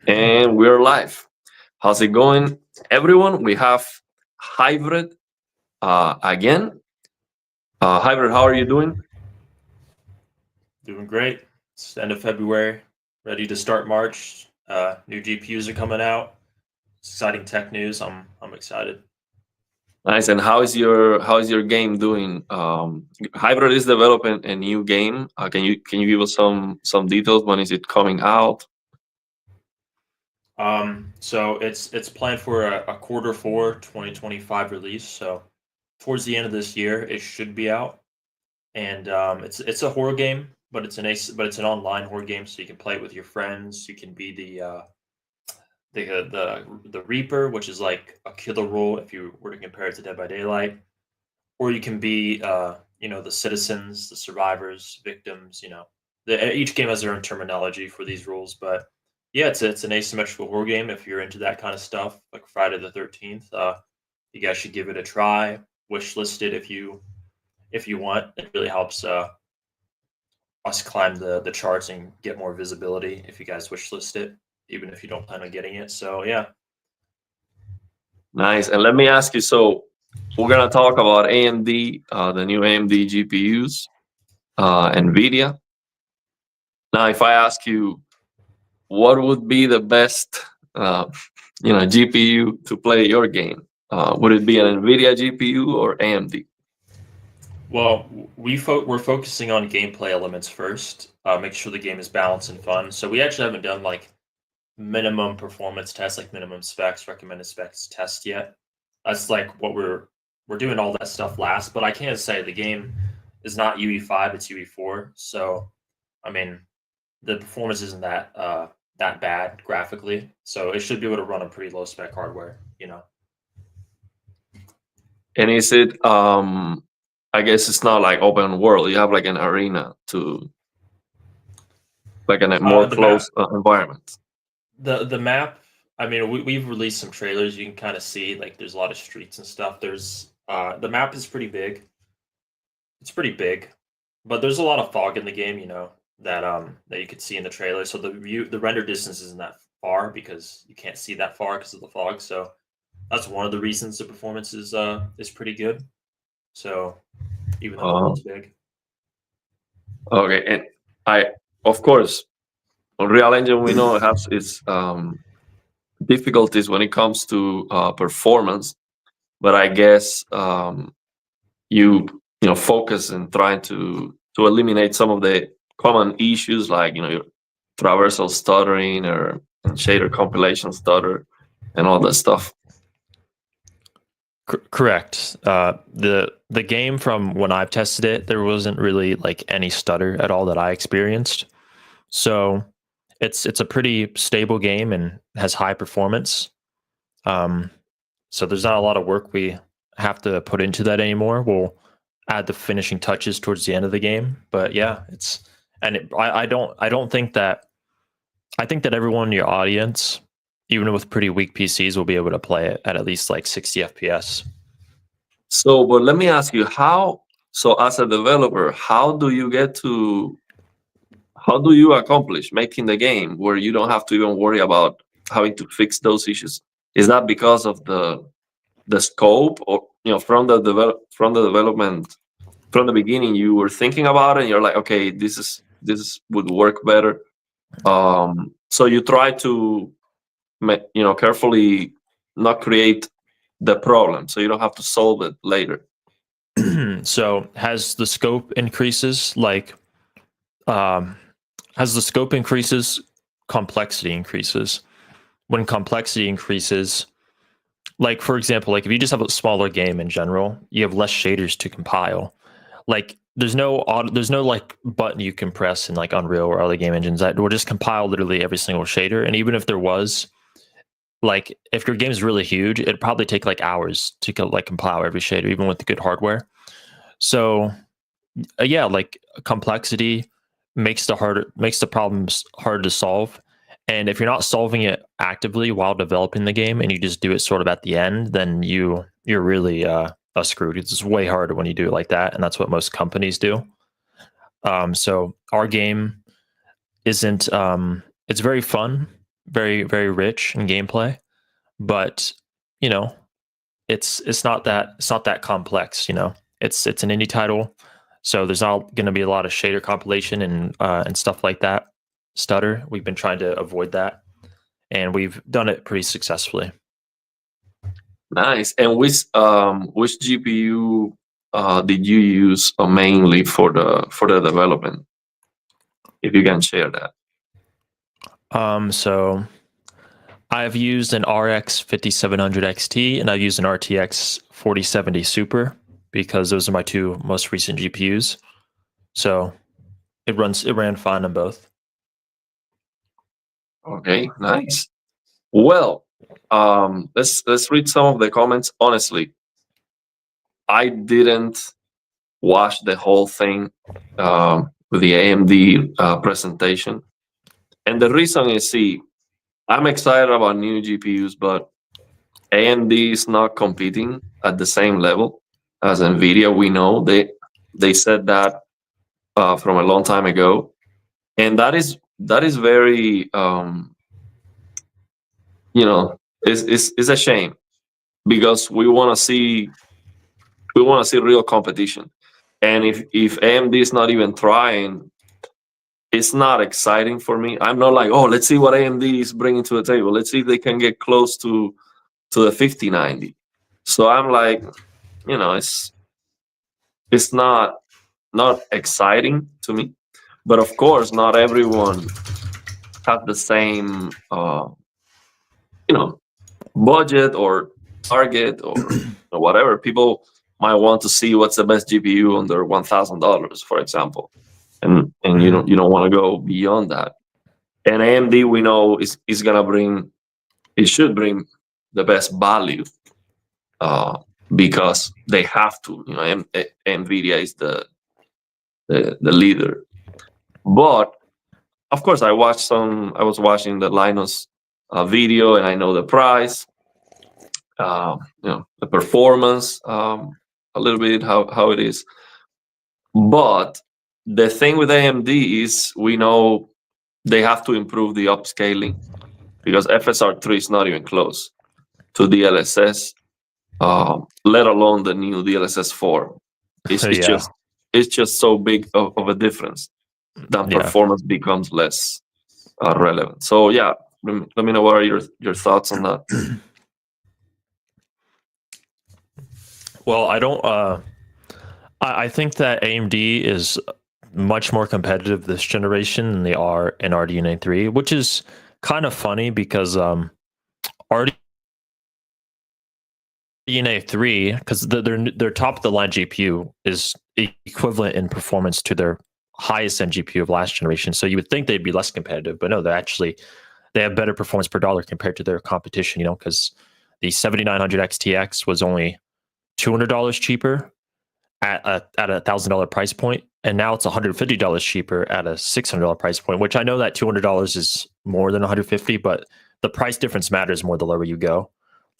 And we're live. How's it going, everyone? We have Hybrid again. Hybrid, how are you doing? Doing great. It's the end of February, ready to start March. New GPUs are coming out. Exciting tech news. I'm excited. Nice. And how is your game doing? Hybrid is developing a new game. Can you give us some details? When is it coming out? So it's planned for a quarter four 2025 release. So towards the end of this year, it should be out. And it's a horror game, but it's an online horror game, so you can play it with your friends. You can be the Reaper, which is like a killer role if you were to compare it to Dead by Daylight, or you can be the citizens, the survivors, victims. Each game has their own terminology for these rules, but yeah, it's an asymmetrical horror game. If you're into that kind of stuff, like Friday the 13th, you guys should give it a try. Wishlist it if you want. It really helps us climb the charts and get more visibility if you guys wishlist it, even if you don't plan on getting it. So yeah. Nice. And let me ask you. So we're gonna talk about AMD, the new AMD GPUs, Nvidia. Now, if I ask you, what would be the best, GPU to play your game? Would it be an Nvidia GPU or AMD? Well, we're focusing on gameplay elements first. Make sure the game is balanced and fun. So we actually haven't done like minimum performance tests, like minimum specs, recommended specs test yet. That's like what we're doing all that stuff last. But I can say the game is not UE5, it's UE4. So I mean, the performance isn't that bad graphically. So it should be able to run on pretty low spec hardware. And is it? I guess it's not like open world. You have like an arena to like a more The map closed environment. the map. I mean, we've released some trailers. You can kind of see like there's a lot of streets and stuff. There's the map is pretty big. It's pretty big, but there's a lot of fog in the game. That you could see in the trailer. So the render distance isn't that far because you can't see that far because of the fog. So that's one of the reasons the performance is pretty good. So even though the Uh, world's big. okay, and I, of course, Unreal Engine we know it has its difficulties when it comes to performance, but I guess you focus in trying to eliminate some of the common issues like your traversal stuttering or shader compilation stutter and all that stuff. Correct. The game from when I've tested it, there wasn't really like any stutter at all that I experienced. So it's a pretty stable game and has high performance. So there's not a lot of work we have to put into that anymore. We'll add the finishing touches towards the end of the game. But yeah, I don't think that I think that everyone in your audience, even with pretty weak PCs, will be able to play it at least like 60 FPS. So, but let me ask you, so as a developer, how do you accomplish making the game where you don't have to even worry about having to fix those issues? Is that because of the scope, or from the development, from the beginning you were thinking about it and you're like, okay, this would work better, so you try to carefully not create the problem so you don't have to solve it later. So has the scope increases um, complexity increases. When complexity increases, like for example, like if you just have a smaller game in general, you have less shaders to compile. Like there's no like button you can press in like Unreal or other game engines that will just compile literally every single shader. And even if there was, like if your game is really huge, it'd probably take like hours to like compile every shader, even with the good hardware. So yeah, like complexity makes the problems harder to solve. And if you're not solving it actively while developing the game and you just do it sort of at the end, then you're really screwed. It's way harder when you do it like that, and that's what most companies do. So our game isn't. It's very fun very very rich in gameplay, but it's not that complex. It's an indie title, so there's not going to be a lot of shader compilation and stuff like that. Stutter. We've been trying to avoid that, and we've done it pretty successfully. Nice. And which GPU did you use mainly for the development? If you can share that. So I've used an RX 5700 XT and I've used an RTX 4070 Super because those are my two most recent GPUs. So it ran fine on both. Okay, nice. Well, let's read some of the comments. Honestly, I didn't watch the whole thing with the AMD presentation, and the reason is, see, I'm excited about new GPUs, but AMD is not competing at the same level as Nvidia. We know they said that from a long time ago, and that is very it's a shame because we want to see real competition, and if AMD is not even trying, it's not exciting for me. I'm not like, oh, let's see what AMD is bringing to the table. Let's see if they can get close to the 5090. So I'm like, it's not exciting to me. But of course, not everyone has the same budget or target or whatever. People might want to see what's the best GPU under $1,000, for example, and you don't want to go beyond that. And AMD, we know, is gonna bring, it should bring the best value because they have to. Nvidia is the leader. But of course, I was watching the Linus video, and I know the price, the performance, a little bit how it is. But the thing with AMD is, we know they have to improve the upscaling because FSR3 is not even close to DLSS, let alone the new DLSS 4. It's just so big of a difference that performance becomes less relevant. So yeah, let me know what are your thoughts on that. Well, I don't. I think that AMD is much more competitive this generation than they are in RDNA 3, which is kind of funny because RDNA 3, because their top of the line GPU is equivalent in performance to their highest end GPU of last generation. So you would think they'd be less competitive, but no, they have better performance per dollar compared to their competition. Because the 7900 XTX was only $200 cheaper at a $1,000 price point, and now it's $150 cheaper at a $600 price point. Which I know that $200 is more than $150, but the price difference matters more the lower you go.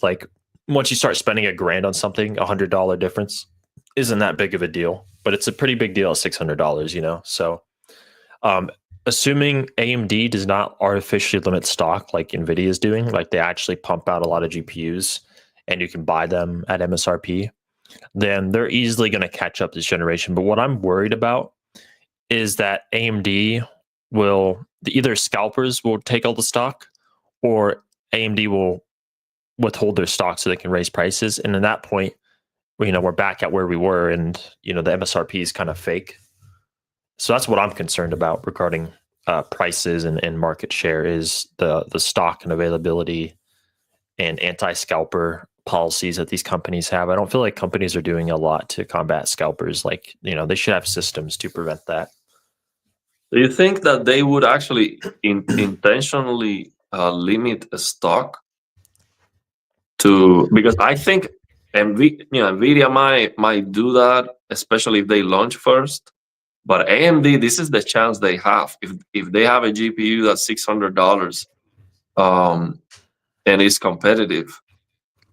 Like once you start spending $1,000 on something, $100 difference isn't that big of a deal, but it's a pretty big deal at $600. So, assuming AMD does not artificially limit stock like Nvidia is doing, like they actually pump out a lot of GPUs and you can buy them at MSRP, then they're easily going to catch up this generation. But what I'm worried about is that AMD either scalpers will take all the stock, or AMD will withhold their stock so they can raise prices. And at that point, we're back at where we were, and the MSRP is kind of fake. So that's what I'm concerned about regarding prices and market share, is the stock and availability and anti-scalper policies that these companies have. I don't feel like companies are doing a lot to combat scalpers. Like, they should have systems to prevent that. Do you think that they would actually intentionally limit a stock because I think Nvidia might do that, especially if they launch first. But AMD, this is the chance they have. If they have a GPU that's $600 and is competitive,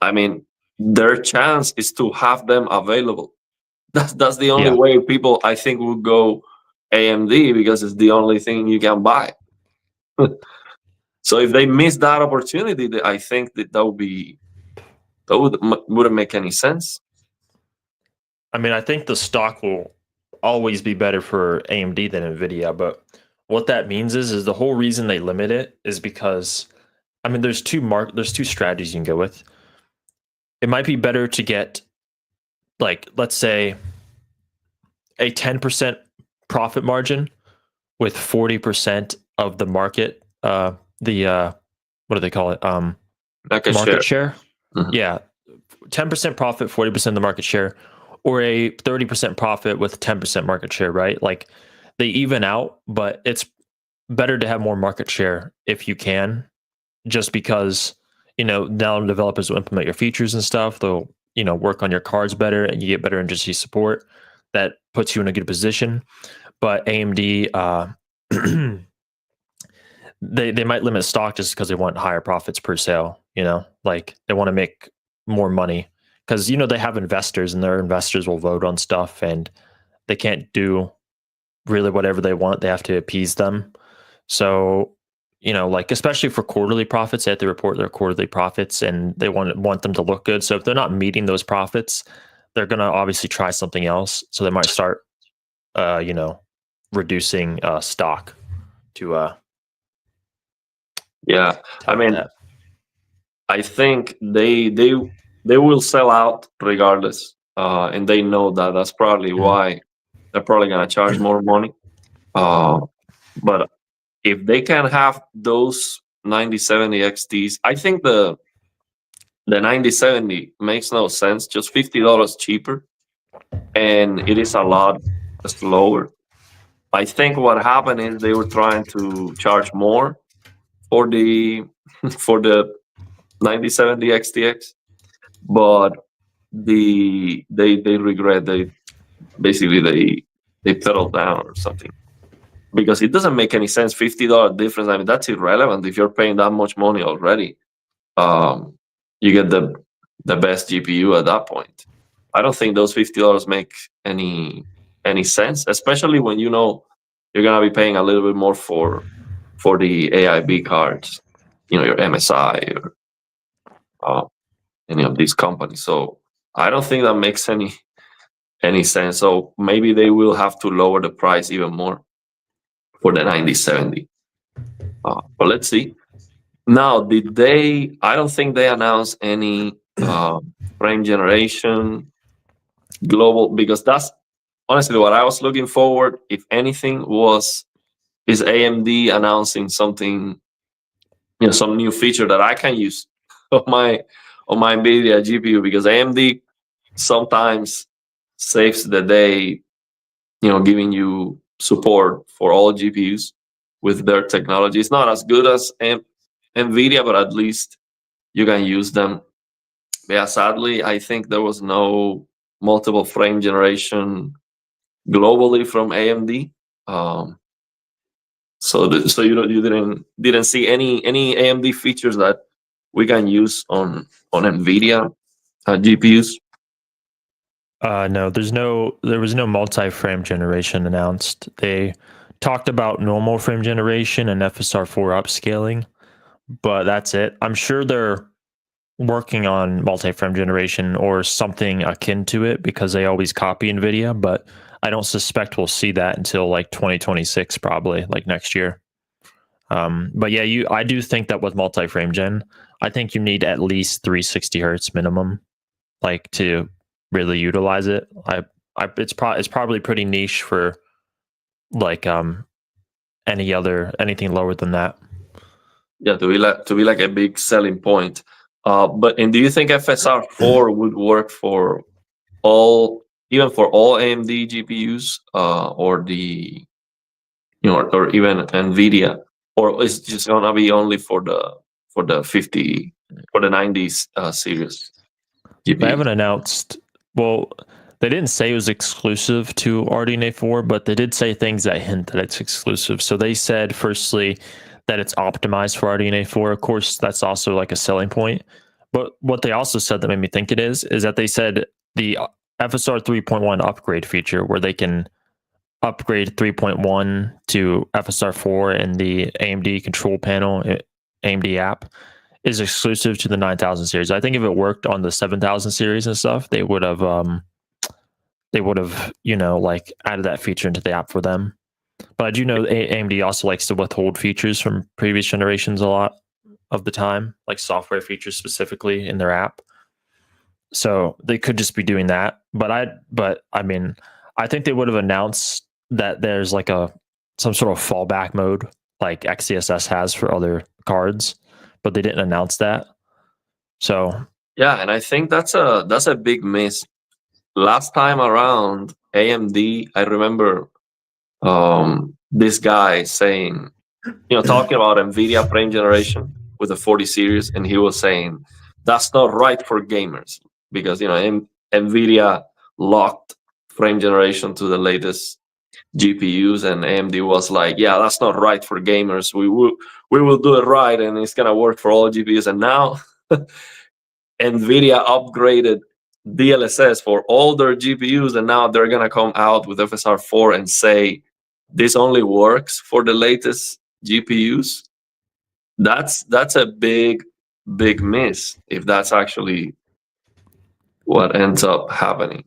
I mean, their chance is to have them available. That's the only way people, I think, would go AMD, because it's the only thing you can buy. So if they miss that opportunity, I think wouldn't make any sense. I mean, I think the stock will always be better for AMD than Nvidia, but what that means is the whole reason they limit it is because, I mean, there's two strategies you can go with. It might be better to get, like, let's say a 10% profit margin with 40% of the market, what do they call it? Like a Market share. Mhm. Yeah. 10% profit, 40% of the market share, or a 30% profit with 10% market share, right? Like they even out, but it's better to have more market share if you can, just because, now developers will implement your features and stuff. They'll, work on your cards better and you get better industry support. That puts you in a good position. But AMD, they might limit stock just because they want higher profits per sale, like they want to make more money because, they have investors and their investors will vote on stuff and they can't do really whatever they want. They have to appease them. So, like especially for quarterly profits, they have to report their quarterly profits and they want them to look good. So if they're not meeting those profits, they're going to obviously try something else. So they might start, reducing stock to Yeah, I mean, that. I think they will sell out regardless, and they know that. That's probably why they're probably gonna charge more money. But if they can have those 9070 XTs, I think the 9070 makes no sense. Just $50 cheaper, and it is a lot slower. I think what happened is they were trying to charge more for the for the 9070 XTX, but they regret they settled down or something, because it doesn't make any sense. $50 difference, I mean, that's irrelevant if you're paying that much money already. You get the best GPU at that point. I don't think those $50 make any sense, especially when you're gonna be paying a little bit more for the AIB cards, your MSI or any of these companies. So I don't think that makes any sense. So maybe they will have to lower the price even more for the 9070. But let's see. Now, I don't think they announced any frame generation global, because that's honestly what I was looking forward. If anything, is AMD announcing something, some new feature that I can use on my Nvidia GPU, because AMD sometimes saves the day, giving you support for all GPUs with their technology. It's not as good as Nvidia, but at least you can use them. Yeah, sadly, I think there was no multiple frame generation globally from AMD. So you didn't see any AMD features that we can use on Nvidia GPUs. No, there was no multi-frame generation announced. They talked about normal frame generation and FSR4 upscaling, but that's it. I'm sure they're working on multi-frame generation or something akin to it because they always copy Nvidia, but I don't suspect we'll see that until like 2026, probably like next year. But yeah, I do think that with multi-frame gen, I think you need at least 360 hertz minimum, like to really utilize it. It's probably pretty niche for like anything lower than that. Yeah, to be like a big selling point. And do you think FSR4 would work for even for all AMD GPUs, or or even Nvidia, or is it just gonna be only for the 90s series GPUs? They haven't announced. Well, they didn't say it was exclusive to RDNA 4, but they did say things that hint that it's exclusive. So they said, firstly, that it's optimized for RDNA 4. Of course, that's also like a selling point. But what they also said that made me think it is that they said the FSR 3.1 upgrade feature, where they can upgrade 3.1 to FSR 4 in the AMD control panel AMD app is exclusive to the 9000 series. I think if it worked on the 7000 series and stuff, they would have like added that feature into the app for them. But I do know AMD also likes to withhold features from previous generations a lot of the time, like software features specifically in their app. So they could just be doing that. But I mean, I think they would have announced that there's like some sort of fallback mode like XeSS has for other cards, but they didn't announce that. So yeah, and I think that's a big miss. Last time around, AMD, I remember this guy saying, talking about Nvidia frame generation with the 40 series, and he was saying that's not right for gamers because Nvidia locked frame generation to the latest GPUs, and AMD was like, yeah, that's not right for gamers. We will do it right, and it's gonna work for all GPUs. And now Nvidia upgraded DLSS for all their GPUs, and now they're gonna come out with FSR4 and say this only works for the latest GPUs. That's a big miss if that's actually what ends up happening.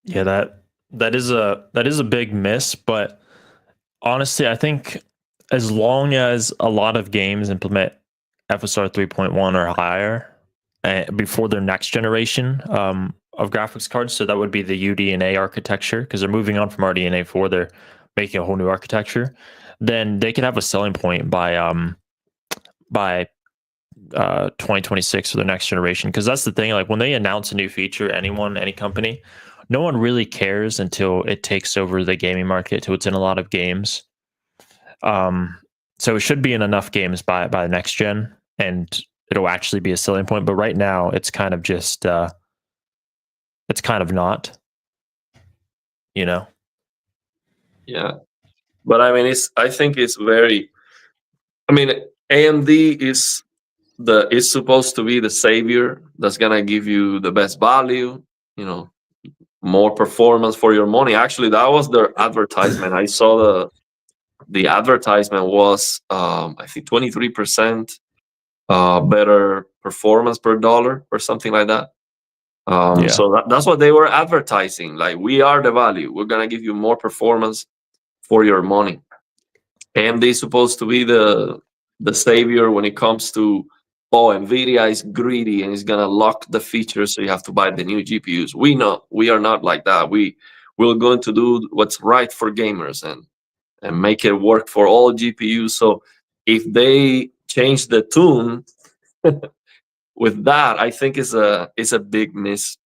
yeah, that is a big miss. But honestly, I think as long as a lot of games implement FSR 3.1 or higher before their next generation of graphics cards, so that would be the UDNA architecture, because they're moving on from RDNA 4, they're making a whole new architecture, then they could have a selling point by 2026 for the next generation. Because that's the thing, like when they announce a new feature, any company, no one really cares until it takes over the gaming market, till it's in a lot of games. So it should be in enough games by the next gen, and it'll actually be a selling point. But right now, it's kind of just it's kind of not, Yeah, but I mean, I think it's very. I mean, AMD is supposed to be the savior that's gonna give you the best value. More performance for your money. Actually, that was their advertisement. I saw the advertisement was I think 23% better performance per dollar or something like that. So that's what they were advertising. Like, we are the value. We're gonna give you more performance for your money. AMD is supposed to be the savior when it comes to, Nvidia is greedy and is gonna lock the features, so you have to buy the new GPUs. We are not like that. We're going to do what's right for gamers and make it work for all GPUs. So if they change the tune with that, I think is a big miss.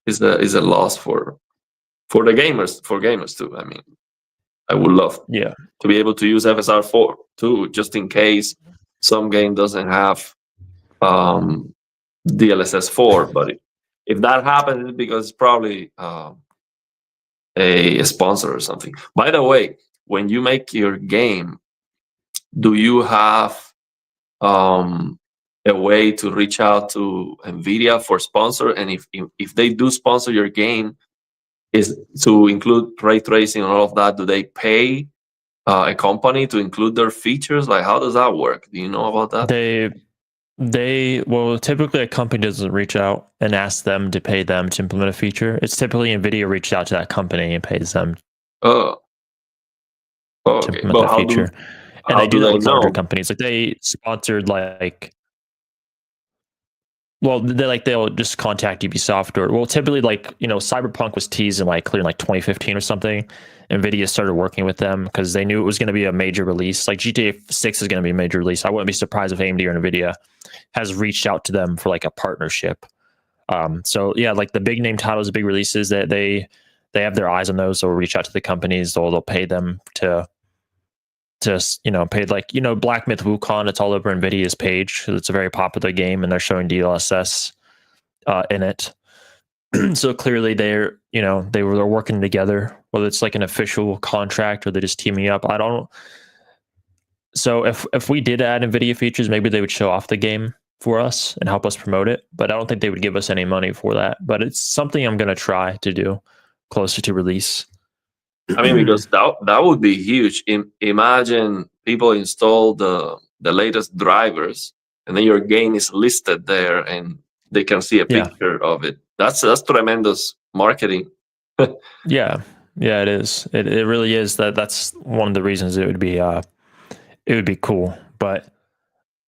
Is a loss for the gamers, too. I mean, I would love to be able to use FSR4 too, just in case some game doesn't have DLSS4. But if that happens, it's because it's probably a sponsor or something. By the way, when you make your game, do you have a way to reach out to Nvidia for sponsor? And if they do sponsor your game, is to include ray tracing and all of that, do they pay a company to include their features? Like, how does that work? Do you know about that? Well, typically a company doesn't reach out and ask them to pay them to implement a feature. It's typically Nvidia reached out to that company and pays them to implement that feature. And they do that with larger companies. Like, they sponsored they'll just contact Ubisoft, or typically Cyberpunk was teased in clear in 2015 or something. Nvidia started working with them because they knew it was going to be a major release. Like GTA 6 is going to be a major release. I wouldn't be surprised if AMD or Nvidia has reached out to them for a partnership. So yeah, the big name titles, big releases, that they have their eyes on those. They'll reach out to the companies. They'll pay them to pay Black Myth Wukong. It's all over Nvidia's page. It's a very popular game, and they're showing DLSS in it. So clearly they're working together, whether it's an official contract or they're just teaming up. I don't. So if we did add Nvidia features, maybe they would show off the game for us and help us promote it. But I don't think they would give us any money for that. But it's something I'm going to try to do closer to release. I mean, because that would be huge. Imagine people install the latest drivers, and then your game is listed there, and they can see a Yeah. picture of it. That's tremendous marketing. Yeah, yeah, it is. It really is. That's one of the reasons it would be cool. But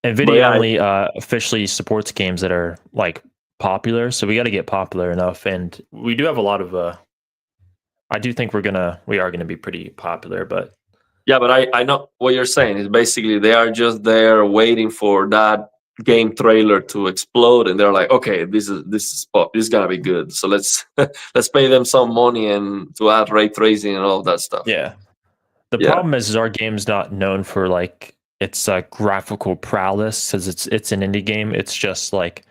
But Nvidia yeah, only officially supports games that are like popular, so we got to get popular enough. And we do have a lot of. I do think we are gonna be pretty popular, but yeah, but I know what you're saying. Is basically they are just there waiting for that game trailer to explode, and they're like, okay, this is gonna be good. So let's let's pay them some money and to add ray tracing and all that stuff. yeah. The Yeah. problem is our game's not known for like its graphical prowess because it's an indie game. It's just like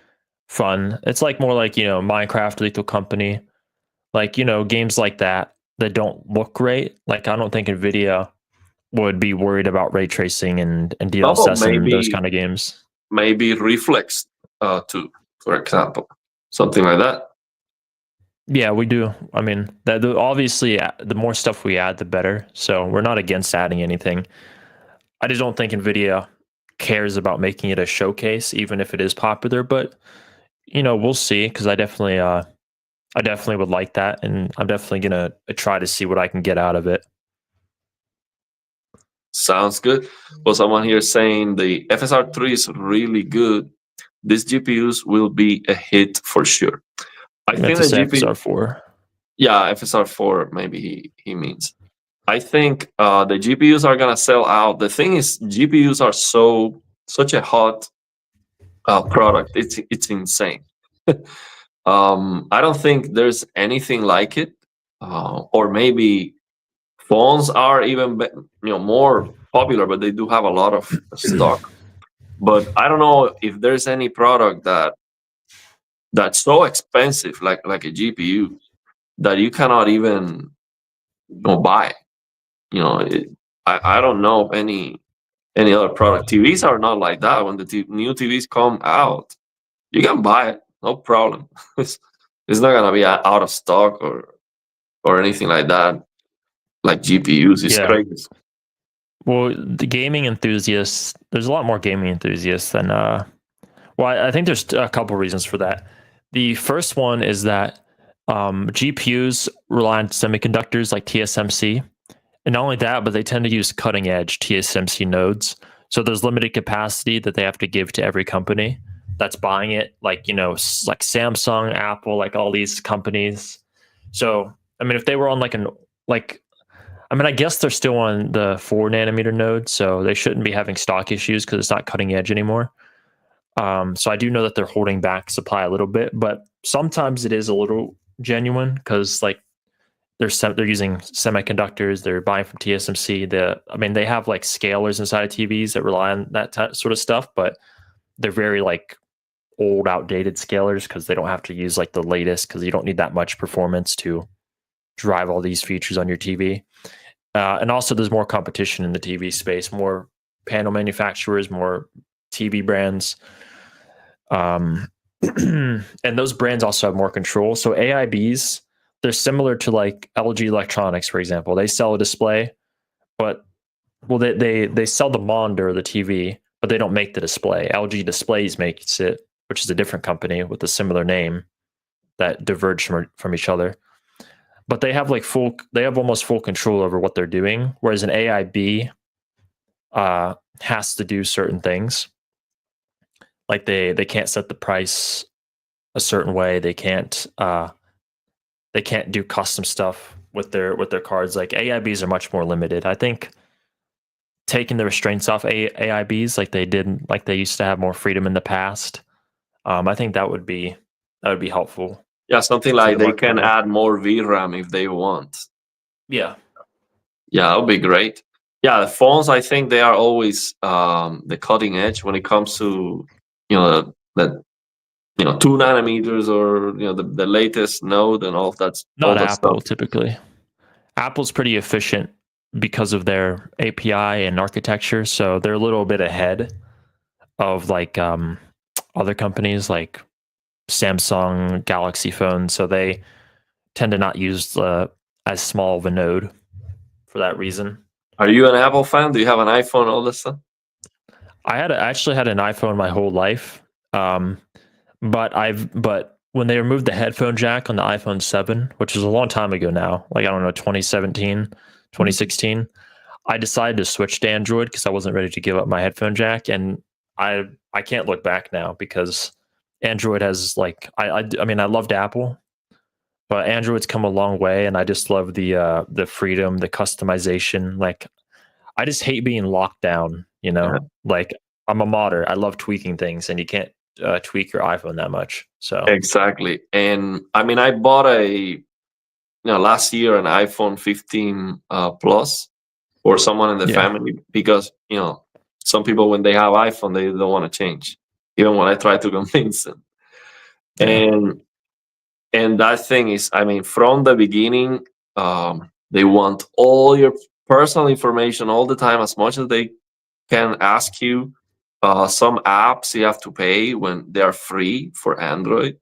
fun. It's like more like Minecraft, Lethal Company, like games like that don't look great. Like I don't think Nvidia would be worried about ray tracing and Oh, DLSS and those kind of games. maybe Reflex, too, for example, something like that. Yeah, we do. I mean, obviously, the more stuff we add, the better. So we're not against adding anything. I just don't think Nvidia cares about making it a showcase, even if it is popular. But we'll see. Because I definitely would like that, and I'm definitely gonna try to see what I can get out of it. Sounds good. Well, someone here saying the FSR3 is really good. These GPUs will be a hit for sure. I Meant think to the say GPU, FSR4. yeah, FSR4, maybe he means. I think the GPUs are gonna sell out. The thing is, GPUs are such a hot product. It's insane. I don't think there's anything like it, or maybe phones are even more popular, but they do have a lot of stock. But I don't know if there's any product that's so expensive, like a GPU, that you cannot even buy. I don't know of any other product. TVs are not like that. When the new TVs come out, you can buy it, no problem. It's not gonna be out of stock or anything like that. Like GPUs is Yeah. crazy. Well, the gaming enthusiasts, there's a lot more gaming enthusiasts than well, I think there's a couple reasons for that. The first one is that GPUs rely on semiconductors like TSMC. And not only that, but they tend to use cutting edge TSMC nodes. So there's limited capacity that they have to give to every company that's buying it, like, like Samsung, Apple, like all these companies. So, I mean, if they were on I guess they're still on the 4 nanometer node, so they shouldn't be having stock issues because it's not cutting edge anymore. So I do know that they're holding back supply a little bit, but sometimes it is a little genuine because like they're using semiconductors, they're buying from TSMC. They have like scalers inside of TVs that rely on that sort of stuff, but they're very like old, outdated scalers because they don't have to use like the latest because you don't need that much performance to drive all these features on your TV. And also, there's more competition in the TV space, more panel manufacturers, more TV brands. And those brands also have more control. So AIBs, they're similar to like LG Electronics, for example. They sell a display, but they sell the monitor or the TV, but they don't make the display. LG Displays makes it, which is a different company with a similar name that diverge from each other. But they have they have almost full control over what they're doing, whereas an AIB has to do certain things. Like they can't set the price a certain way. They can't do custom stuff with their cards. Like AIBs are much more limited. I think taking the restraints off AIBs like they used to have more freedom in the past. I think that would be helpful. Yeah, something To like the they market can more. add more VRAM if they want. Yeah. Yeah, that would be great. Yeah, the phones, I think they are always the cutting edge when it comes to the 2 nanometers or the latest node and all Not that Apple stuff. typically. Apple's pretty efficient because of their API and architecture, so they're a little bit ahead of like other companies like Samsung Galaxy phones. So they tend to not use as small of a node. for that reason. Are you an Apple fan? Do you have an iPhone, all this stuff? I actually had an iPhone my whole life, but when they removed the headphone jack on the iPhone 7, which is a long time ago now, like I don't know, 2017, 2016, I decided to switch to Android because I wasn't ready to give up my headphone jack, and I can't look back now because Android has like I mean I loved Apple, but Android's come a long way, and I just love the freedom, the customization. Like I just hate being locked down. Yeah. Like I'm a modder. I love tweaking things, and you can't tweak your iPhone that much. So Exactly. And I mean, I bought last year an iPhone 15 Plus for someone in the yeah, family because, some people when they have iPhone, they don't want to change, even when I try to convince them. yeah, And that thing is, I mean, from the beginning, they want all your personal information all the time, as much as they can ask you. Some apps you have to pay when they are free for Android,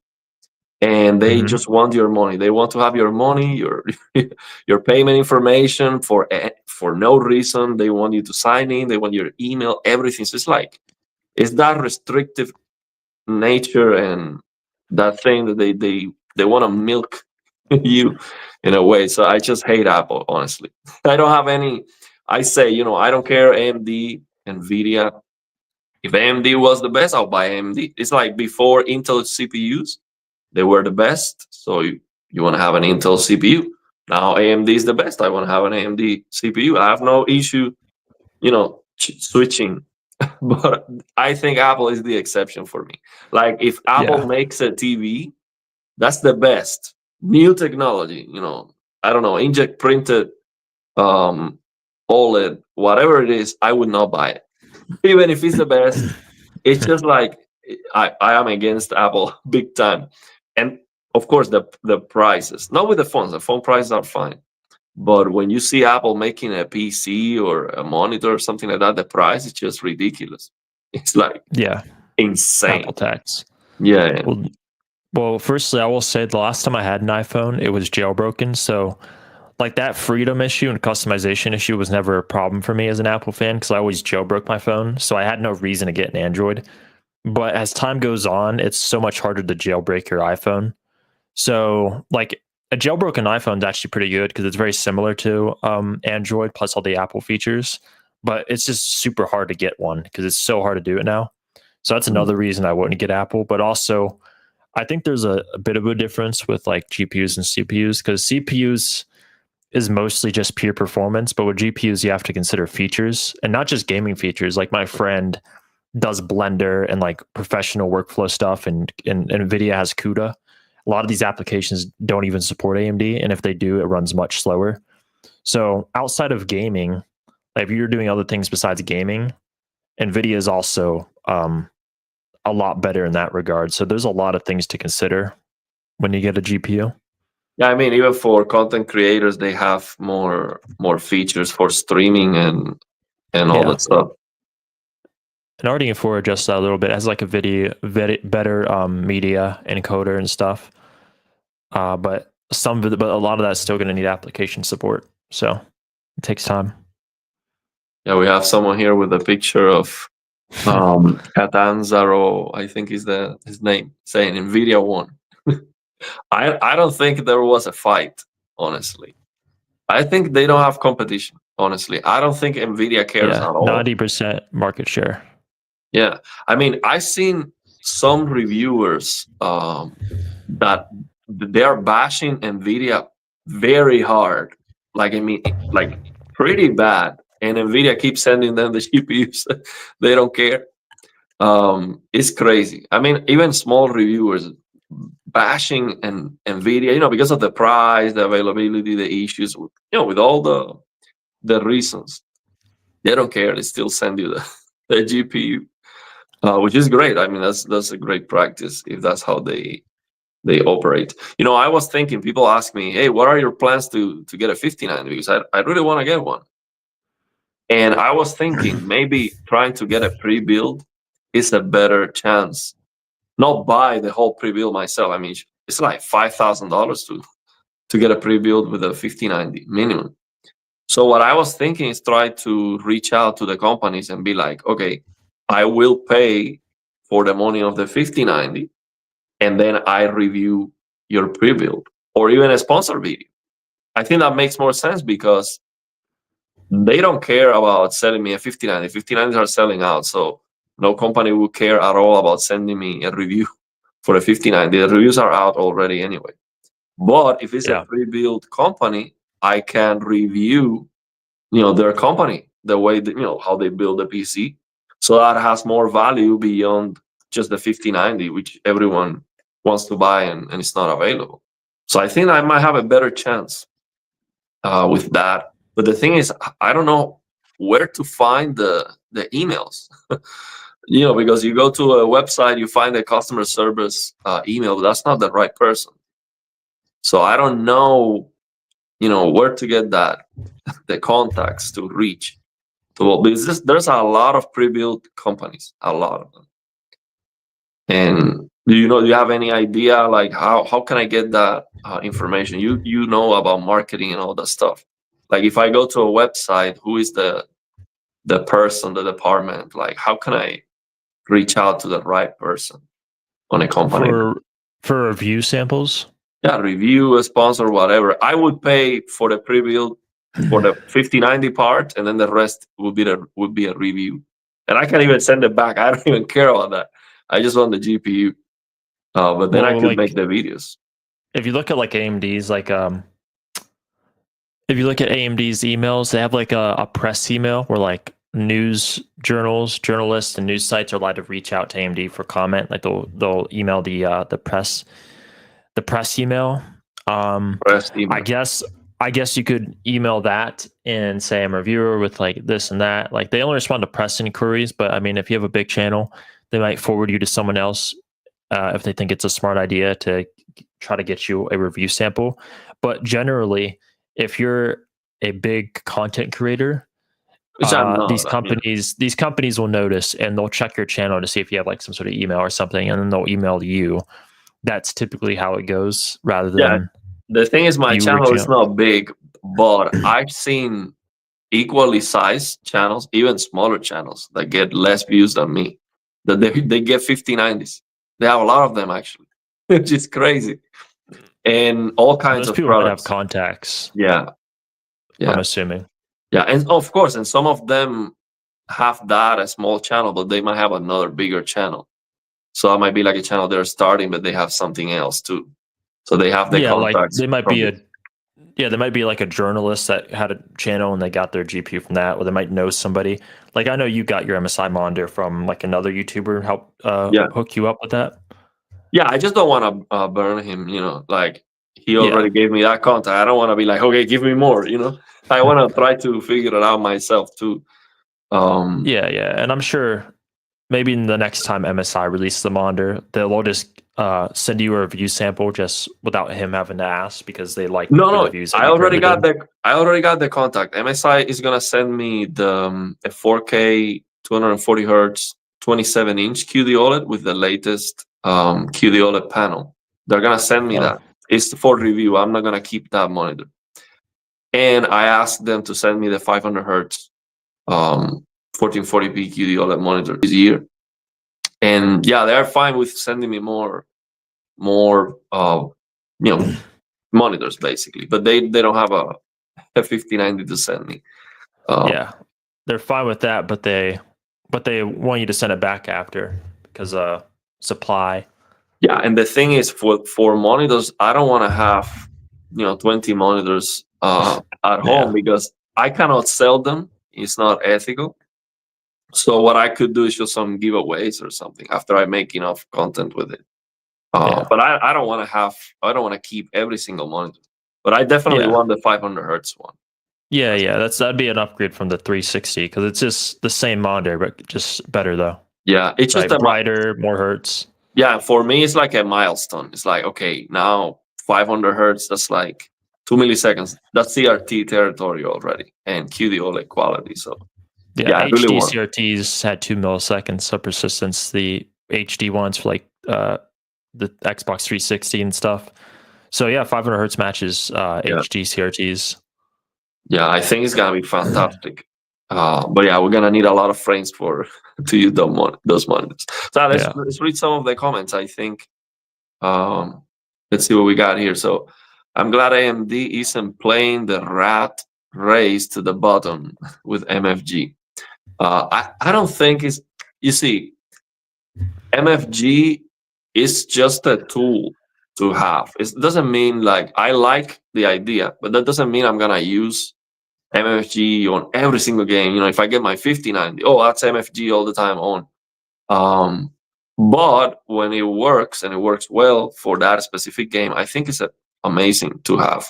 and they hmm just want your money. They want to have your money, your your payment information for no reason. They want you to sign in. They want your email, everything. So it's that restrictive nature and that thing that they want to milk you in a way. So I just hate Apple, honestly. I don't have any. I say, I don't care. AMD, Nvidia. If AMD was the best, I'll buy AMD. It's like before Intel CPUs, they were the best. So you want to have an Intel CPU. Now AMD is the best. I want to have an AMD CPU. I have no issue, switching. But I think Apple is the exception for me. Like if Apple yeah, makes a TV, that's the best new technology. I don't know, inkjet printed um, OLED, whatever it is. I would not buy it, even if it's the best. It's just like I am against Apple big time, and of course the prices. Not with the phones. The phone prices are fine, but when you see Apple making a PC or a monitor or something like that, the price is just ridiculous. It's like yeah. insane. Apple tax. Yeah, Well, firstly, I will say the last time I had an iPhone, it was jailbroken. So, like that freedom issue and customization issue was never a problem for me as an Apple fan because I always jailbroke my phone. So I had no reason to get an Android. But as time goes on, it's so much harder to jailbreak your iPhone. So, like a jailbroken iPhone is actually pretty good because it's very similar to Android plus all the Apple features. But it's just super hard to get one because it's so hard to do it now. So that's another reason I wouldn't get Apple. But also, I think there's a bit of a difference with like GPUs and CPUs because CPUs is mostly just pure performance, but with GPUs you have to consider features and not just gaming features. Like my friend does Blender and like professional workflow stuff, and Nvidia has CUDA. A lot of these applications don't even support AMD, and if they do, it runs much slower. So outside of gaming, like if you're doing other things besides gaming, Nvidia is also a lot better in that regard. So there's a lot of things to consider when you get a GPU. yeah. I mean, even for content creators, they have more features for streaming and all Yeah. that stuff. And RDNA4 adjusts that a little bit. It has like a better media encoder and stuff. But but a lot of that's still going to need application support. So it takes time. Yeah, we have someone here with a picture of Catanzaro, I think is his name, saying Nvidia won. I don't think there was a fight, honestly. I think they don't have competition, honestly. I don't think Nvidia cares Yeah, at all. 90% market share. Yeah, I mean, I've seen some reviewers that they are bashing Nvidia very hard. Like I mean, like pretty bad. And Nvidia keeps sending them the GPUs. They don't care. It's crazy. I mean, even small reviewers bashing and Nvidia, because of the price, the availability, the issues, with all the reasons. They don't care. They still send you the GPU, which is great. I mean, that's a great practice if that's how they operate. I was thinking, people ask me, hey, what are your plans to get a 59? Because I really want to get one. And I was thinking maybe trying to get a pre-build is a better chance. Not buy the whole pre-build myself. I mean, it's like $5,000 to get a pre-build with a 5090 minimum. So what I was thinking is try to reach out to the companies and be like, okay, I will pay for the money of the 5090, and then I review your pre-build or even a sponsor video. I think that makes more sense because they don't care about selling me a 5090. 5090s are selling out, so no company will care at all about sending me a review for a 5090. The reviews are out already anyway. But if it's a Yeah. pre-built company, I can review, their company, the way that, how they build the PC. So that has more value beyond just the 5090, which everyone wants to buy and it's not available. So I think I might have a better chance with that. But the thing is, I don't know where to find the emails. Because you go to a website, you find a customer service email, but that's not the right person. So I don't know, where to get the contacts to reach. Well, there's a lot of pre-built companies, a lot of them. And do you have any idea like how can I get that information? You know about marketing and all that stuff. Like if I go to a website, who is the person, the department? Like how can I reach out to the right person on a company? For review samples? Yeah, review, a sponsor, whatever. I would pay for the pre-build for the 5090 part, and then the rest would be a review. And I can even send it back. I don't even care about that. I just want the GPU. But then I could make the videos. If you look at like AMD's, if you look at AMD's emails, they have like a press email where like journalists, and news sites are allowed to reach out to AMD for comment. Like they'll email the press email. Press email. I guess you could email that and say I'm a reviewer with like this and that. Like they only respond to press inquiries, but I mean, if you have a big channel, they might forward you to someone else if they think it's a smart idea to try to get you a review sample. But generally, if you're a big content creator, Which I'm not. these companies will notice and they'll check your channel to see if you have like some sort of email or something, and then they'll email you. That's typically how it goes, rather than the thing is my channel is not big, but I've seen equally sized channels, even smaller channels that get less views than me. That they get 5090s. They have a lot of them actually, which is crazy. And all kinds of people products. Have contacts. Yeah. I'm assuming. Yeah, and of course, and some of them have a small channel, but they might have another bigger channel. So that might be like a channel they're starting, but they have something else too. So they have the contacts. Like they might be like a journalist that had a channel and they got their GPU from that, or they might know somebody. Like I know you got your MSI monitor from like another YouTuber help hook you up with that. Yeah, I just don't want to burn him. Like he already gave me that contact. I don't want to be like, okay, give me more. I want to try to figure it out myself too. And I'm sure maybe in the next time MSI releases the monitor, they'll just send you a review sample just without him having to ask, because they like no reviews. I already got the contact. MSI is gonna send me the a 4K 240 hertz 27-inch QD OLED with the latest QD OLED panel. They're gonna send me that. It's for review. I'm not gonna keep that monitor. And I asked them to send me the 500 hertz 1440p QD OLED monitor this year. And yeah, they're fine with sending me more monitors basically, but they don't have a 5090 to send me. They're fine with that, but they want you to send it back after because supply. Yeah, and the thing is, for monitors, I don't want to have 20 monitors at home, because I cannot sell them. It's not ethical. So what I could do is just some giveaways or something after I make enough content with it. But I don't want to keep every single monitor. But I definitely want the 500 hertz one. That'd be an upgrade from the 360, because it's just the same monitor, but just better though. Yeah, it's just brighter, more hertz. Yeah, for me, it's like a milestone. It's like, okay, now 500 hertz, that's like 2 milliseconds. That's CRT territory already, and QD OLED quality. So I HD really want. CRTs had 2 milliseconds of persistence. The HD ones for like the Xbox 360 and stuff. So 500 hertz matches HD CRTs. Yeah, I think it's gonna be fantastic. But yeah, we're gonna need a lot of frames for to use those monitors. So Yeah. let's read some of the comments. I think let's see what we got here. So I'm glad AMD isn't playing the rat race to the bottom with MFG. I don't think it's, you see, MFG is just a tool to have. It doesn't mean, like, I like the idea, but that doesn't mean I'm gonna use MFG on every single game. If I get my 5090, oh, that's MFG all the time on. Um, but when it works and it works well for that specific game, I think it's amazing to have,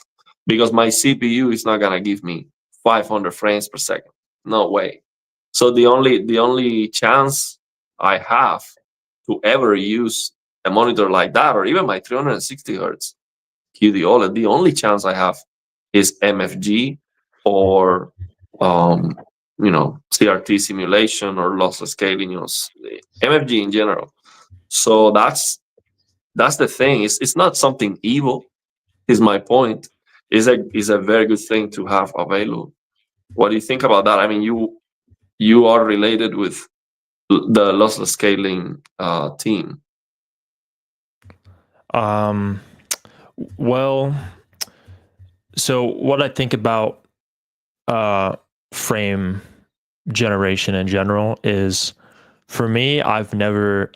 because my CPU is not gonna give me 500 frames per second. No way. So the only chance I have to ever use a monitor like that, or even my 360 hertz QD OLED, the only chance I have is MFG, or CRT simulation or lossless scaling, MFG in general. So that's the thing. It's not something evil, is my point. Is a very good thing to have available. What do you think about that? I mean, you are related with the lossless scaling team. Well, so what I think about frame generation in general is, for me, I've never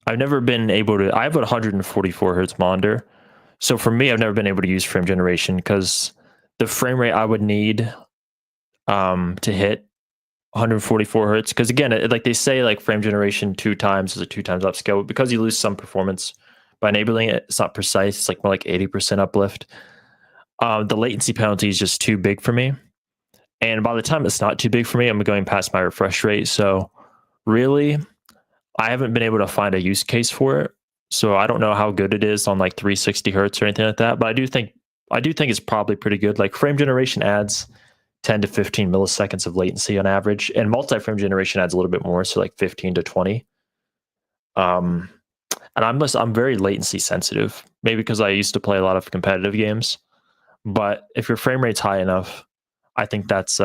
been able to. I have a 144 hertz monitor, so for me, I've never been able to use frame generation because the frame rate I would need to hit 144 hertz. Because again, like they say, like frame generation 2 times is a 2 times upscale, but because you lose some performance by enabling it, it's not precise. It's like more like 80% uplift. The latency penalty is just too big for me. And by the time it's not too big for me, I'm going past my refresh rate. So really, I haven't been able to find a use case for it. So I don't know how good it is on like 360 hertz or anything like that. But I do think it's probably pretty good. Like frame generation adds 10 to 15 milliseconds of latency on average, and multi-frame generation adds a little bit more, so like 15 to 20. And I'm very latency sensitive, maybe because I used to play a lot of competitive games. But if your frame rate's high enough, I think that's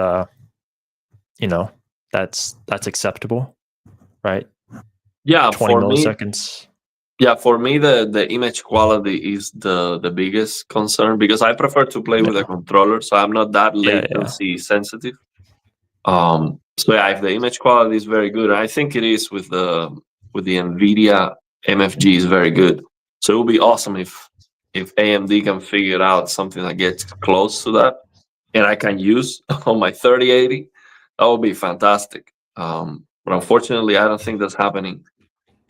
that's acceptable, right? Yeah, 20 for me, milliseconds. the image quality is the biggest concern, because I prefer to play with a Yeah, controller, so I'm not that yeah. latency sensitive. So yeah, if the image quality is very good, I think it is with the Nvidia MFG is very good. So it would be awesome if AMD can figure out something that gets close to that, and I can use on my 3080. That would be fantastic. But unfortunately, I don't think that's happening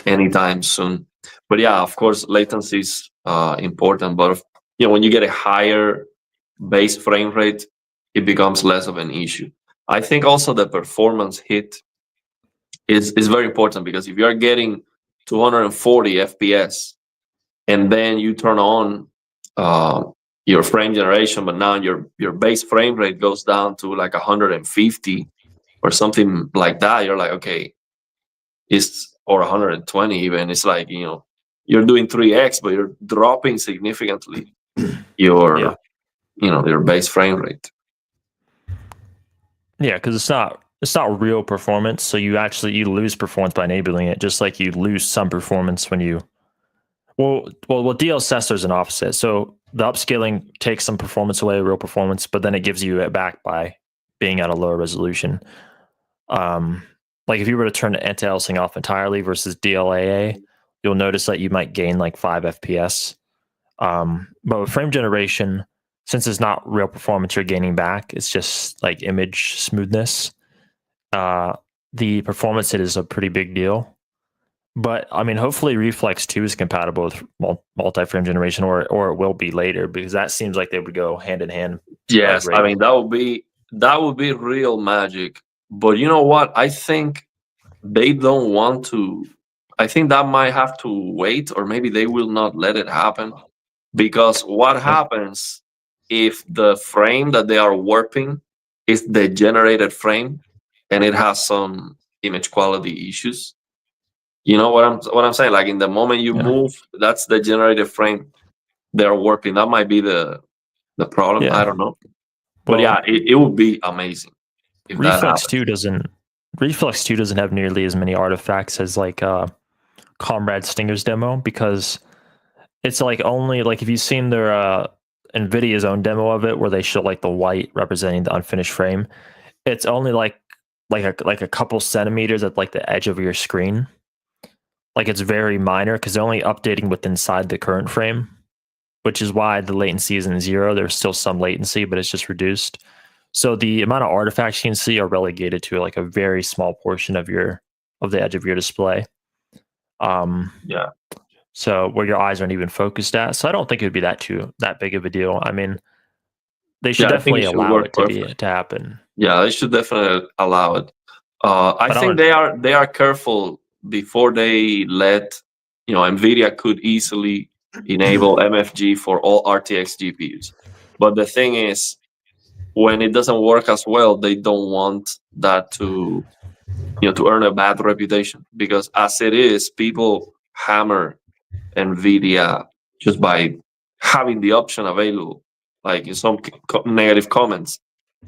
anytime soon. But yeah, of course, latency is important. But when you get a higher base frame rate, it becomes less of an issue. I think also the performance hit is very important, because if you are getting 240 FPS and then you turn on your frame generation, but now your base frame rate goes down to like 150 or something like that, you're like, okay, or 120 even. It's like, you're doing 3x, but you're dropping significantly your Yeah. your base frame rate. Yeah, because it's not real performance. So you lose performance by enabling it, just like you lose some performance when you. Well, with DLSS, there's an offset. So the upscaling takes some performance away, real performance, but then it gives you it back by being at a lower resolution. Like if you were to turn anti-aliasing off entirely versus DLAA, you'll notice that you might gain like 5 FPS. But with frame generation, since it's not real performance you're gaining back, it's just like image smoothness. The performance hit is a pretty big deal. But I mean, hopefully Reflex 2 is compatible with multi-frame generation, or it will be later, because that seems like they would go hand in hand. Yes, Like, I mean, that would be real magic. But you know what? I think they don't want to. I think that might have to wait, or maybe they will not let it happen. Because what happens if the frame that they are warping is the generated frame and it has some image quality issues? You know what I'm saying? Like, in the moment you yeah. move, that's the generated frame they're warping. That might be the problem. Yeah. I don't know. But Well, yeah, it would be amazing if that Reflex happened. 2 doesn't have nearly as many artifacts as like Comrade Stinger's demo, because it's like only like if you've seen their Nvidia's own demo of it where they show like the white representing the unfinished frame, it's only like a couple centimeters at like the edge of your screen. Like it's very minor because they're only updating with inside the current frame, which is why the latency isn't 0. There's still some latency, but it's just reduced. So the amount of artifacts you can see are relegated to like a very small portion of the edge of your display. Yeah. So where your eyes aren't even focused at. So I don't think it would be that big of a deal. I mean, they should I think definitely it should allow work it perfect. to happen. Yeah, they should definitely allow it. I But I think would, they are careful before they let, Nvidia could easily enable MFG for all RTX GPUs. But the thing is, when it doesn't work as well, they don't want that to to earn a bad reputation, because as it is, people hammer Nvidia just by having the option available, like in some negative comments,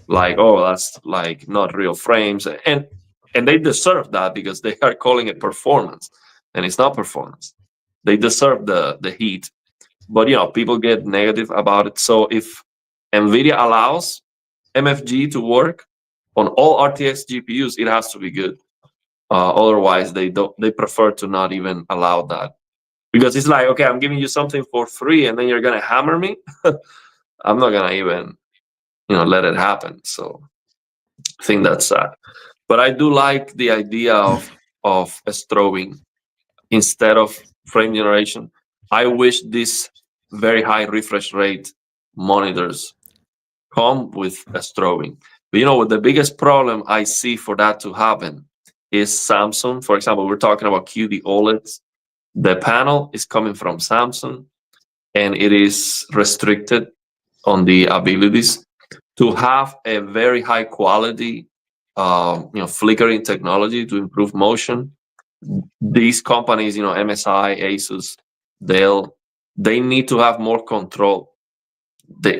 like, oh, that's like not real frames, and they deserve that because they are calling it performance, and it's not performance. They deserve the heat, but people get negative about it. So if Nvidia allows MFG to work on all RTX GPUs, it has to be good. Otherwise, they prefer to not even allow that, because it's like, okay, I'm giving you something for free, and then you're gonna hammer me. I'm not gonna even let it happen. So I think that's sad. But I do like the idea of strobing instead of frame generation. I wish these very high refresh rate monitors come with a strobing. But what the biggest problem I see for that to happen is Samsung. For example, we're talking about QD OLEDs. The panel is coming from Samsung, and it is restricted on the abilities to have a very high quality, flickering technology to improve motion. These companies, MSI, Asus, Dell, they need to have more control.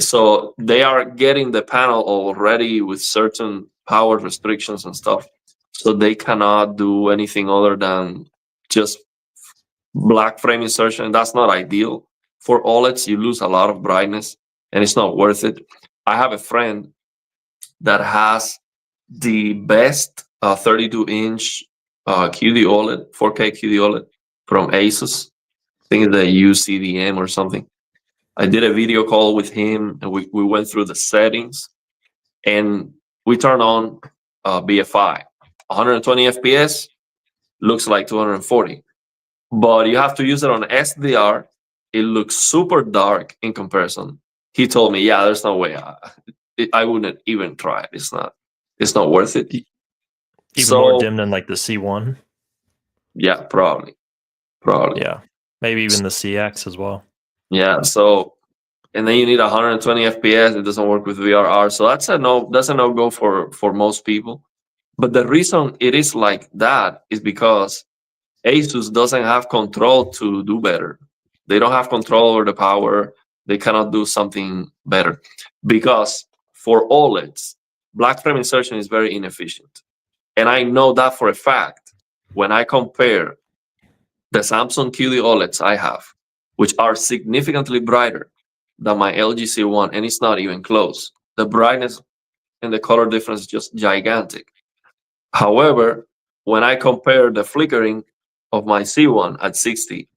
So they are getting the panel already with certain power restrictions and stuff. So they cannot do anything other than just black frame insertion. That's not ideal. For OLEDs, you lose a lot of brightness, and it's not worth it. I have a friend that has the best 32-inch QD OLED, 4K QD OLED from Asus. I think it's the UCDM or something. I did a video call with him, and we went through the settings, and we turned on BFI. 120 FPS looks like 240, but you have to use it on SDR. It looks super dark in comparison. He told me, "Yeah, there's no way. I wouldn't even try it. It's not worth it." even more So dim than like the C1. yeah, probably. Yeah, maybe even the CX as well. Yeah. So, and then you need 120 FPS. It doesn't work with VRR. So that's a no. That's a no go for most people. But the reason it is like that is because Asus doesn't have control to do better. They don't have control over the power. They cannot do something better, because for OLEDs, black frame insertion is very inefficient. And I know that for a fact when I compare the Samsung QD OLEDs I have, which are significantly brighter than my LG C1, and it's not even close. The brightness and the color difference is just gigantic. However, when I compare the flickering of my C1 at 60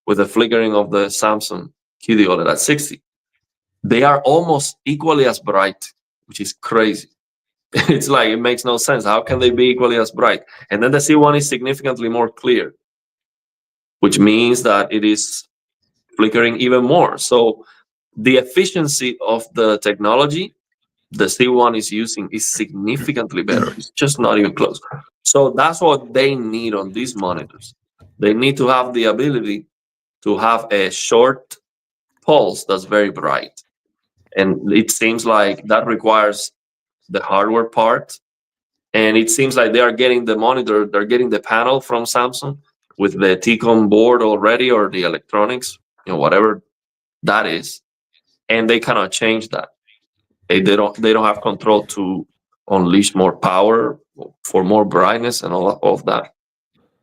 with the flickering of the Samsung QD OLED at 60, they are almost equally as bright, which is crazy. It's like, it makes no sense. How can they be equally as bright? And then the C1 is significantly more clear, which means that it is flickering even more. So the efficiency of the technology the C1 is using is significantly better. It's just not even close. So that's what they need on these monitors. They need to have the ability to have a short pulse that's very bright. And it seems like that requires the hardware part. And it seems like they are getting the monitor, they're getting the panel from Samsung with the T-Con board already, or the electronics, whatever that is. and they cannot change that. They don't have control to unleash more power for more brightness and all of that.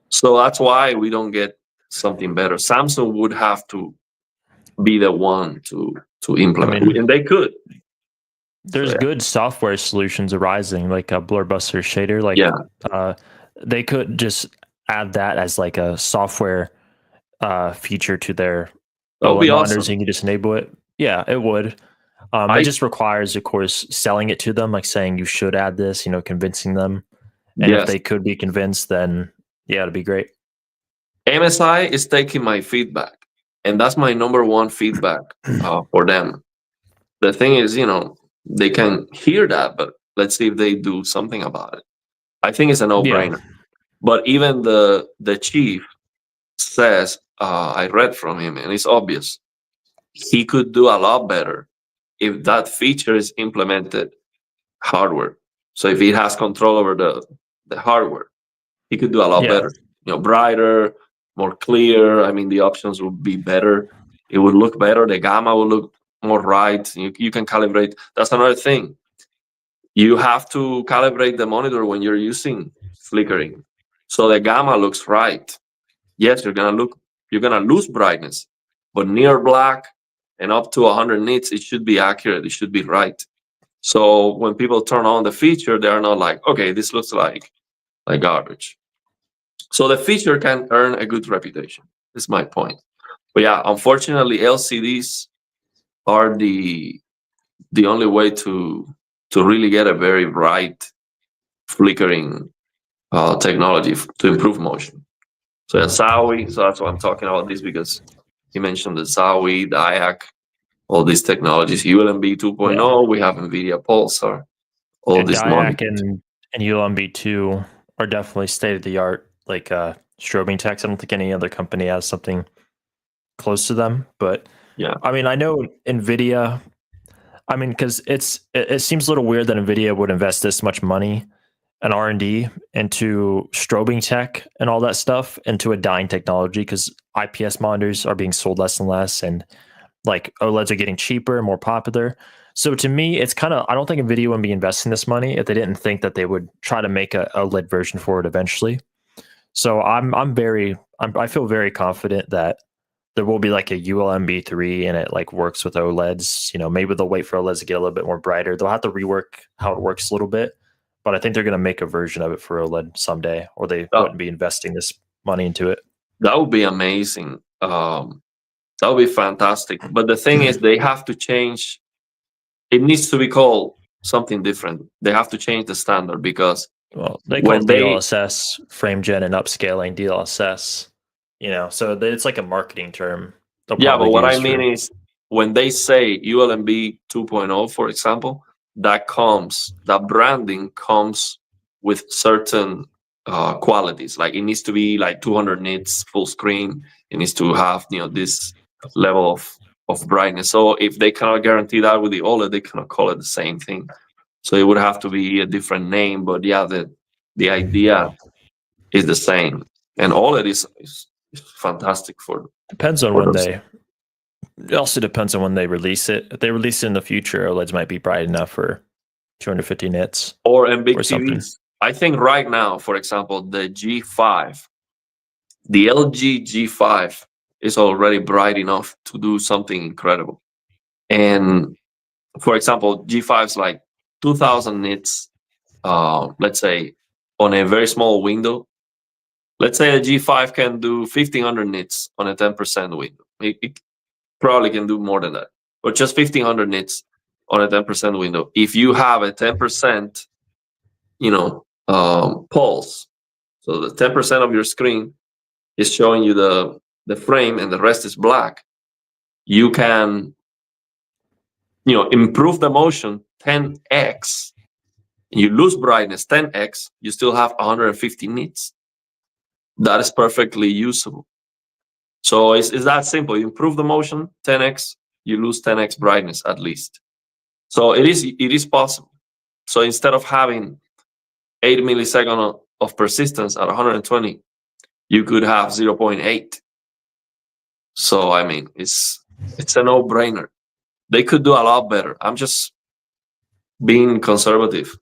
So that's why we don't get something better. Samsung would have to be the one to implement, and they could. There's good software solutions arising, like a blurbuster shader. Like, they could just add that as like a software feature to their OLED monitors. Awesome. You can just enable it. Yeah, it would. It just requires, of course, selling it to them, like saying you should add this, convincing them. And if they could be convinced, then yeah, it'd be great. MSI is taking my feedback, and that's my number one feedback for them. The thing is, they can hear that, but let's see if they do something about it. I think it's a no-brainer. Yeah. But even the chief says, I read from him, and it's obvious, he could do a lot better if that feature is implemented hardware. So if he has control over the hardware, he could do a lot better. Brighter, more clear. I mean, the options would be better. It would look better. The gamma will look more right. You can calibrate. That's another thing. You have to calibrate the monitor when you're using flickering, so the gamma looks right. Yes, you're gonna lose brightness, but near black and up to 100 nits, it should be accurate. It should be right. So when people turn on the feature, they are not like, okay, this looks like garbage. So the feature can earn a good reputation. Is my point. But yeah, unfortunately, LCDs are the only way to really get a very bright flickering technology to improve motion. So yeah, ZOwie. So that's why I'm talking about this, because you mentioned the ZOwie, the IAC, all these technologies, ULMB 2.0. Yeah. We have Nvidia Pulsar. All these IAC and ULMB 2 are definitely state of the art. Like strobing techs. I don't think any other company has something close to them. But yeah, I mean, I know Nvidia. I mean, because it seems a little weird that Nvidia would invest this much money and R&D into strobing tech and all that stuff into a dying technology, because IPS monitors are being sold less and less, and like OLEDs are getting cheaper and more popular. So to me, it's kind of, I don't think Nvidia would be investing this money if they didn't think that they would try to make a OLED version for it eventually. So I feel very confident that there will be like a ULMB3 and it like works with OLEDs. Maybe they'll wait for OLEDs to get a little bit more brighter. They'll have to rework how it works a little bit, but I think they're going to make a version of it for OLED someday, or they wouldn't be investing this money into it. That would be amazing. That would be fantastic. But the thing is, they have to change. It needs to be called something different. They have to change the standard, because they call it DLSS, frame gen, and upscaling DLSS. So it's like a marketing term. Yeah, but what I mean is, when they say ULMB 2.0, for example, that branding comes with certain qualities. Like, it needs to be like 200 nits full screen. It needs to have this level of brightness. So if they cannot guarantee that with the OLED, they cannot call it the same thing. So it would have to be a different name. But yeah, the idea is the same. And OLED is fantastic for. Depends on when they. It also depends on when they release it. If they release it in the future, OLEDs might be bright enough for 250 nits. Or in big TVs. I think right now, for example, the G5, the LG G5 is already bright enough to do something incredible. And for example, G5 is like 2000 nits, let's say, on a very small window. Let's say a G5 can do 1500 nits on a 10% window. It probably can do more than that, but just 1500 nits on a 10% window. If you have a 10%, pulse, so the 10% of your screen is showing you the frame and the rest is black, you can, improve the motion 10x. You lose brightness 10x, you still have 150 nits. That is perfectly usable. So it's that simple. You improve the motion 10x, you lose 10x brightness at least. So it is possible. So instead of having 8 milliseconds of persistence at 120, you could have 0.8. So I mean, it's a no-brainer. They could do a lot better. I'm just being conservative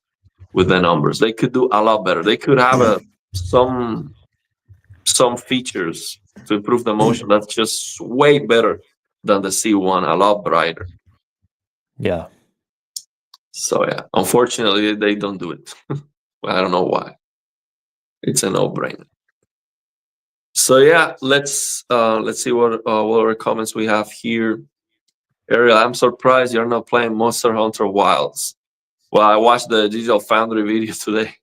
with the numbers. They could do a lot better. They could have some features to improve the motion that's just way better than the C1, a lot brighter. Yeah. So yeah, unfortunately, they don't do it. I don't know why. It's a no-brainer. So yeah, let's see what other comments we have here. Ariel, I'm surprised you're not playing Monster Hunter Wilds. Well, I watched the Digital Foundry video today.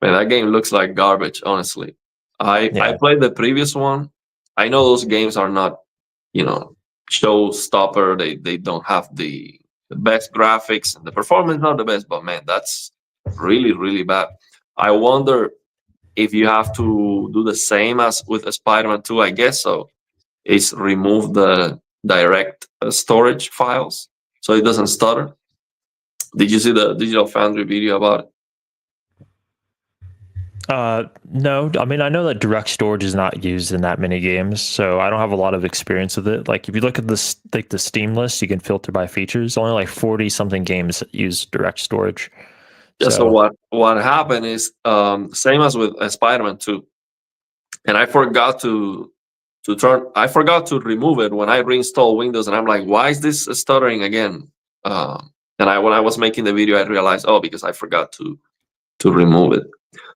Man, that game looks like garbage, honestly. I played the previous one. I know those games are not, showstopper. They don't have the best graphics and the performance is not the best, but man, that's really, really bad. I wonder if you have to do the same as with Spider-Man 2, I guess so. Is remove the direct storage files so it doesn't stutter. Did you see the Digital Foundry video about it? No, I mean, I know that direct storage is not used in that many games, so I don't have a lot of experience with it. Like, if you look at this, like the Steam list, you can filter by features. Only like 40 something games use direct storage. Yeah. So what happened is same as with Spider-Man 2, and I forgot to remove it when I reinstall Windows, and I'm like, why is this stuttering again? And when I was making the video, I realized, because I forgot to remove it.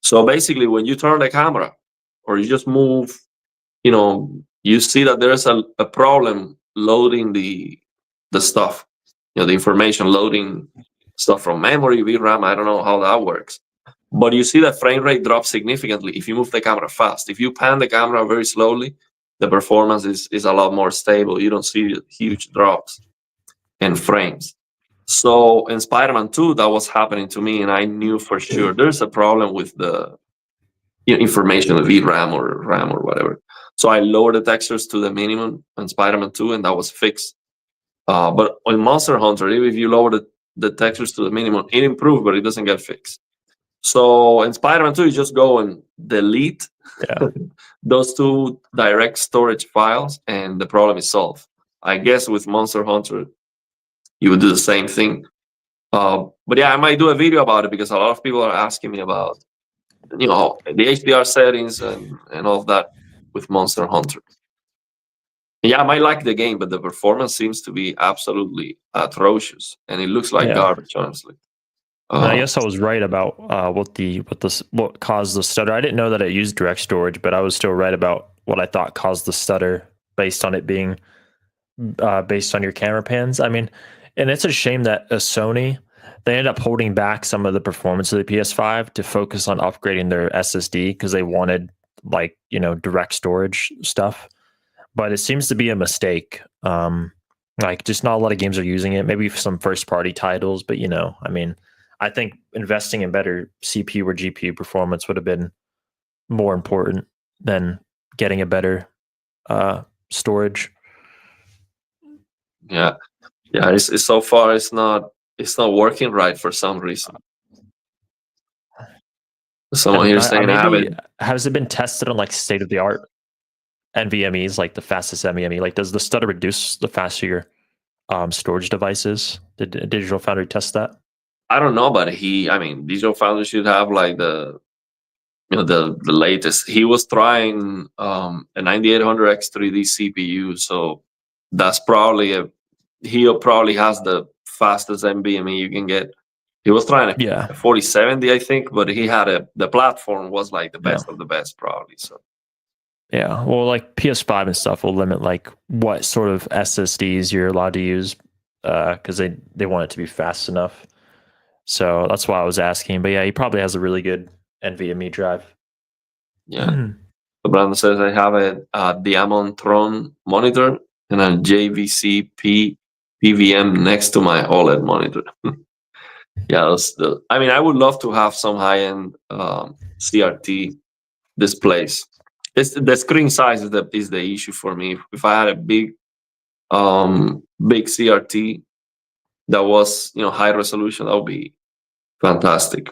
So basically, when you turn the camera or you just move, you see that there's a problem loading the stuff, the information loading stuff from memory, VRAM. I don't know how that works. But you see the frame rate drop significantly if you move the camera fast. If you pan the camera very slowly, the performance is a lot more stable. You don't see huge drops in frames. So in Spider-Man 2, that was happening to me, and I knew for sure there's a problem with the information, the VRAM or RAM or whatever. So I lowered the textures to the minimum in Spider-Man 2, and that was fixed. But on Monster Hunter, even if you lower the textures to the minimum, it improved, but it doesn't get fixed. So in Spider-Man 2, you just go and delete those two direct storage files, and the problem is solved. I guess with Monster Hunter, you would do the same thing. But yeah, I might do a video about it because a lot of people are asking me about, the HDR settings and all of that with Monster Hunter. Yeah, I might like the game, but the performance seems to be absolutely atrocious, and it looks like garbage, honestly. I guess I was right about what caused the stutter. I didn't know that it used direct storage, but I was still right about what I thought caused the stutter based on it being based on your camera pans. I mean, and it's a shame that Sony, they ended up holding back some of the performance of the PS5 to focus on upgrading their SSD because they wanted direct storage stuff. But it seems to be a mistake. Like, just not a lot of games are using it. Maybe some first party titles, but I mean, I think investing in better CPU or GPU performance would have been more important than getting a better storage. Yeah. It's so far it's not working right for some reason. Someone here saying has it been tested on like state of the art NVMEs, like the fastest NVMe? Like, does the stutter reduce the faster your storage devices? Did Digital Foundry test that? I don't know, but Digital Foundry should have like the latest. He was trying a 9800 X3D CPU, so that's probably he probably has the fastest NVMe you can get. He was trying a 4070, I think, but he had the platform was like the best of the best, probably. So yeah, well, like PS5 and stuff will limit like what sort of SSDs you're allowed to use because they want it to be fast enough. So that's why I was asking. But yeah, he probably has a really good NVMe drive. Yeah. So Brandon says I have a Diamond Tron monitor and a JVC PVM next to my OLED monitor. Yeah, I would love to have some high-end CRT displays. The screen size is the issue for me. If I had a big CRT that was high resolution, that would be fantastic.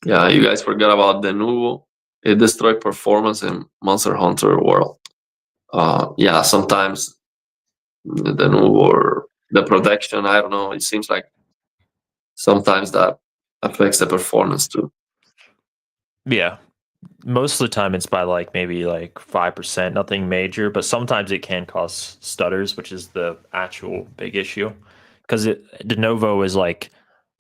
Yeah, you guys forgot about the Nuvo. It destroyed performance in Monster Hunter World. Yeah, sometimes the Nuvo the protection. I don't know. It seems like sometimes that affects the performance too. Yeah. Most of the time it's by like maybe like 5%, nothing major, but sometimes it can cause stutters, which is the actual big issue. Because de novo is like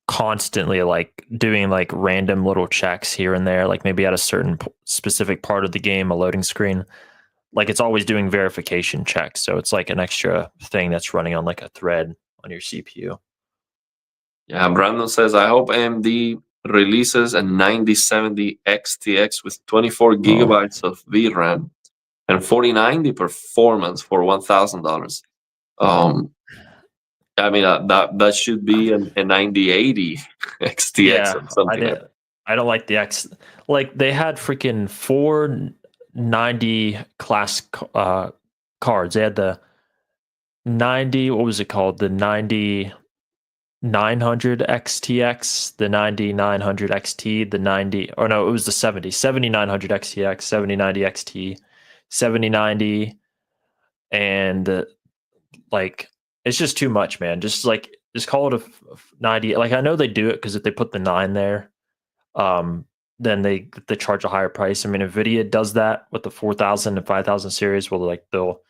constantly like doing like random little checks here and there, like maybe at a certain specific part of the game, a loading screen. Like it's always doing verification checks. So it's like an extra thing that's running on like a thread on your CPU. Yeah, Brandon says, I hope AMD releases a 9070 XTX with 24 gigabytes of VRAM and 4090 performance for $1,000. I mean, that should be a 9080 XTX or Yeah, something like that. I don't like the X. Like they had freaking 490 class cards. They had the 90. What was it called? The 9900 XTX, the 9900 XT, the 90. Or no, it was the 7900 XTX, 7090 XT, 7090, and like it's just too much, man. Just call it a 90. Like I know they do it because if they put the 9 there, then they charge a higher price. I mean, Nvidia does that with the 4000 and 5000 series, where like they'll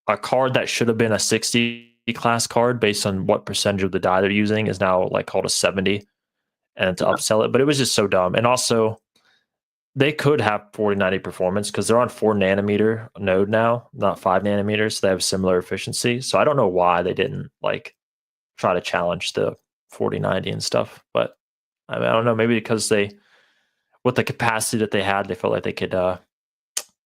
a card that should have been a 60 class card based on what percentage of the die they're using is now like called a 70, and to upsell it. But it was just so dumb. And also they could have 4090 performance because they're on 4 nanometer node now, not 5 nanometers. So they have similar efficiency. So I don't know why they didn't like try to challenge the 4090 and stuff. But I mean, I don't know, maybe because with the capacity that they had, they felt like they could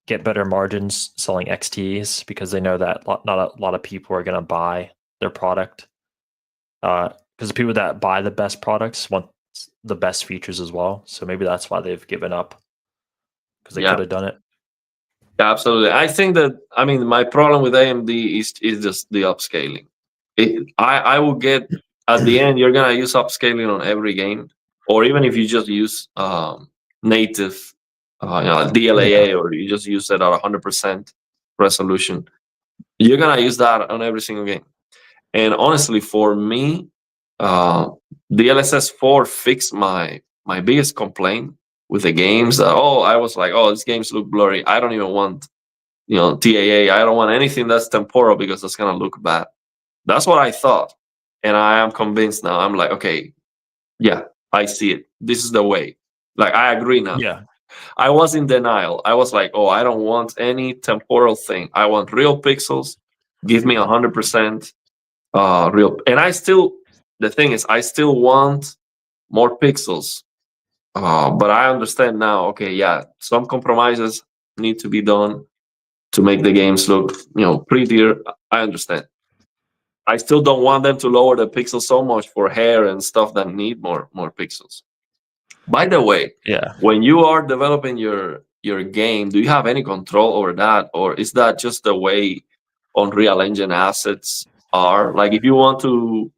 get better margins selling XTs because they know that not a lot of people are going to buy their product. Because the people that buy the best products want the best features as well. So maybe that's why they've given up, because they could have done it. Yeah, absolutely. I think that, I mean, my problem with AMD is just the upscaling. I will get, at the end, you're gonna use upscaling on every game, or even if you just use native, DLAA, or you just use it at 100% resolution, you're gonna use that on every single game. And honestly, for me, DLSS 4 fixed my biggest complaint with the games. That I was like, these games look blurry. I don't even want TAA. I don't want anything that's temporal because that's gonna look bad. That's what I thought, and I am convinced now. I'm like, okay, yeah, I see it. This is the way. Like, I agree now. Yeah. I was in denial. I was like, I don't want any temporal thing. I want real pixels. Give me 100% real. And the thing is, I still want more pixels. But I understand now. Okay, yeah, some compromises need to be done to make the games look, prettier. I understand. I still don't want them to lower the pixels so much for hair and stuff that need more pixels. By the way, Yeah. when you are developing your game, do you have any control over that, or is that just the way Unreal Engine assets are? Like, if you want to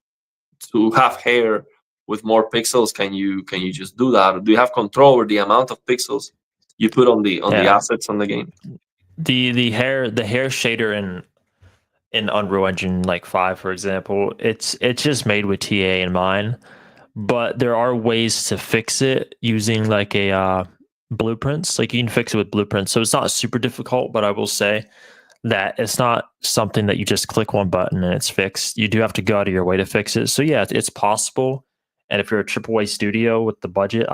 have hair with more pixels, can you just do that? Or do you have control over the amount of pixels you put on the assets on the game? The hair shader in Unreal Engine like 5, for example, it's just made with TA in mind, but there are ways to fix it using like a blueprints. Like you can fix it with blueprints, so it's not super difficult. But I will say that it's not something that you just click one button and it's fixed. You do have to go out of your way to fix it. So yeah, it's possible. And if you're a AAA studio with the budget,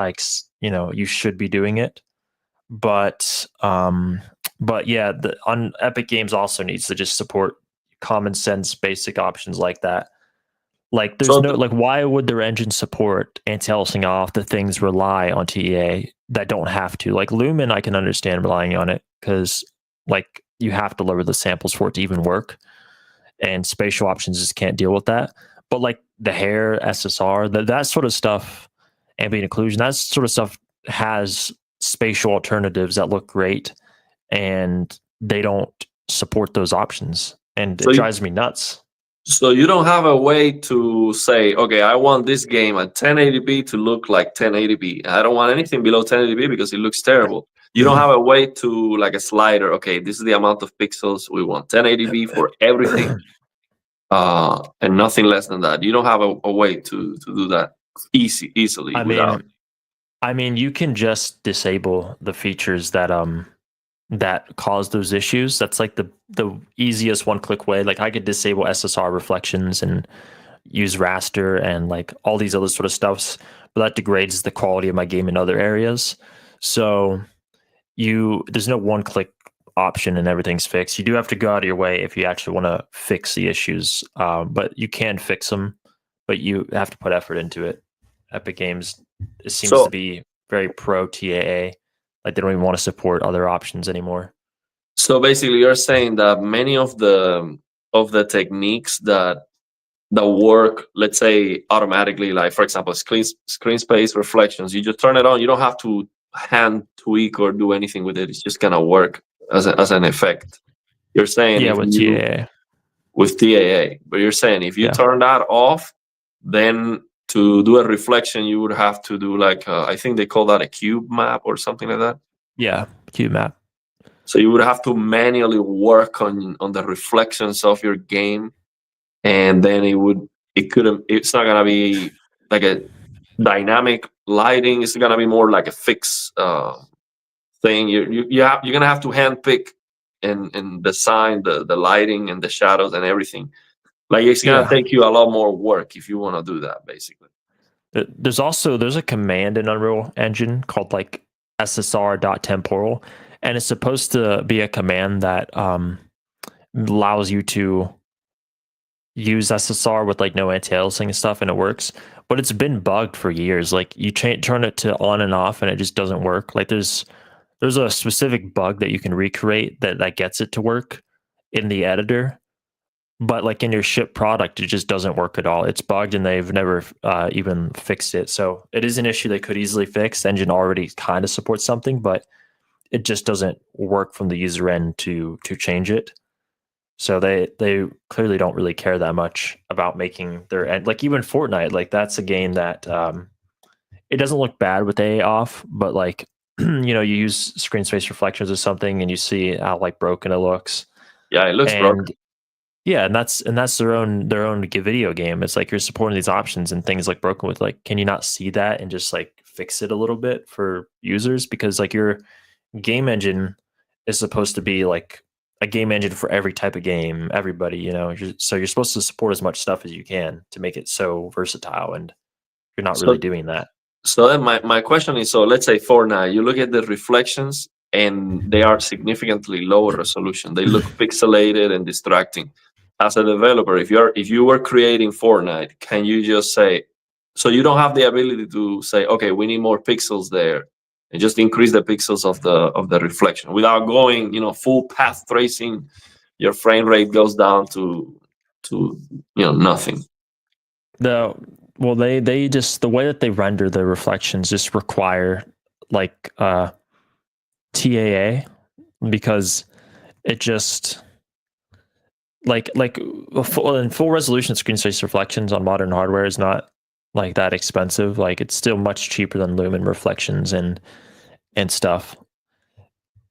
you should be doing it. But yeah, on Epic Games also needs to just support common sense basic options like that. Like there's why would their engine support anti-aliasing off the things rely on TEA that don't have to? Like Lumen, I can understand relying on it because like you have to lower the samples for it to even work, and spatial options just can't deal with that. But like the hair, SSR, that sort of stuff, ambient occlusion, that sort of stuff has spatial alternatives that look great, and they don't support those options, and it drives me nuts. So you don't have a way to say, okay, I want this game at 1080p to look like 1080p. I don't want anything below 1080p because it looks terrible. You don't have a way to, like, a slider. Okay, this is the amount of pixels we want. 1080p for everything. and nothing less than that. You don't have a way to do that easily without. I mean, you can just disable the features that that cause those issues. That's like the easiest one-click way. Like I could disable SSR reflections and use raster and like all these other sort of stuffs, but that degrades the quality of my game in other areas. So there's no one-click option and everything's fixed. You do have to go out of your way if you actually want to fix the issues, but you can fix them, but you have to put effort into it. Epic Games, it seems to be very pro TAA. Like they don't even want to support other options anymore. So basically, you're saying that many of the techniques that work, let's say automatically, like for example, screen space reflections, you just turn it on. You don't have to hand tweak or do anything with it. It's just gonna work as an effect. You're saying with TAA. With TAA, but you're saying if you turn that off, then to do a reflection, you would have to do like I think they call that a cube map or something like that. Yeah, cube map. So you would have to manually work on the reflections of your game, and then it's not gonna be like a dynamic lighting. It's gonna be more like a fixed thing. You're gonna have to handpick and design the lighting and the shadows and everything. Like it's gonna take you a lot more work if you want to do that, basically. There's a command in Unreal Engine called like SSR.temporal, and it's supposed to be a command that allows you to use SSR with like no anti-aliasing and stuff, and it works. But it's been bugged for years. Like you turn it to on and off, and it just doesn't work. Like there's a specific bug that you can recreate that gets it to work in the editor. But like in your ship product, it just doesn't work at all. It's bugged, and they've never even fixed it. So it is an issue they could easily fix. The engine already kind of supports something, but it just doesn't work from the user end to change it. So they clearly don't really care that much about making their end. Like even Fortnite, like that's a game that it doesn't look bad with AA off, but like you use screen space reflections or something, and you see how like broken it looks. Yeah, it looks broken. Yeah, and that's their own video game. It's like you're supporting these options and things like broken with like, can you not see that and just like fix it a little bit for users? Because like your game engine is supposed to be like a game engine for every type of game, everybody, so you're supposed to support as much stuff as you can to make it so versatile, and you're not really doing that. So then my question is, so let's say Fortnite, you look at the reflections and they are significantly lower resolution. They look pixelated and distracting. As a developer, if you were creating Fortnite, can you just say, so you don't have the ability to say, okay, we need more pixels there, and just increase the pixels of the reflection without going, full path tracing? Your frame rate goes down to nothing. They just, the way that they render the reflections just require like TAA, because it just like full resolution screen space reflections on modern hardware is not like that expensive. Like it's still much cheaper than lumen reflections and stuff.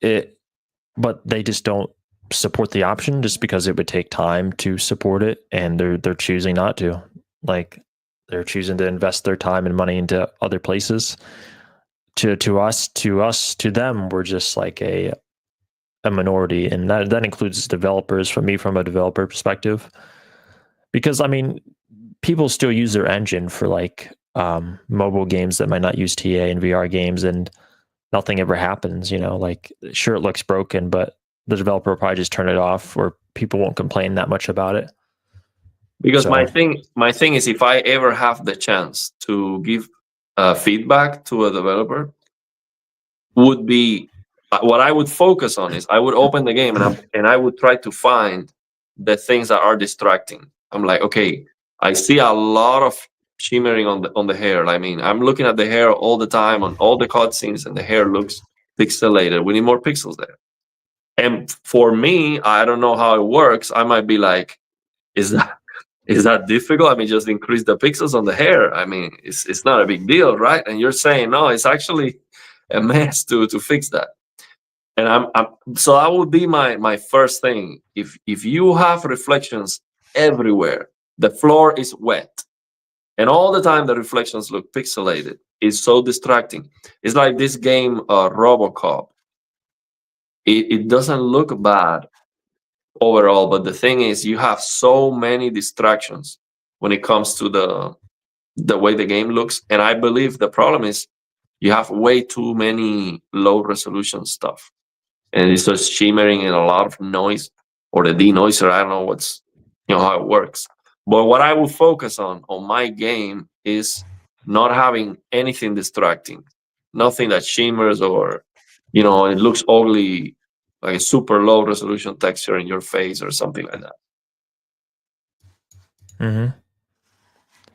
But they just don't support the option just because it would take time to support it, and they're choosing not to. Like they're choosing to invest their time and money into other places. To them, we're just like a minority, and that includes developers. From a developer perspective, because I mean, people still use their engine for like mobile games that might not use TA and VR games, and nothing ever happens. Like sure, it looks broken, but the developer will probably just turn it off, or people won't complain that much about it. Because my thing is, if I ever have the chance to give feedback to a developer, would be what I would focus on is I would open the game and I would try to find the things that are distracting. I'm like, okay, I see a lot of shimmering on the hair. I mean, I'm looking at the hair all the time on all the cutscenes, and the hair looks pixelated. We need more pixels there. And for me, I don't know how it works. I might be like, is that difficult? I mean, just increase the pixels on the hair. I mean, it's not a big deal, right? And you're saying no, it's actually a mess to fix that. And so that would be my first thing. If you have reflections everywhere. The floor is wet. And all the time the reflections look pixelated. It's so distracting. It's like this game, Robocop. It doesn't look bad overall, but the thing is, you have so many distractions when it comes to the way the game looks. And I believe the problem is you have way too many low resolution stuff, and it's just shimmering and a lot of noise, or the denoiser. I don't know how it works. But what I will focus on my game is not having anything distracting, nothing that shimmers or it looks ugly, like a super low resolution texture in your face or something like that. Mm-hmm.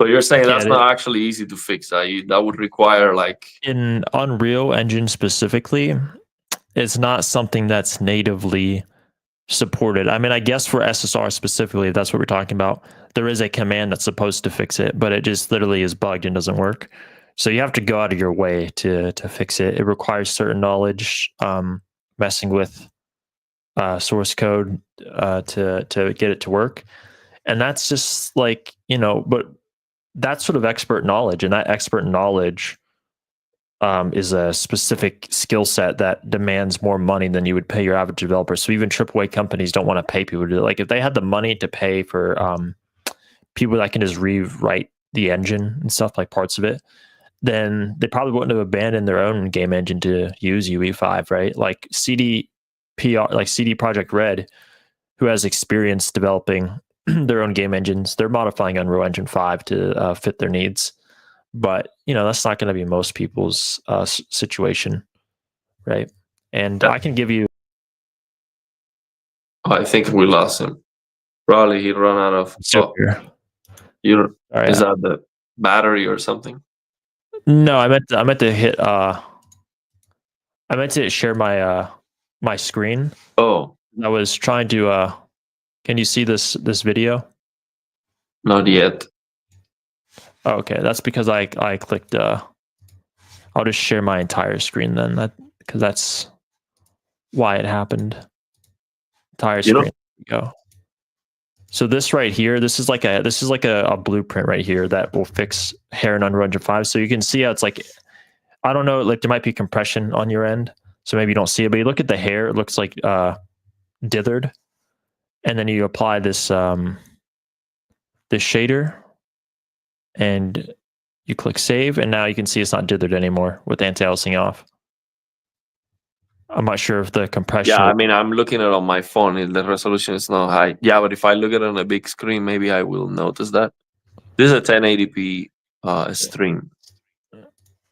So you're saying that's not actually easy to fix. That would require like in Unreal Engine specifically, it's not something that's natively supported. I mean, I guess for SSR specifically, if that's what we're talking about, there is a command that's supposed to fix it, but it just literally is bugged and doesn't work. So you have to go out of your way to fix it. It requires certain knowledge, messing with source code to get it to work. And that's just like, but that's sort of expert knowledge, and that expert knowledge is a specific skill set that demands more money than you would pay your average developer. So even AAA companies don't want to pay people to do it. Like if they had the money to pay for people that can just rewrite the engine and stuff, like parts of it, then they probably wouldn't have abandoned their own game engine to use UE5, right? Like CD Projekt Red, who has experience developing their own game engines, they're modifying Unreal Engine 5 to fit their needs. But that's not going to be most people's situation, right? And I can give you. I think we lost him. Probably he run out of. Is that the battery or something? No, I meant to hit. I meant to share my my screen. Oh, I was trying to. Can you see this video? Not yet. Oh, okay, that's because I clicked. I'll just share my entire screen then, because that's why it happened. Entire screen. Go. So this right here, this is like a blueprint right here that will fix hair in Unreal Engine 5. So you can see how it's like, I don't know, like there might be compression on your end, so maybe you don't see it, but you look at the hair, it looks like dithered, and then you apply this this shader, and you click save, and now you can see it's not dithered anymore with anti-aliasing off. I'm not sure if the compression. Yeah, I mean, I'm looking at it on my phone. The resolution is not high. Yeah, but if I look at it on a big screen, maybe I will notice that. This is a 1080p stream.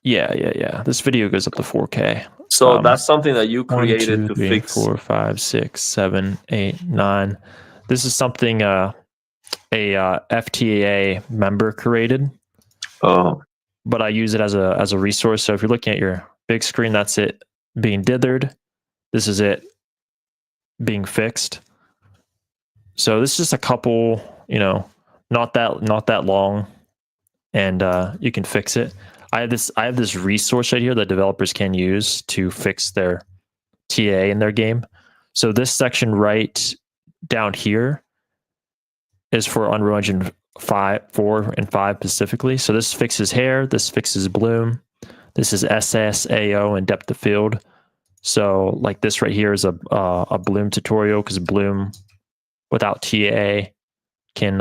Yeah. This video goes up to 4K. So that's something that you created 1, 2, to 3, fix. 4, 5, 6, 7, 8, 9. This is something a FTAA member created. Oh. But I use it as a resource. So if you're looking at your big screen, that's it being dithered. This is it being fixed. So this is just a couple, not that long, and you can fix it. I have this resource right here that developers can use to fix their TA in their game. So this section right down here is for Unreal Engine 4 and 5 specifically. So this fixes hair, this fixes bloom, this is SSAO and depth of field. So like this right here is a bloom tutorial, because bloom without TA can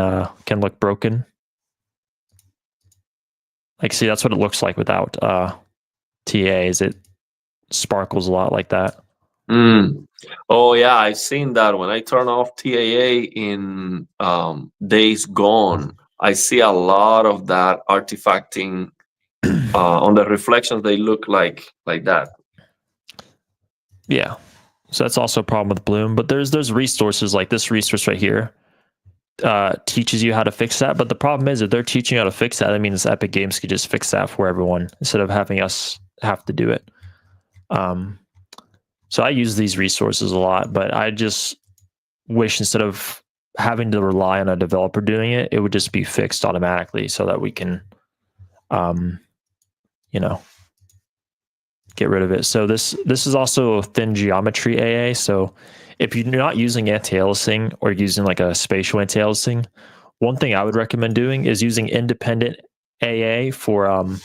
look broken. Like, see, that's what it looks like without TAs. It sparkles a lot like that. Oh yeah, I've seen that. When I turn off TAA in Days Gone, I see a lot of that artifacting on the reflections. They look like that. Yeah, so that's also a problem with bloom. But there's resources like this resource right here teaches you how to fix that. But the problem is, if they're teaching you how to fix that, that means Epic Games could just fix that for everyone instead of having us have to do it. So I use these resources a lot, but I just wish instead of having to rely on a developer doing it, it would just be fixed automatically so that we can, get rid of it. So this is also thin geometry AA. So if you're not using anti-aliasing or using like a spatial anti-aliasing, one thing I would recommend doing is using independent AA for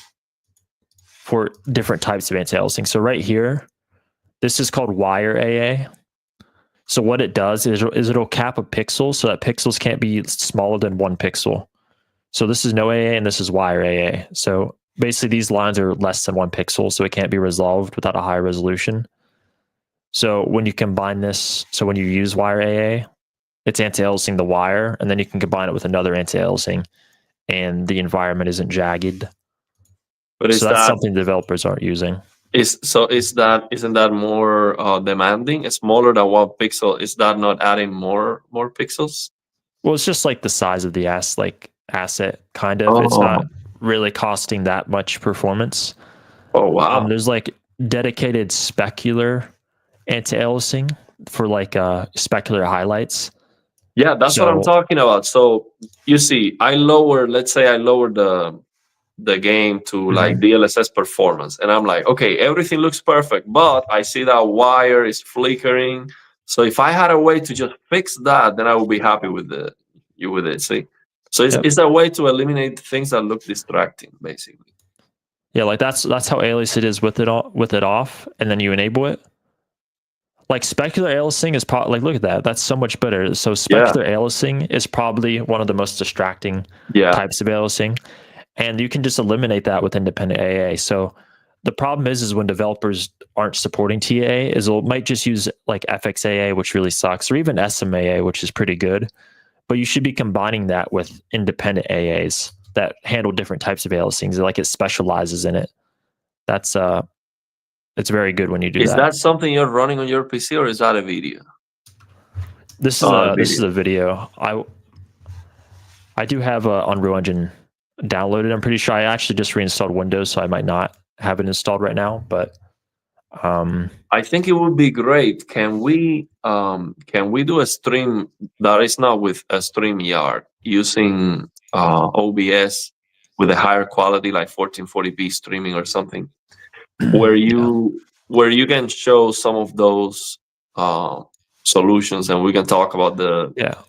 different types of anti-aliasing. So right here, this is called wire AA. So what it does is it'll cap a pixel so that pixels can't be smaller than 1 pixel. So this is no AA and this is wire AA. So basically these lines are less than 1 pixel, so it can't be resolved without a high resolution. So when you combine this, so when you use wire AA, it's anti-aliasing the wire, and then you can combine it with another anti-aliasing, and the environment isn't jagged. But so that's something developers aren't using. Isn't that more demanding? It's smaller than 1 pixel. Is that not adding more pixels? Well, it's just like the size of the asset, kind of. It's not really costing that much performance. Oh wow! There's like dedicated specular anti-aliasing for like specular highlights. Yeah, that's what I'm talking about. So you see, let's say I lower the game to like DLSS performance, and I'm like, okay, everything looks perfect, but I see that wire is flickering. So if I had a way to just fix that, then I would be happy with it. See, so it's a way to eliminate things that look distracting, basically. Yeah, like that's how alias it is with it off, and then you enable it. Like specular aliasing is probably like, look at that. That's so much better. So specular aliasing is probably one of the most distracting types of aliasing, and you can just eliminate that with independent AA. So the problem is when developers aren't supporting TAA, is it might just use like FXAA, which really sucks, or even SMAA, which is pretty good. But you should be combining that with independent AAs that handle different types of aliasings. Like it specializes in it. That's it's very good when you do that. Is that something you're running on your PC, or is that a video? This is a video. I do have Unreal Engine downloaded. I'm pretty sure I actually just reinstalled Windows, so I might not have it installed right now. But I think it would be great. Can we do a stream that is not with a StreamYard using OBS with a higher quality, like 1440p streaming or something, where you can show some of those solutions, and we can talk about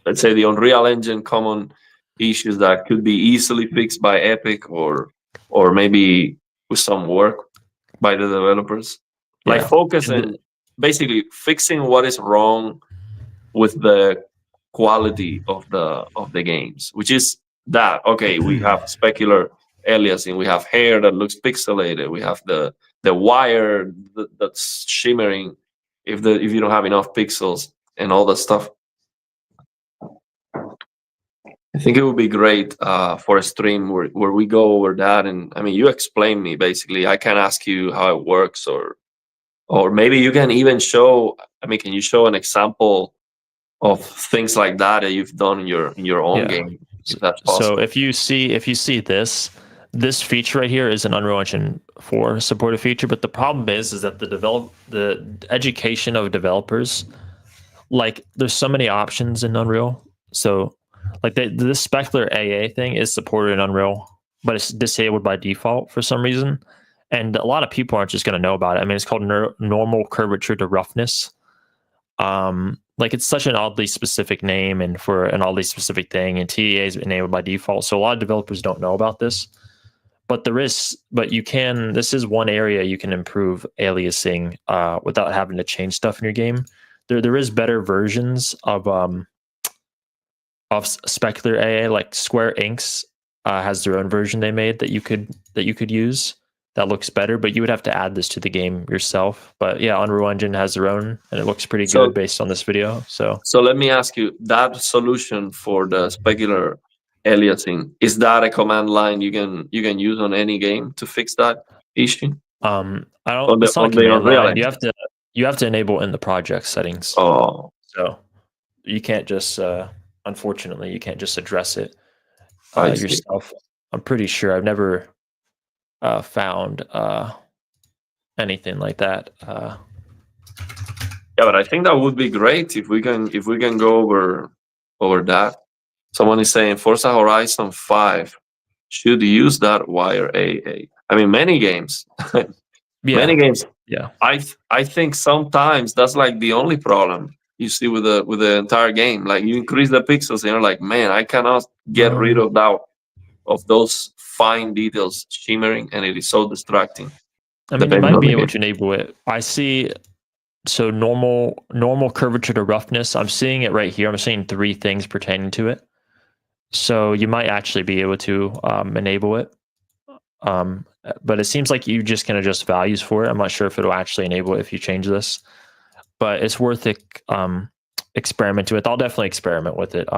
let's say the Unreal Engine common issues that could be easily fixed by Epic, or maybe with some work by the developers. Like focusing, basically fixing what is wrong with the quality of the games, which is that we have specular aliasing, we have hair that looks pixelated, we have the wire that's shimmering if you don't have enough pixels and all that stuff. I think it would be great for a stream where we go over that, and I mean, you explain me basically. I can ask you how it works, or maybe you can even show. I mean, can you show an example of things like that you've done in your own game? If that's possible. So if you see this feature right here is an Unreal Engine 4 supported feature, but the problem is that the education of developers, like there's so many options in Unreal. So like this specular AA thing is supported in Unreal, but it's disabled by default for some reason. And a lot of people aren't just going to know about it. I mean, it's called normal curvature to roughness. Like it's such an oddly specific name and for an oddly specific thing, and TEA is enabled by default. So a lot of developers don't know about this, but this is one area you can improve aliasing without having to change stuff in your game. There is better versions of specular AA, like Square Inks has their own version they made that you could use. That looks better, but you would have to add this to the game yourself. But yeah, Unreal Engine has their own, and it looks pretty good based on this video. So let me ask you, that solution for the specular aliasing, is that a command line you can use on any game to fix that issue? I don't. It's not a command line. You have to enable in the project settings. Oh, so you can't just unfortunately you can't just address it yourself. I'm pretty sure I've never found anything like that. Yeah, but I think that would be great if we can go over that. Someone is saying Forza Horizon 5 should use that wire AA. I mean, many games. Many games. Yeah. I think sometimes that's like the only problem you see with the entire game. Like you increase the pixels and you're like, man, I cannot get rid of that, of those fine details shimmering, and it is so distracting. I mean, you Depending might on be the able game. to enable it. I see. So normal curvature to roughness. I'm seeing it right here. I'm seeing 3 things pertaining to it. So you might actually be able to enable it. But it seems like you just can adjust values for it. I'm not sure if it'll actually enable it if you change this, but it's worth it. Experiment with. I'll definitely experiment with it.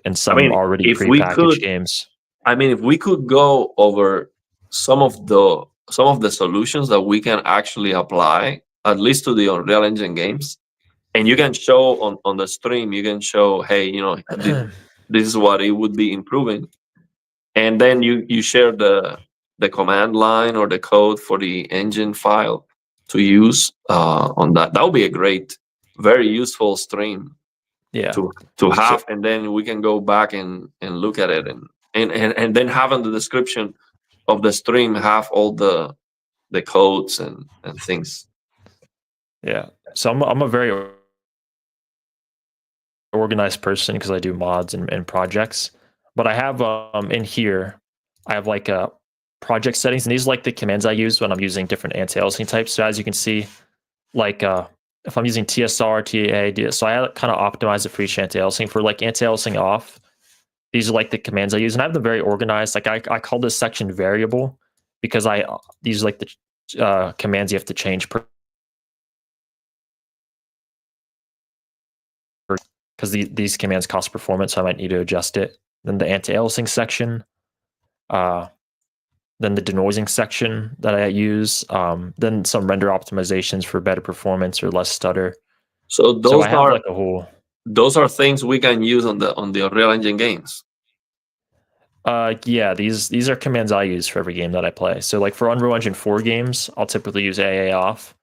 In some already if we prepackaged could, games. if we could go over some of the solutions that we can actually apply, at least to the Unreal Engine games, and you can show on the stream, you can show, hey, this is what it would be improving, and then you share the command line or the code for the engine file to use on that. That would be a great, very useful stream Yeah. to have, and then we can go back and look at it, and then have in the description of the stream have all the codes and things. Yeah. So I'm a very organized person because I do mods and projects. But I have in here, I have like project settings, and these are like the commands I use when I'm using different anti-aliasing types. So as you can see, like if I'm using TSR, TAA, so I kind of optimize it for each anti-aliasing. For like anti-aliasing off, these are like the commands I use, and I have them very organized. Like I call this section variable because these are like the commands you have to change per, because these commands cost performance, so I might need to adjust it. Then the anti-aliasing section, then the denoising section that I use, then some render optimizations for better performance or less stutter. So I have like a whole. Those are things we can use on the Unreal Engine games. Yeah, these are commands I use for every game that I play. So like for Unreal Engine 4 games, I'll typically use AA off.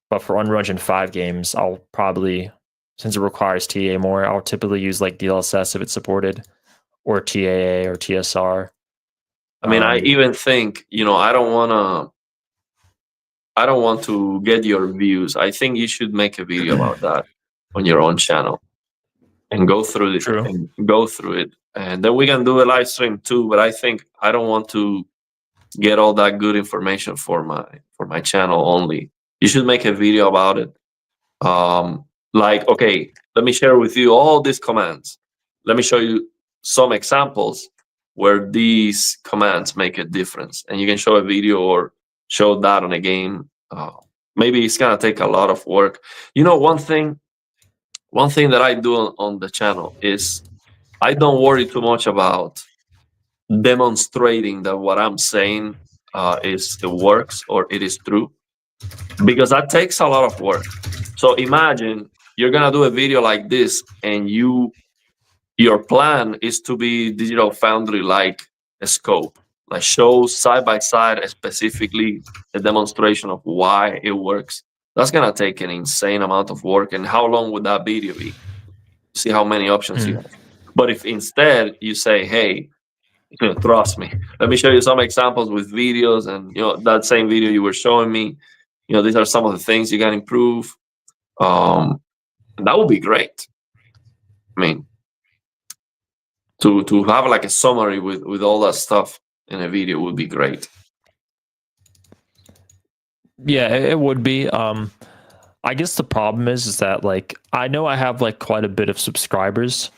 But for Unreal Engine 5 games, I'll probably, since it requires TA more, I'll typically use like DLSS if it's supported, or TAA or TSR. I even think, I don't want to get your views. I think you should make a video about that on your own channel and go through it. True. And then we can do a live stream too. But I don't want to get all that good information for my channel only. You should make a video about it. Like, okay, let me share with you all these commands. Let me show you some examples where these commands make a difference, and you can show a video or show that on a game. Maybe it's gonna take a lot of work. One thing that I do on the channel is I don't worry too much about demonstrating that what I'm saying it works or it is true, because that takes a lot of work. So imagine you're gonna do a video like this, and your plan is to be Digital Foundry like a scope, like show side by side specifically a demonstration of why it works. That's gonna take an insane amount of work. And how long would that video be? See how many options you have. But if instead you say, hey, trust me, let me show you some examples with videos, and that same video you were showing me, these are some of the things you can improve. That would be great. To have like a summary with all that stuff in a video would be great. Yeah, it would be. I guess the problem is that like I know I have like quite a bit of subscribers,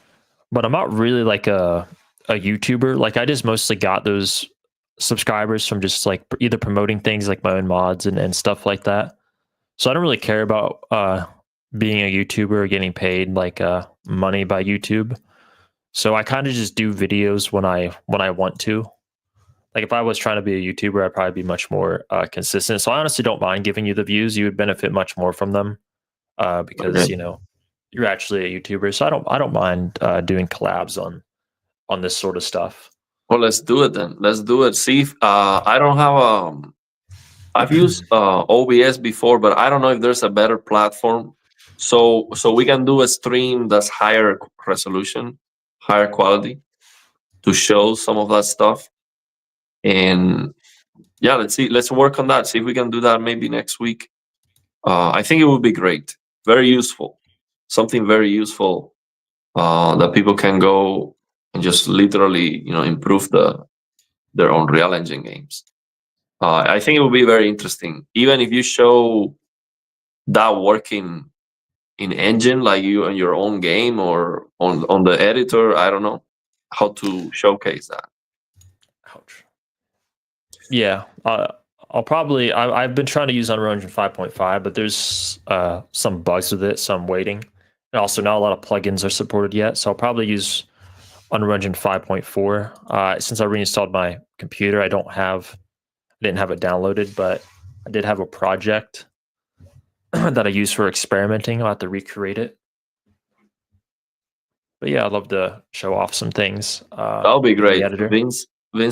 but I'm not really like a YouTuber. Like I just mostly got those subscribers from just like either promoting things like my own mods and stuff like that. So I don't really care about being a YouTuber or getting paid like money by YouTube. So I kind of just do videos when I want to. Like if I was trying to be a YouTuber, I'd probably be much more consistent. So I honestly don't mind giving you the views. You would benefit much more from them because you're actually a YouTuber. So I don't mind doing collabs on this sort of stuff. Well, let's do it then. Let's do it. See, if, I don't have I've used OBS before, but I don't know if there's a better platform. So we can do a stream that's higher resolution, higher quality, to show some of that stuff. And yeah, let's see. Let's work on that. See if we can do that maybe next week. I think it would be great. Very useful. Something very useful that people can go and just literally, improve their own Real Engine games. I think it will be very interesting. Even if you show that working in engine, like you in your own game or on the editor, I don't know how to showcase that. Ouch. Yeah, I've been trying to use Unreal Engine 5.5, but there's some bugs with it, so I'm waiting. And also, not a lot of plugins are supported yet, so I'll probably use Unreal Engine 5.4. Since I reinstalled my computer, I didn't have it downloaded, but I did have a project that I use for experimenting. I'll have to recreate it. But yeah, I'd love to show off some things. That'll be for great. the editor. Vince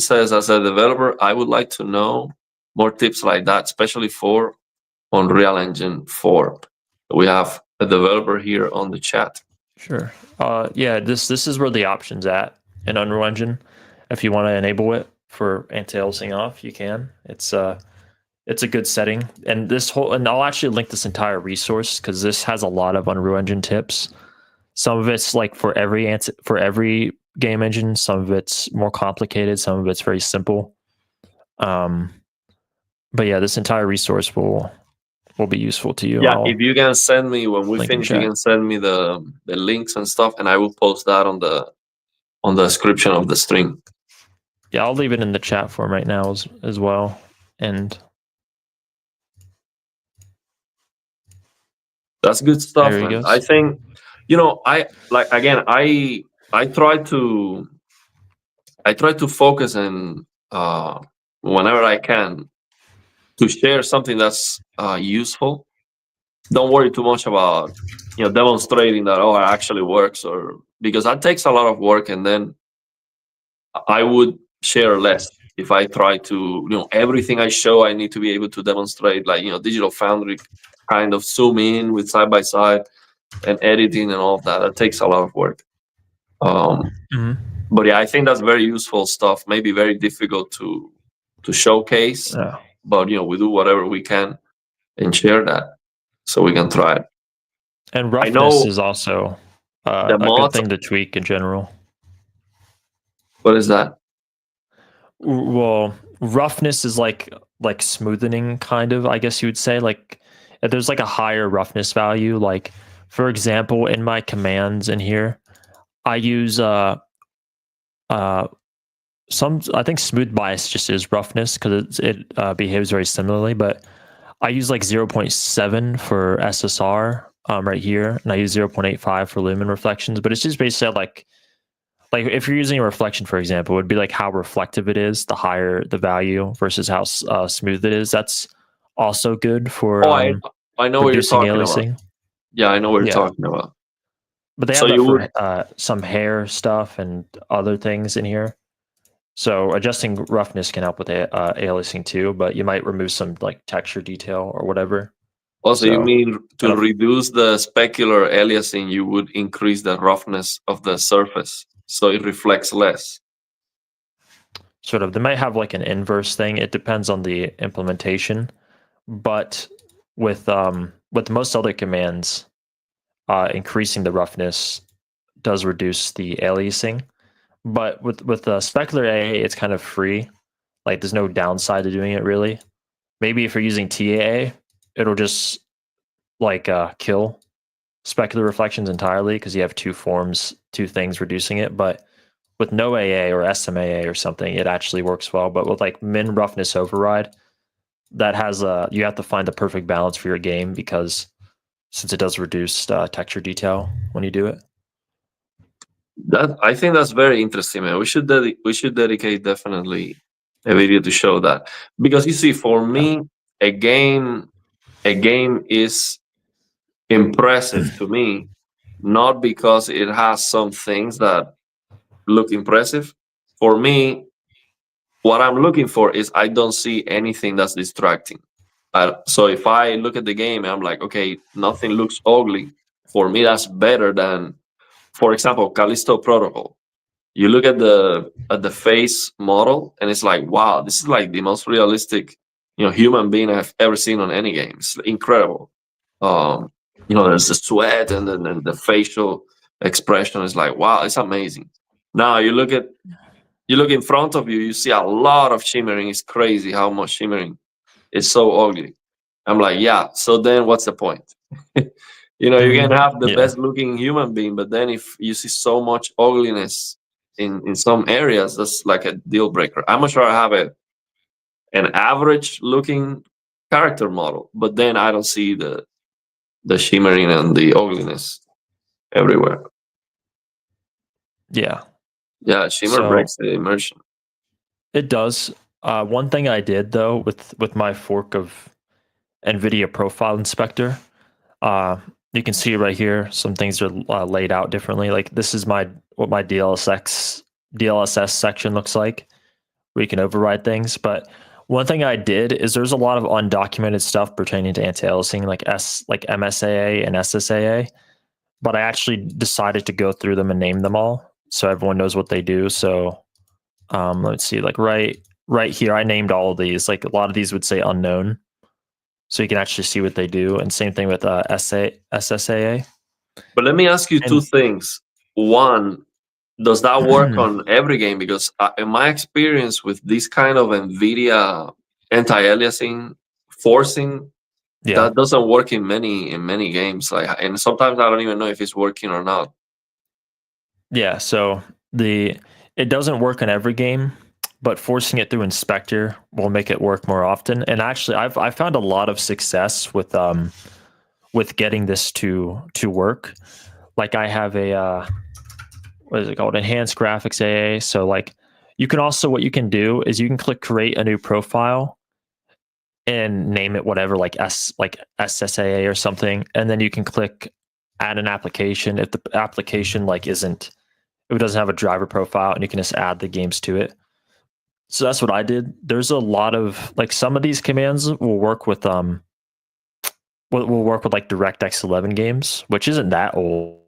says, as a developer, I would like to know more tips like that, especially for Unreal Engine 4. We have a developer here on the chat. Sure. Yeah, this is where the options at in Unreal Engine. If you want to enable it for anti-aliasing off, you can. It's a good setting. And I'll actually link this entire resource because this has a lot of Unreal Engine tips. Some of it's like for every game engine. Some of it's more complicated. Some of it's very simple. But yeah, this entire resource will be useful to you. Yeah, if you can send me when we finish, you chat. can send me the links and stuff, and I will post that on the description of the stream. Yeah, I'll leave it in the chat form right now as well. And that's good stuff, there he man. goes. I think, I try to focus and whenever I can to share something that's useful. Don't worry too much about demonstrating that it actually works, or because that takes a lot of work, and then I would share less if I try to everything I show I need to be able to demonstrate, like Digital Foundry kind of zoom in with side by side and editing and all of that. That takes a lot of work. But yeah, I think that's very useful stuff. Maybe very difficult to showcase, but we do whatever we can and share that so we can try it. And roughness is also a good thing to tweak in general. What is that? Well, roughness is like smoothing, kind of, I guess you would say. Like there's like a higher roughness value. Like for example, in my commands in here, I use I think smooth bias just is roughness because it behaves very similarly, but I use like 0.7 for SSR right here, and I use 0.85 for lumen reflections. But it's just basically like if you're using a reflection, for example, it would be like how reflective it is, the higher the value versus how smooth it is. That's also good for I know what you're talking aliasing. about. Yeah, I know what you're talking about. But they have that for some hair stuff and other things in here. So adjusting roughness can help with aliasing too, but you might remove some like texture detail or whatever. Also, you mean to reduce the specular aliasing, you would increase the roughness of the surface so it reflects less. Sort of. They might have like an inverse thing. It depends on the implementation, but with most other commands, increasing the roughness does reduce the aliasing. But with specular AA, it's kind of free. Like there's no downside to doing it really. Maybe if you're using TAA, it'll just like kill specular reflections entirely because you have two things reducing it. But with no AA or SMAA or something, it actually works well. But with like min roughness override, that has you have to find the perfect balance for your game because since it does reduce texture detail when you do it. I think that's very interesting, man. We should dedicate definitely a video to show that, because you see, for me, a game is impressive to me, not because it has some things that look impressive. For me, what I'm looking for is I don't see anything that's distracting. So if I look at the game and I'm like, okay, nothing looks ugly, for me that's better than, for example, Callisto Protocol. You look at the face model, and it's like, wow, this is like the most realistic, human being I've ever seen on any game. It's incredible. There's the sweat and then the facial expression is like, wow, it's amazing. Now you look in front of you, you see a lot of shimmering. It's crazy how much shimmering. It's so ugly. I'm like, yeah. So then, what's the point? You can have the Yeah. best looking human being, but then if you see so much ugliness in some areas, that's like a deal breaker. I'm sure I have an average looking character model, but then I don't see the shimmering and the ugliness everywhere. Yeah. Yeah, shimmer So breaks the immersion. it does. One thing I did though with my fork of Nvidia Profile Inspector, you can see right here some things are laid out differently. Like this is what my DLSS section looks like, where you can override things. But one thing I did is there's a lot of undocumented stuff pertaining to anti-aliasing, like MSAA and SSAA. But I actually decided to go through them and name them all, so everyone knows what they do. So let's see, like right here, I named all of these. Like a lot of these would say unknown, so you can actually see what they do. And same thing with SSAA. But let me ask you two And things. One, does that work on every game? Because in my experience with this kind of NVIDIA anti-aliasing forcing, yeah, that doesn't work in many games. And sometimes I don't even know if it's working or not. yeah. So it doesn't work in every game, but forcing it through Inspector will make it work more often. And actually, I found a lot of success with getting this to work. Like I have a what is it called? Enhanced graphics AA. So like you can also, what you can do is you can click create a new profile and name it whatever, like SSAA or something, and then you can click add an application if the application like if it doesn't have a driver profile, and you can just add the games to it. So that's what I did. There's a lot of like some of these commands will work with will work with like DirectX 11 games, which isn't that old.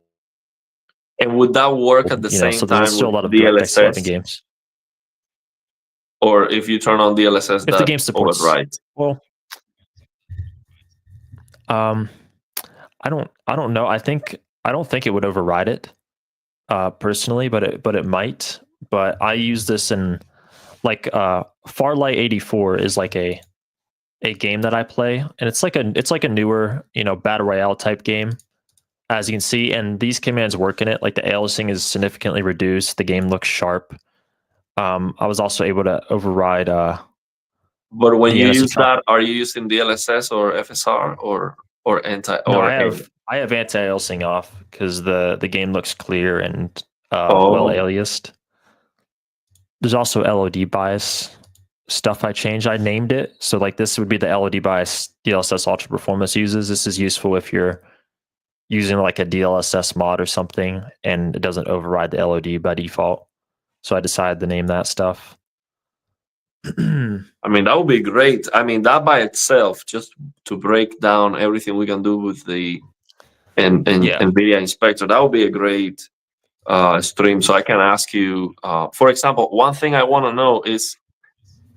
And would that work at the same So there's time still a with lot of DirectX 11 DLSS? games. Or if you turn on DLSS, If the that game supports, overrides? well, I don't know. I don't think it would override it, personally, but it might. But I use this in like Farlight 84 is like a game that I play, and it's like a newer, battle royale type game, as you can see, and these commands work in it. Like the aliasing is significantly reduced, the game looks sharp. I was also able to override But when the you use anisotropy. that, are you using DLSS or FSR or anti No, or A? I have anti-aliasing off because the game looks clear and well Oh, aliased. There's also LOD bias stuff I changed. I named it. So like this would be the LOD bias DLSS Ultra Performance uses. This is useful if you're using like a DLSS mod or something and it doesn't override the LOD by default. So I decided to name that stuff. I mean, that would be great. I mean, that by itself, just to break down everything we can do with the Yeah. NVIDIA Inspector, that would be a great stream. So I can ask you, for example, one thing I want to know is,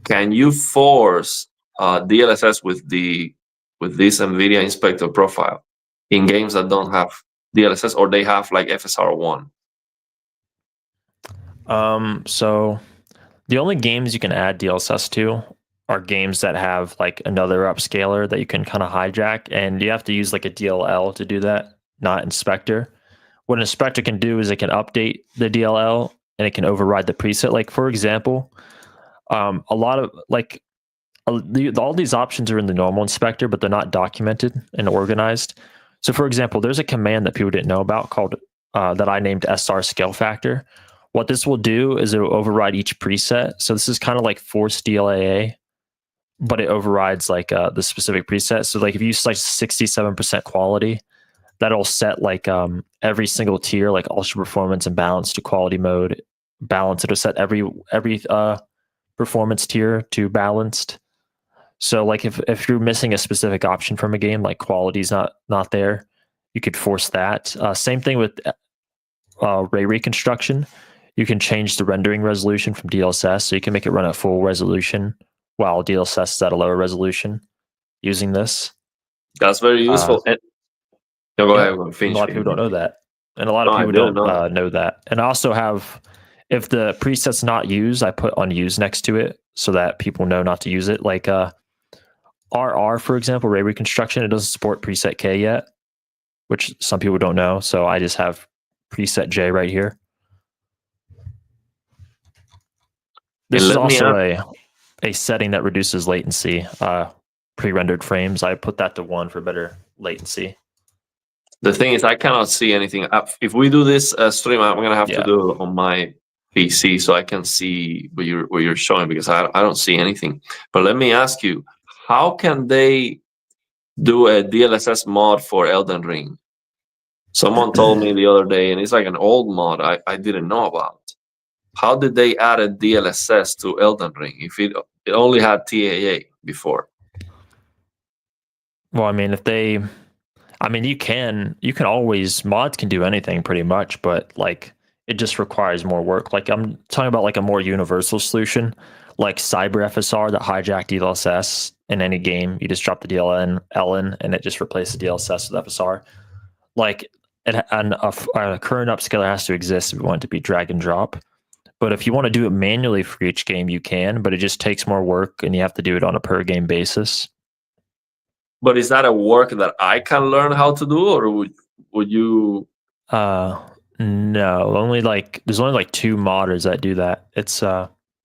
can you force DLSS with this NVIDIA Inspector profile in games that don't have DLSS or they have like FSR1? So the only games you can add DLSS to are games that have like another upscaler that you can kind of hijack, and you have to use like a DLL to do that, not Inspector. What an Inspector can do is it can update the DLL and it can override the preset. Like for example, a lot of like all these options are in the normal Inspector, but they're not documented and organized. So for example, there's a command that people didn't know about called that I named SR Scale Factor. What this will do is it will override each preset. So this is kind of like forced DLAA, but it overrides like the specific preset. So like if you use like 67% quality, that'll set like every single tier, like ultra performance and balance to quality mode. Balance, it'll set every performance tier to balanced. So like if you're missing a specific option from a game, like quality's not there, you could force that. Same thing with ray reconstruction. you can change the rendering resolution from DLSS, so you can make it run at full resolution while DLSS is at a lower resolution using this. That's very useful. Go Yeah, ahead. a lot of people don't know that, and a lot of people don't know that. And I also have, if the preset's not used, I put unused next to it so that people know not to use it. Like RR, for example, ray reconstruction, it doesn't support preset K yet, which some people don't know. So I just have preset J right here. This is also a setting that reduces latency. Pre-rendered frames, I put that to 1 for better latency. The thing is, I cannot see anything. If we do this stream, I'm gonna have to do it on my PC so I can see what you're showing, because I don't see anything. But let me ask you, how can they do a DLSS mod for Elden Ring? Someone told me the other day, and it's like an old mod I didn't know about. How did they add a DLSS to Elden Ring if it only had TAA before? Well, I mean, you can always, mods can do anything pretty much, but like it just requires more work. Like I'm talking about like a more universal solution, like Cyber FSR that hijack DLSS in any game. You just drop the DLN and it just replaces DLSS with FSR. Like a current upscaler has to exist if you want it to be drag and drop. But if you want to do it manually for each game, you can, but it just takes more work and you have to do it on a per game basis. But is that a work that I can learn how to do, or would you? No, there's only like 2 modders that do that. It's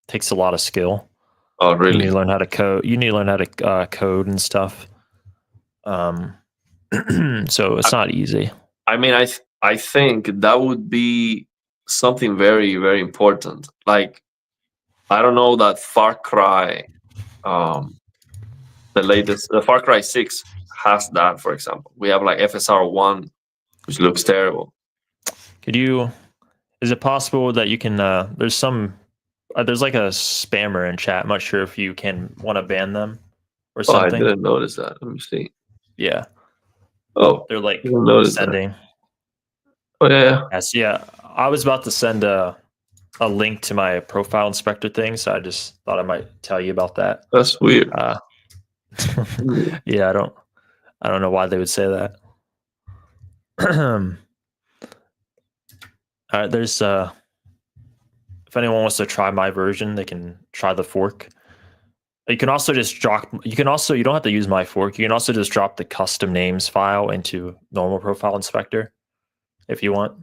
takes a lot of skill. Oh, really? You need to learn how to code. You need to learn how to code and stuff. So it's not easy. I mean, I think that would be something very, very important. Like, I don't know that Far Cry, the Far Cry 6 has that, for example. We have like FSR 1, which looks terrible. Is it possible that you can, there's like a spammer in chat. I'm not sure if you want to ban them or something. I didn't notice that. Let me see. Yeah. Oh, they're like sending. That. Oh, yeah. Yes, yeah. I was about to send a link to my profile inspector thing, so I just thought I might tell you about that. That's weird. Yeah, I don't know why they would say that. All right, there's if anyone wants to try my version, they can try the fork. You can also just drop. You don't have to use my fork. You can also just drop the custom names file into normal profile inspector if you want.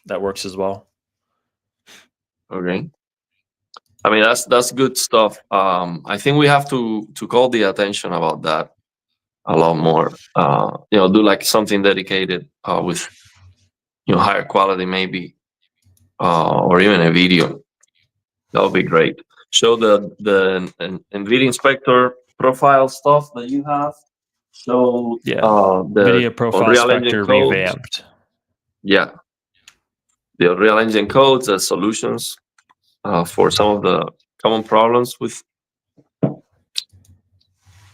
That works as well. Okay. I mean, that's good stuff. I think we have to call the attention about that a lot more. Do like something dedicated with higher quality, maybe, or even a video. That would be great. Show the NVIDIA inspector profile stuff that you have. So the NVIDIA profile inspector revamped. Yeah, the Unreal Engine codes as solutions for some of the common problems with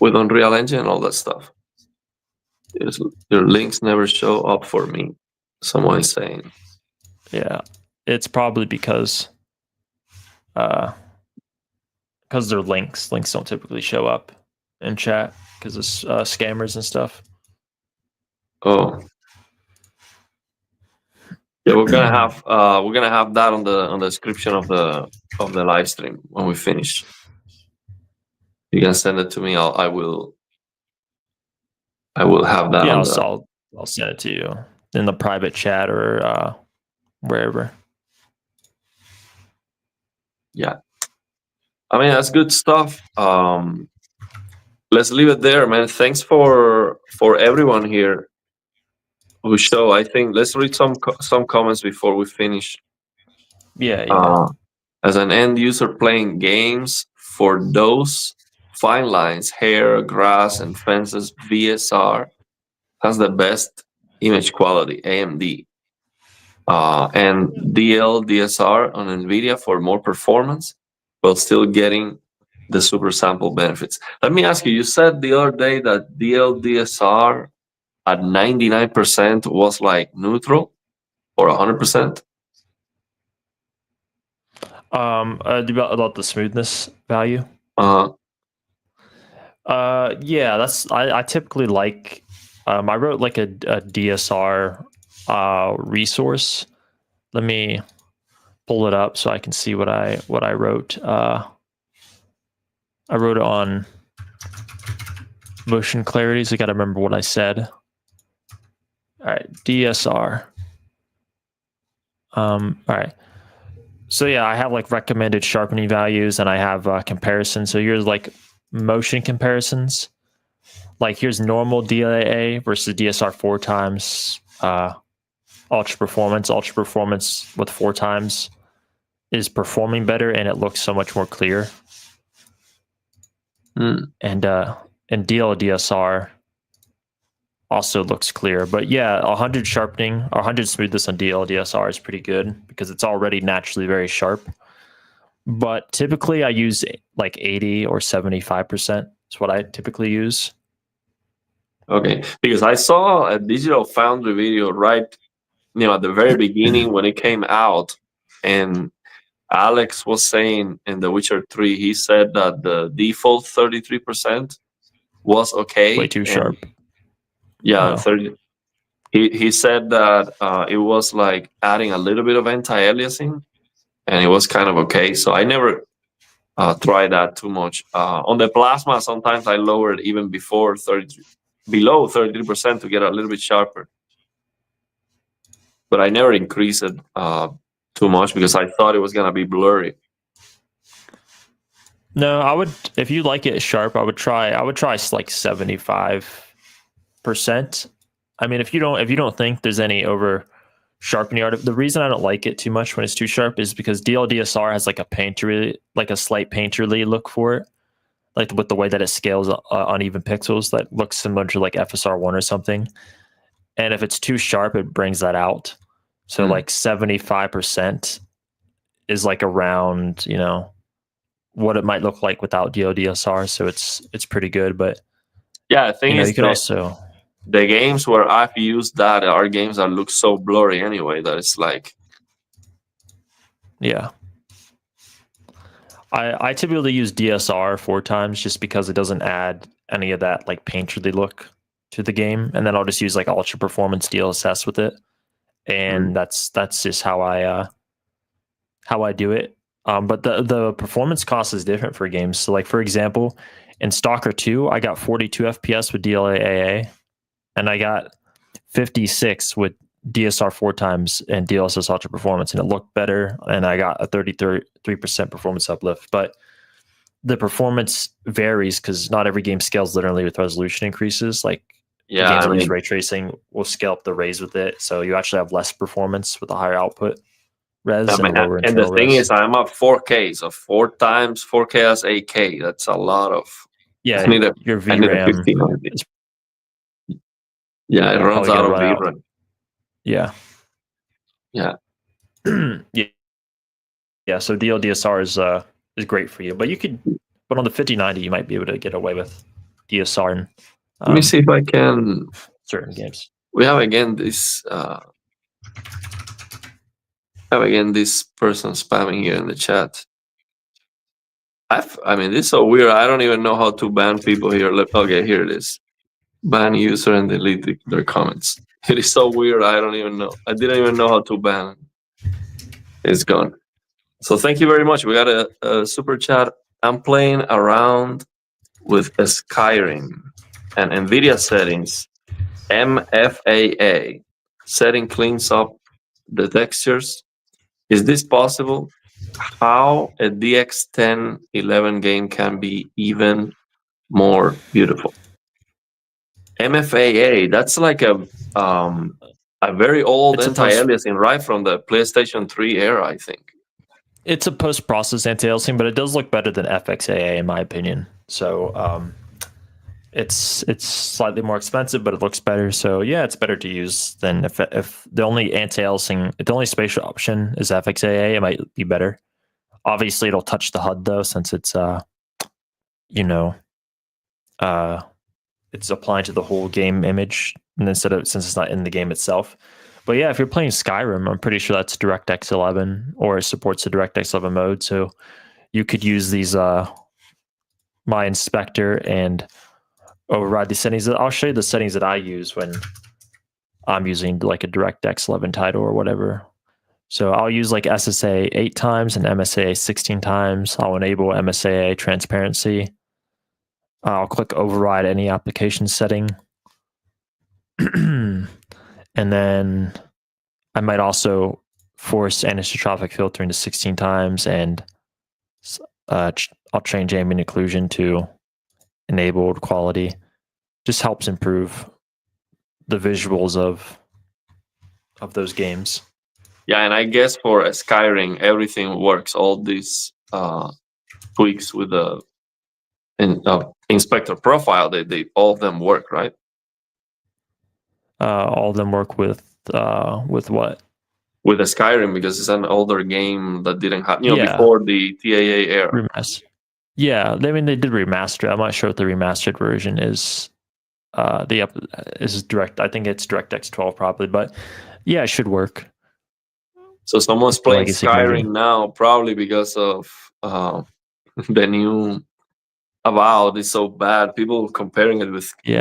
Unreal Engine and all that stuff. Your links never show up for me, someone is saying. Yeah, it's probably because they're links. Links don't typically show up in chat because of scammers and stuff. Oh. Yeah, we're gonna have that on the description of the live stream when we finish. You can send it to me. I will have that. Yeah, I'll send it to you in the private chat or wherever. Yeah, I mean, that's good stuff. Let's leave it there, man. Thanks for everyone here who show. I think let's read some comments before we finish. Yeah. As an end user playing games, for those fine lines, hair, grass, and fences, VSR has the best image quality, AMD. And DLSR on Nvidia for more performance, while still getting the super sample benefits. Let me ask you, you said the other day that DLSR at 99% was like neutral or 100%? About the smoothness value. Uh, Yeah, that's I typically like. I wrote like a DSR resource. Let me pull it up so I can see what I wrote. I wrote it on motion clarity, so I got to remember what I said. All right, DSR. All right. So yeah, I have like recommended sharpening values, and I have comparisons. So here's like motion comparisons. Like here's normal DLAA versus DSR 4x ultra performance. Ultra performance with 4x is performing better, and it looks so much more clear. And DLDSR also looks clear. But yeah, 100 sharpening or 100 smoothness on DLDSR is pretty good because it's already naturally very sharp. But typically I use like 80 or 75% is what I typically use. Okay, because I saw a Digital Foundry video right, at the very beginning when it came out, and Alex was saying in The Witcher 3, he said that the default 33% was okay. Way too sharp. Yeah, 30. He said that it was like adding a little bit of anti-aliasing, and it was kind of okay. So I never tried that too much. On the plasma, sometimes I lowered even before 30, below 33% to get a little bit sharper. But I never increased it too much because I thought it was gonna be blurry. No, I would, if you like it sharp, I would try like 75%. I mean, if you don't think there's any over sharpening art, the reason I don't like it too much when it's too sharp is because DLDSR has like a slight painterly look for it, like with the way that it scales uneven pixels that looks similar to like FSR1 or something. And if it's too sharp, it brings that out. So like 75% is like around, what it might look like without DLDSR. So it's pretty good. But yeah, I think you can also, the games where I've used that are games that look so blurry anyway that it's like, yeah. I typically use DSR 4x just because it doesn't add any of that like painterly look to the game, and then I'll just use like ultra performance DLSS with it, and that's just how I do it. But the performance cost is different for games. So like for example, in Stalker 2, I got 42 FPS with DLAA, and I got 56 with DSR 4x and DLSS ultra performance, and it looked better, and I got a 33% performance uplift. But the performance varies because not every game scales linearly with resolution increases. Like games that use ray tracing will scale up the rays with it, so you actually have less performance with a higher output res and lower internal res. And the thing is, I'm at 4K, so 4 times 4K as 8K. That's a lot of. Yeah, your VRAM. Yeah, it runs out of VRAM. Yeah. Yeah. Yeah. So DLDSR is great for you, but on the 5090 you might be able to get away with DSR. And, let me see if I can. Certain games. We have again this. This person spamming here in the chat. I mean, this is so weird. I don't even know how to ban people here. Okay, here it is. Ban user and delete their comments. It is so weird. I don't even know. I didn't even know how to ban. It's gone. So thank you very much. We got a super chat. I'm playing around with Skyrim and Nvidia settings. MFAA setting cleans up the textures. Is this possible? How a DX1011 game can be even more beautiful? MFAA, that's like a very old anti-aliasing right from the PlayStation 3 era, I think. It's a post-process anti-aliasing, but it does look better than FXAA in my opinion. So it's slightly more expensive, but it looks better. So yeah, it's better to use than if the only anti-aliasing, if the only spatial option is FXAA, it might be better. Obviously, it'll touch the HUD though, since it's it's applying to the whole game image, and since it's not in the game itself. But yeah, if you're playing Skyrim, I'm pretty sure that's DirectX 11 or it supports the DirectX 11 mode. So you could use these my inspector and override the settings. I'll show you the settings that I use when I'm using like a DirectX 11 title or whatever. So I'll use like SSA 8 times and MSAA 16 times. I'll enable MSAA transparency. I'll click override any application setting. And then I might also force anisotropic filtering to 16 times, and I'll change ambient occlusion to enabled quality. Just helps improve the visuals of those games. Yeah, and I guess for a Skyrim, everything works. All these tweaks with the inspector profile, they all of them work, right? All of them work with what? With the Skyrim, because it's an older game that didn't have, Yeah. before the TAA era. Yeah, I mean they did remaster. I'm not sure what the remastered version is. Is direct. I think it's DirectX 12 probably, but yeah, it should work. So someone's playing Skyrim now probably because of the new Avowed is so bad. People comparing it with the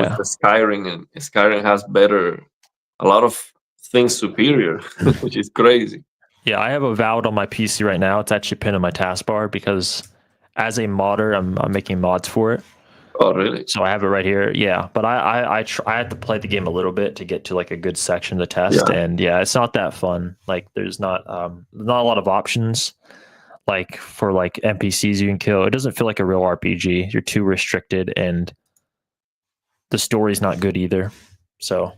Skyrim, and Skyrim has a lot of things superior, which is crazy. Yeah, I have Avowed on my PC right now. It's actually pinned on my taskbar because as a modder, I'm making mods for it. Oh, really? So I have it right here. Yeah, but I had to play the game a little bit to get to like a good section of the test, and yeah, it's not that fun. Like, there's not a lot of options. Like for like NPCs you can kill, it doesn't feel like a real RPG. You're too restricted, and the story's not good either. So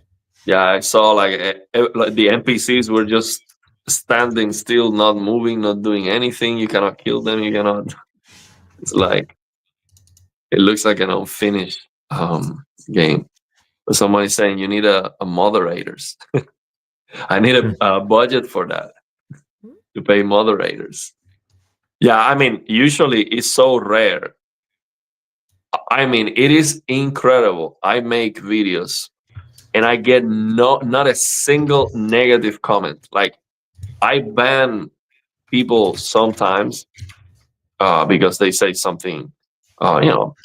yeah, I saw like the NPCs were just standing still, not moving, not doing anything. You cannot kill them. You cannot. It's like it looks like an unfinished game. But somebody's saying you need a moderators. I need a budget for that to pay moderators. Yeah, I mean, usually it's so rare. I mean, it is incredible. I make videos and I get not a single negative comment. Like, I ban people sometimes because they say something,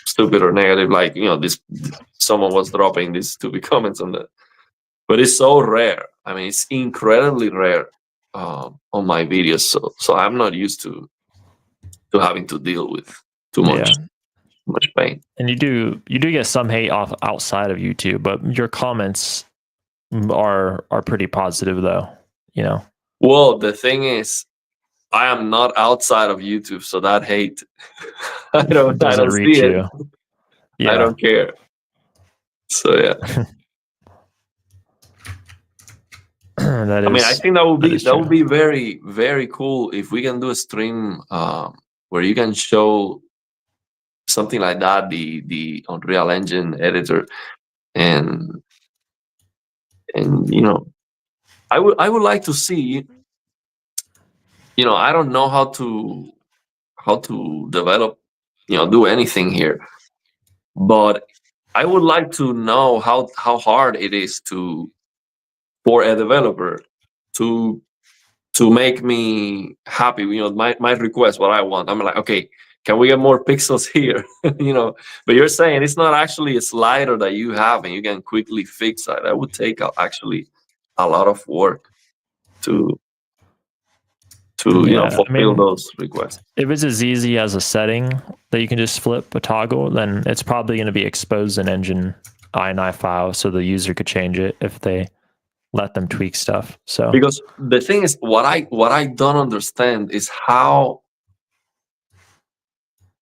stupid or negative. Like, this someone was dropping these stupid comments on that. But it's so rare. I mean, it's incredibly rare on my videos. So I'm not used to having to deal with too much pain. And you do get some hate outside of YouTube, but your comments are pretty positive, though. Well, the thing is, I am not outside of YouTube, so that hate, I don't reach see you. it. Yeah. I don't care. So yeah. I think that would be very, very cool if we can do a stream where you can show something like that, the Unreal Engine editor, and I would like to see. I don't know how to develop, do anything here, but I would like to know how hard it is for a developer to make me happy. My request, what I want. I'm like, okay, can we get more pixels here? But you're saying it's not actually a slider that you have and you can quickly fix that. That would take actually a lot of work to fulfill those requests. If it's as easy as a setting that you can just flip a toggle, then it's probably going to be exposed in engine INI file, so the user could change it if they let them tweak stuff. So because the thing is, what I don't understand is how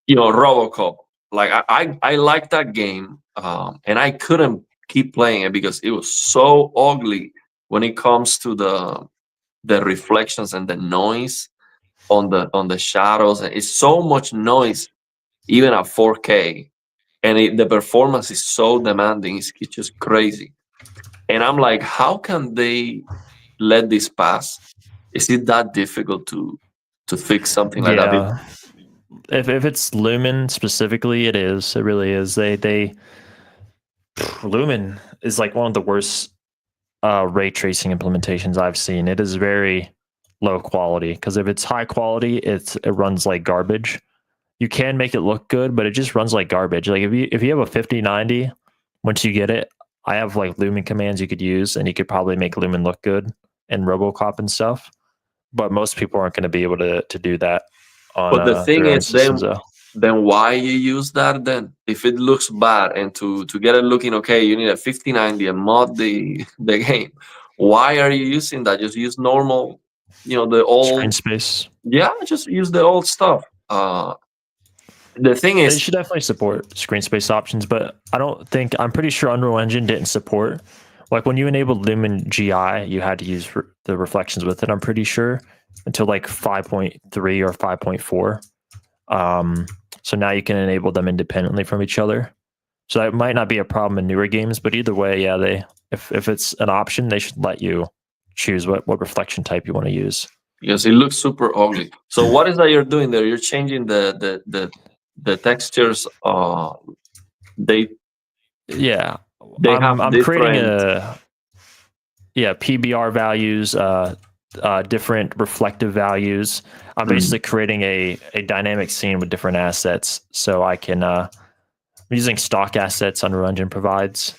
RoboCop. Like, I like that game, and I couldn't keep playing it because it was so ugly when it comes to the reflections and the noise on the shadows. And it's so much noise even at 4K, and the performance is so demanding. It's just crazy. And I'm like, how can they let this pass? Is it that difficult to fix something like that? If it's Lumen specifically, it is. It really is. Lumen is like one of the worst ray tracing implementations I've seen. It is very low quality, because if it's high quality, it runs like garbage. You can make it look good, but it just runs like garbage. Like if you have a 5090, once you get it, I have like Lumen commands you could use, and you could probably make Lumen look good and RoboCop and stuff. But most people aren't going to be able to do that on But the thing their own is, systems. then why you use that then? If it looks bad, and to get it looking okay, you need a 5090 and mod the game. Why are you using that? Just use normal, the old Screen space. Yeah, just use the old stuff. The thing They is, should definitely support screen space options, but I'm pretty sure Unreal Engine didn't support. Like when you enabled Lumen GI, you had to use the reflections with it, I'm pretty sure, until like 5.3 or 5.4. So now you can enable them independently from each other. So that might not be a problem in newer games, but either way, yeah, if it's an option, they should let you choose what reflection type you want to use. because it looks super ugly. So what is that you're doing there? You're changing the textures. They have I'm creating PBR values, different reflective values. I'm basically creating a dynamic scene with different assets, so I can I'm using stock assets Unreal Engine provides.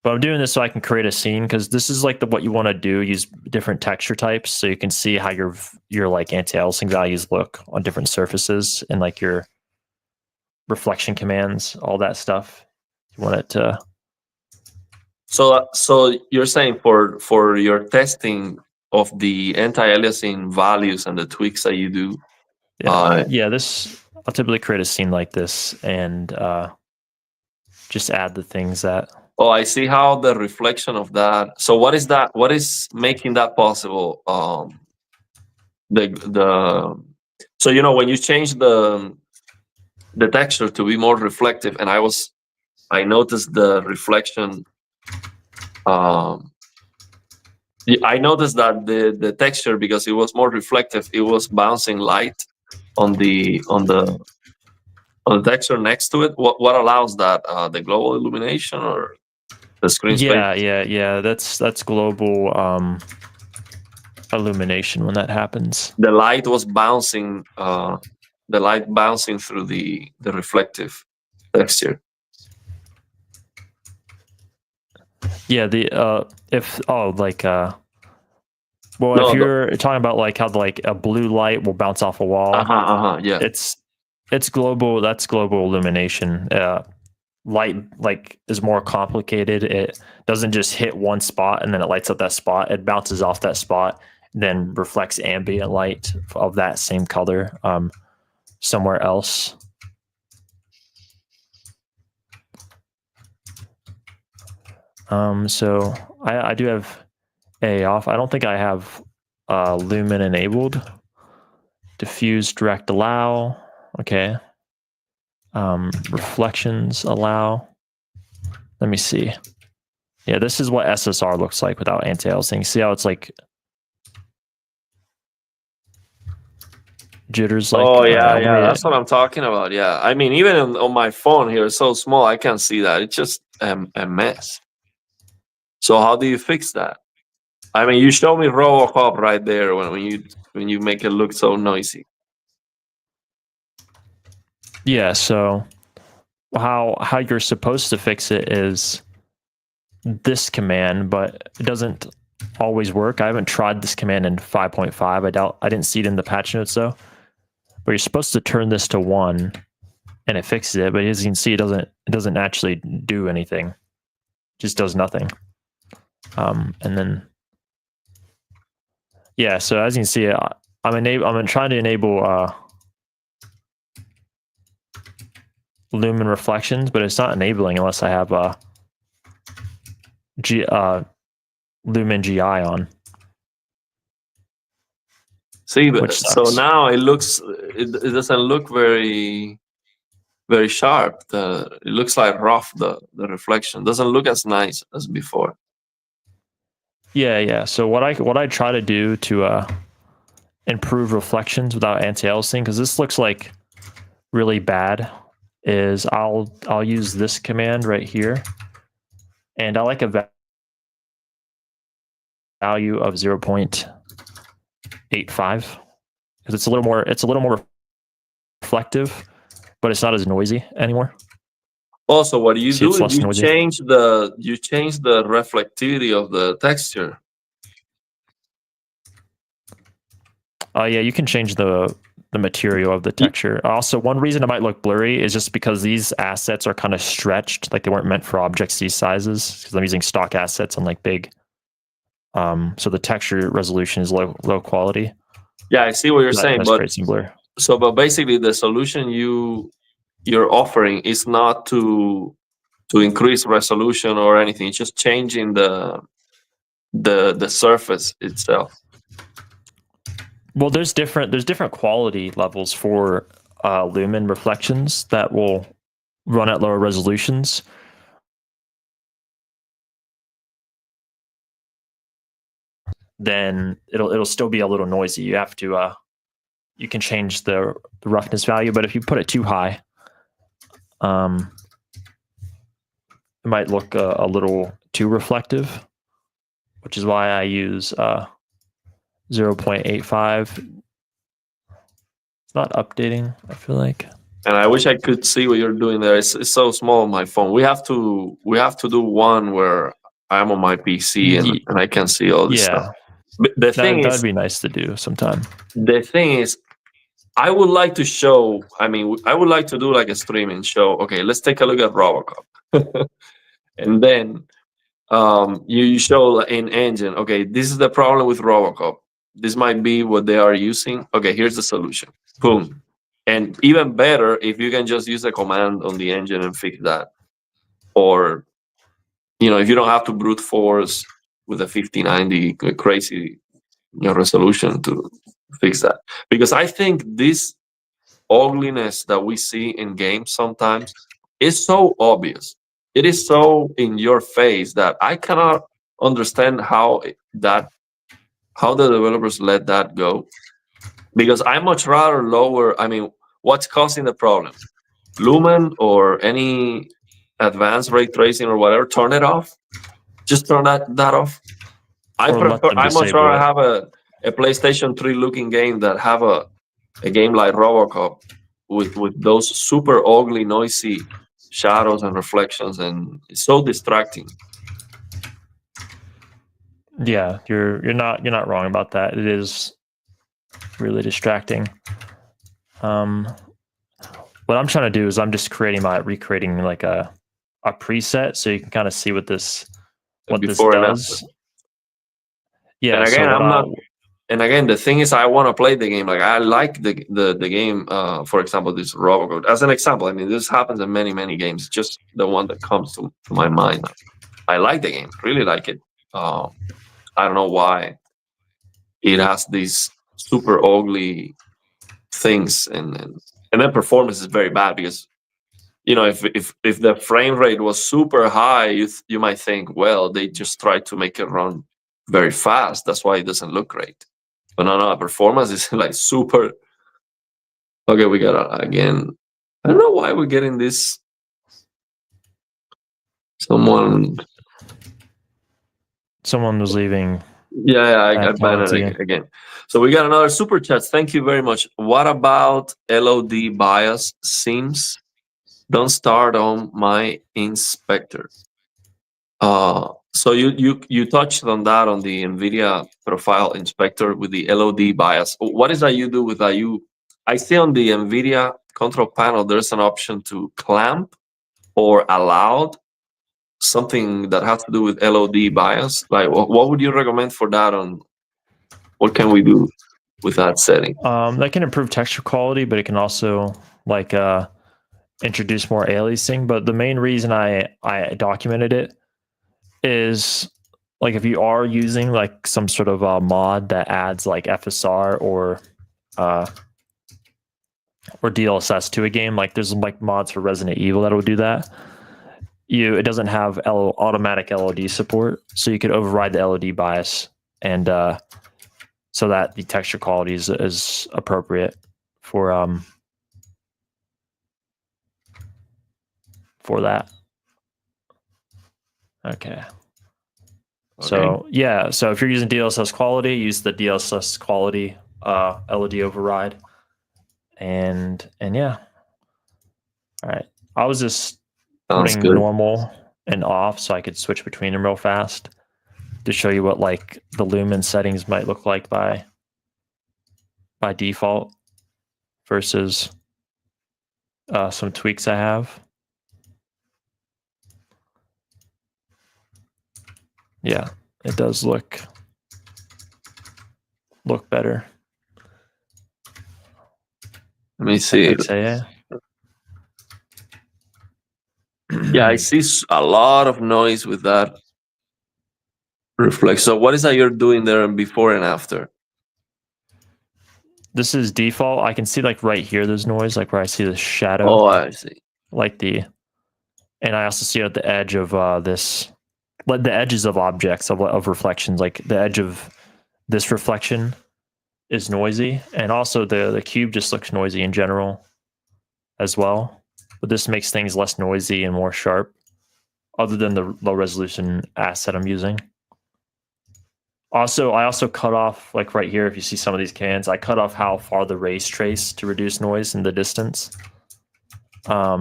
But I'm doing this so I can create a scene, because this is like what you want to do. Use different texture types so you can see how your like anti-aliasing values look on different surfaces, and like your reflection commands, all that stuff. You want it to. So you're saying for your testing of the anti-aliasing values and the tweaks that you do. This I'll typically create a scene like this and just add the things that. Oh, I see how the reflection of that. So what is that? What is making that possible? So when you change the texture to be more reflective, and I noticed the reflection. I noticed that the texture, because it was more reflective, it was bouncing light on the texture next to it. What allows that? The global illumination or the screen space? Yeah. That's global illumination when that happens. The light was bouncing. The light bouncing through the reflective texture. Yeah, if you're talking about like how like a blue light will bounce off a wall. Yeah. It's global. That's global illumination. Light like is more complicated. It doesn't just hit one spot and then it lights up that spot. It bounces off that spot, then reflects ambient light of that same color somewhere else. So I do have A off. I don't think I have Lumen enabled. Diffuse direct allow. Okay. Reflections allow. Let me see. Yeah, this is what SSR looks like without anti-aliasing. See how it's like jitters? Like, oh yeah, that's what I'm talking about. Yeah, I mean, even on my phone here, it's so small, I can't see that. It's just a mess. So how do you fix that? I mean, you show me RoboCop right there when you make it look so noisy. Yeah, so how you're supposed to fix it is this command, but it doesn't always work. I haven't tried this command in 5.5. I didn't see it in the patch notes though. But you're supposed to turn this to 1 and it fixes it, but as you can see, it doesn't actually do anything. It just does nothing. And then yeah, so as you can see, I'm trying to enable Lumen reflections, but it's not enabling unless I have Lumen GI on. See, but so now it doesn't look very, very sharp. It looks like rough. The reflection doesn't look as nice as before. Yeah. So what I try to do to improve reflections without anti-aliasing, because this looks like really bad, is I'll use this command right here, and I like a value of 0.85 because it's a little more reflective, but it's not as noisy anymore. Also, what you See, do it's is less you noisy. change the reflectivity of the texture. Yeah, you can change the material of the texture. Also, one reason it might look blurry is just because these assets are kind of stretched, like they weren't meant for objects these sizes. Because I'm using stock assets on like big, so the texture resolution is low quality. Yeah, I see what you're saying, That but creates some blur. but basically the solution you're offering is not to increase resolution or anything. It's just changing the surface itself. Well, there's different quality levels for lumen reflections that will run at lower resolutions. Then it'll still be a little noisy. You have to you can change the roughness value, but if you put it too high, it might look a little too reflective, which is why I use 0.85. It's not updating, I feel like. And I wish I could see what you're doing there. It's so small on my phone. We have to do one where I'm on my PC and I can see all this stuff. But the thing that is, would be nice to do sometime. the thing is, I would like to show. I mean, I would like to do like a streaming show. Okay, let's take a look at RoboCop, and then you show in engine. Okay, this is the problem with RoboCop. This might be what they are using. Okay, here's the solution. Boom. And even better if you can just use a command on the engine and fix that, or if you don't have to brute force with a 5090 crazy resolution to fix that. Because I think this ugliness that we see in games sometimes is so obvious. It is so in your face that I cannot understand how the developers let that go. Because I much rather lower. I mean, what's causing the problem? Lumen or any advanced ray tracing or whatever? Turn it off. Just turn that off. I much rather have a PlayStation 3 looking game that have a game like RoboCop with those super ugly, noisy shadows and reflections, and it's so distracting. Yeah, you're not wrong about that. It is really distracting. What I'm trying to do is I'm just recreating like a preset so you can kind of see what this does. Yeah, and again, And again, the thing is, I want to play the game. Like I like the game. For example, this RoboCop. As an example, I mean, this happens in many games. Just the one that comes to my mind. I like the game. Really like it. I don't know why it has these super ugly things, and then performance is very bad because if the frame rate was super high, you might think, well, they just tried to make it run very fast. That's why it doesn't look great. But no, performance is like super. Okay, we got again. I don't know why we're getting this. Someone was leaving. Yeah, I banned it again. So we got another super chat. Thank you very much. What about LOD bias seams? Don't start on my inspector. So you touched on that on the Nvidia profile inspector with the LOD bias. What is that you do with that? I see on the Nvidia control panel there's an option to clamp or allowed, something that has to do with LOD bias. Like what would you recommend for that? On what can we do with that setting? That can improve texture quality, but it can also like introduce more aliasing. But the main reason I documented it is like if you are using like some sort of mod that adds like FSR or DLSS to a game, like there's like mods for Resident Evil that will do that. It doesn't have automatic LOD support, so you could override the LOD bias and so that the texture quality is appropriate for that. Okay. So yeah, so if you're using DLSS quality, use the DLSS quality LED override, and yeah. All right, I was just Sounds putting good. normal and off so I could switch between them real fast to show you what like the lumen settings might look like by default versus some tweaks I have. Yeah, it does look better. Let me see. XAA. Yeah, I see a lot of noise with that reflect. So what is that you're doing there before and after? This is default. I can see like right here there's noise, like where I see the shadow. Oh, I see. Like and I also see at the edge of this, like the edges of objects of reflections, like the edge of this reflection is noisy, and also the cube just looks noisy in general as well. But this makes things less noisy and more sharp, other than the low resolution asset I'm using. Also, I also cut off, like right here, if you see some of these cans, I cut off how far the rays trace to reduce noise in the distance. Let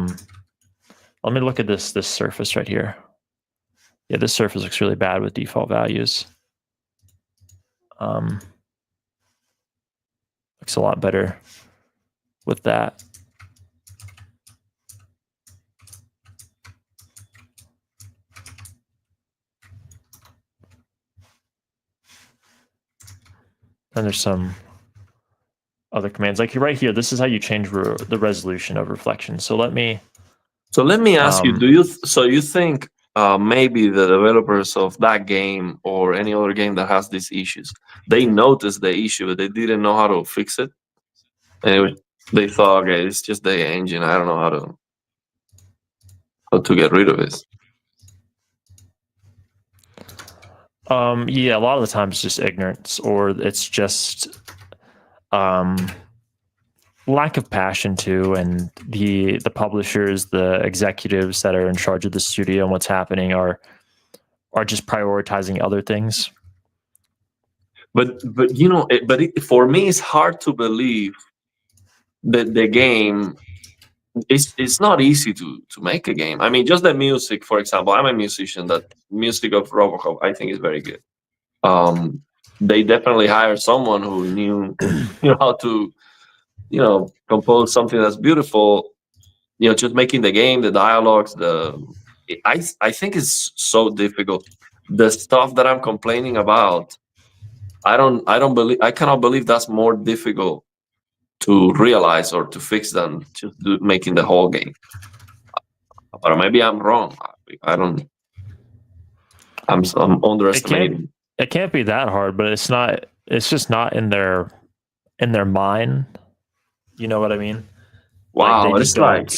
me look at this surface right here. Yeah, this surface looks really bad with default values. Looks a lot better with that. Then there's some other commands. Like right here, this is how you change the resolution of reflection. So let me ask you, you think maybe the developers of that game or any other game that has these issues, they noticed the issue, but they didn't know how to fix it? And they thought, okay, it's just the engine. I don't know how to get rid of it. Yeah, a lot of the time it's just ignorance, or it's just lack of passion too, and the publishers, the executives that are in charge of the studio and what's happening are just prioritizing other things. But you know, for me, it's hard to believe that the game. It's not easy to make a game. I mean, just the music, for example. I'm a musician. That music of Robocop, I think, is very good. They definitely hired someone who knew how to compose something that's beautiful. Just making the game, the dialogues, I think it's so difficult. The stuff that I'm complaining about, I cannot believe that's more difficult to realize or to fix than just making the whole game. But maybe I'm wrong. I'm underestimating. It can't be that hard, but it's not. It's just not in their mind. You know what I mean? Wow, like it's like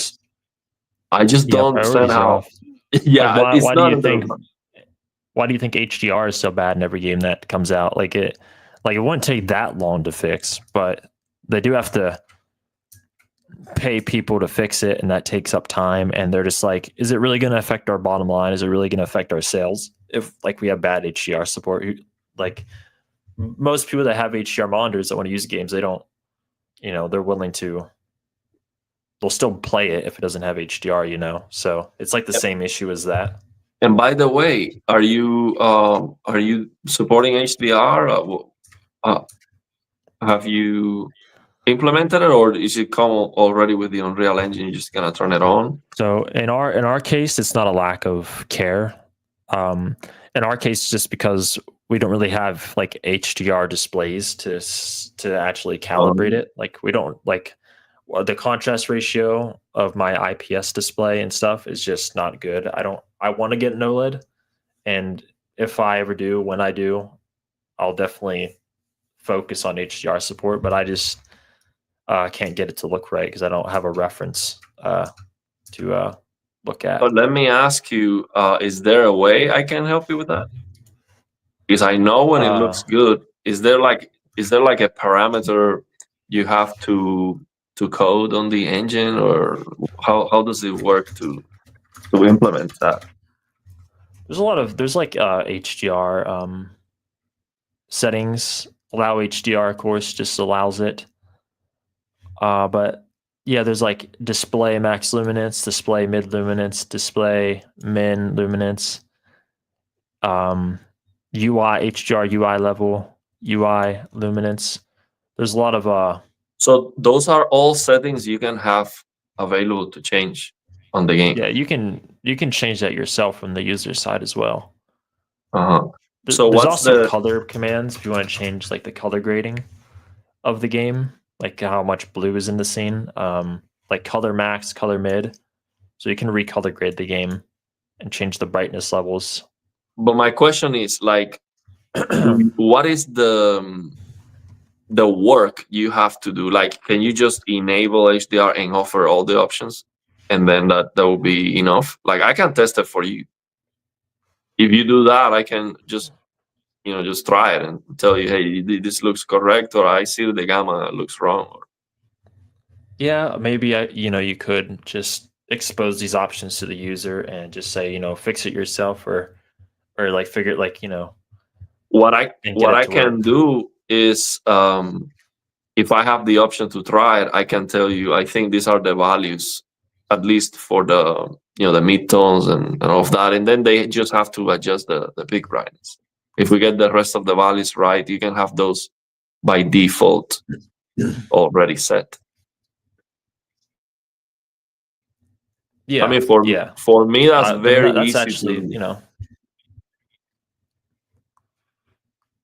I just don't understand how. Yeah, like why do you think? Why do you think HDR is so bad in every game that comes out? Like it wouldn't take that long to fix, but they do have to pay people to fix it, and that takes up time. And they're just like, is it really going to affect our bottom line? Is it really going to affect our sales if like we have bad HDR support? Like most people that have HDR monitors that want to use games, they don't. They're willing to. They'll still play it if it doesn't have HDR. So it's like the same issue as that. And by the way, are you supporting HDR? Have you implemented it, or is it come already with the Unreal Engine? You're just gonna turn it on? So in our case, it's not a lack of care. In our case, just because we don't really have like HDR displays to actually calibrate it. Like we don't like the contrast ratio of my IPS display and stuff is just not good. I want to get an OLED, and if I ever do, when I do, I'll definitely focus on HDR support, but I just can't get it to look right because I don't have a reference to look at. But let me ask you, is there a way I can help you with that? Because I know when it looks good, is there like a parameter you have to code on the engine, or how does it work to implement that? there's like HDR settings. Allow HDR, of course, just allows it. But yeah, there's like display max luminance, display mid luminance, display min luminance, UI HDR UI level, UI luminance. There's a lot of So those are all settings you can have available to change on the game. yeah, you can change that yourself from the user side as well. Uh-huh. So There's what's also the color commands if you want to change like the color grading of the game, like how much blue is in the scene, like color max, color mid. So you can recolor grade the game and change the brightness levels. but my question is like what is the work you have to do? Like, can you just enable HDR and offer all the options, and then that will be enough? Like, I can test it for you. If you do that, I can just just try it and tell you, hey, this looks correct, or I see the gamma looks wrong. Yeah, maybe you could just expose these options to the user and just say, fix it yourself or like figure it like, What and get it to can work. do is if I have the option to try it, I can tell you I think these are the values, at least for the the midtones and all of that, and then they just have to adjust the peak brightness. If we get the rest of the values right, you can have those by default already set. Yeah. I mean, Yeah. for me, that's Then very that's easy actually, to.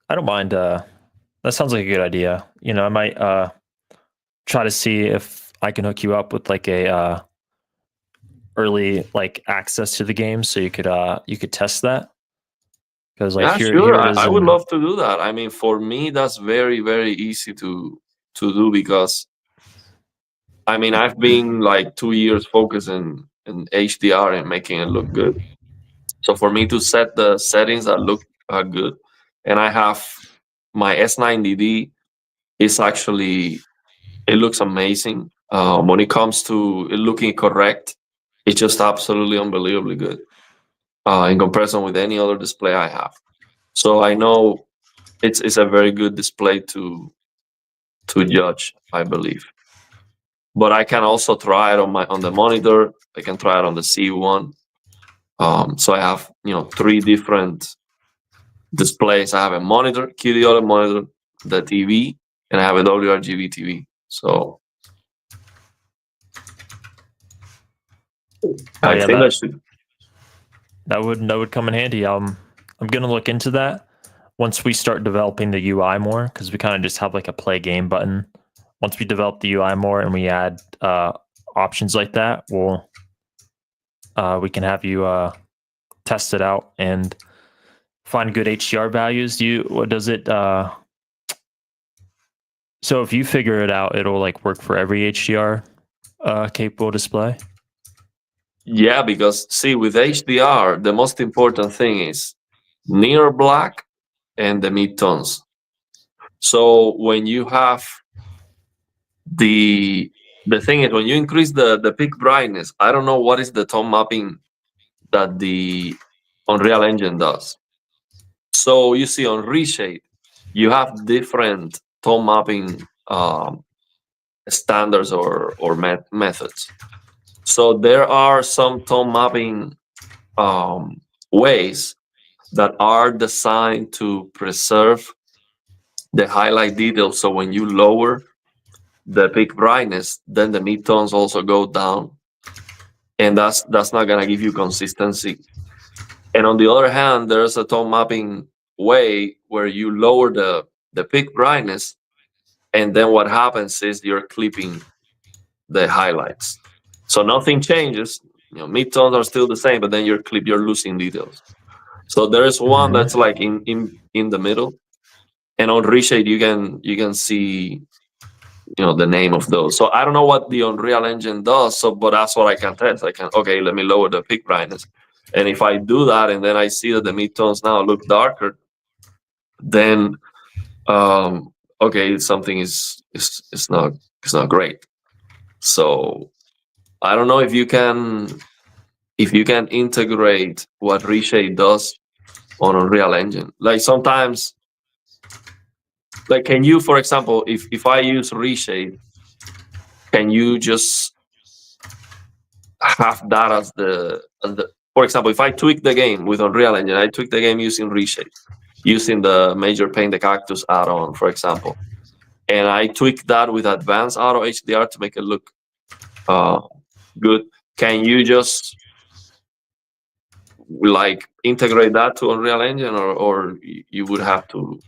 I don't mind that sounds like a good idea. I might try to see if I can hook you up with like a early like access to the game so you could test that. Because like Yeah, here sure. it is I would in love to do that. I mean, for me, that's very, very easy to do because I mean, I've been like 2 years focusing in HDR and making it look good. So for me to set the settings that look good, and I have my S90D is actually it looks amazing. When it comes to it looking correct, it's just absolutely unbelievably good in comparison with any other display I have. So I know it's a very good display to judge, I believe. But I can also try it on the monitor. I can try it on the C1. So I have 3 different displays. I have a monitor, QD monitor, the TV, and I have a WRGB TV. So oh I yeah, think that should. that would come in handy. I'm gonna look into that once we start developing the UI more because we kind of just have like a play game button. Once we develop the UI more and we add options like that, we can have you test it out and find good HDR values. What does it? So if you figure it out, it'll like work for every HDR capable display. Yeah, because see, with HDR, the most important thing is near black and the midtones. So when you have the thing is when you increase the peak brightness, I don't know what is the tone mapping that the Unreal Engine does. So you see on Reshade, you have different tone mapping standards or methods. So there are some tone mapping ways that are designed to preserve the highlight details. So when you lower the peak brightness, then the midtones also go down, and that's not gonna give you consistency. And on the other hand, there's a tone mapping way where you lower the peak brightness, and then what happens is you're clipping the highlights. So nothing changes. Midtones are still the same, but then you're losing details. So there is one that's like in the middle, and on Reshade you can see the name of those. So I don't know what the Unreal Engine does. So, but that's what I can test. I can let me lower the peak brightness, and if I do that, and then I see that the midtones now look darker, then okay, something is not great. So I don't know if you can if you can integrate what Reshade does on Unreal Engine. Like sometimes, like can you, for example, if I use Reshade, can you just have that as the for example, if I tweak the game with Unreal Engine, I tweak the game using Reshade, using the Major Paint the Cactus add-on, for example, and I tweak that with Advanced Auto HDR to make it look good. Can you just like integrate that to Unreal Engine, or you would have to?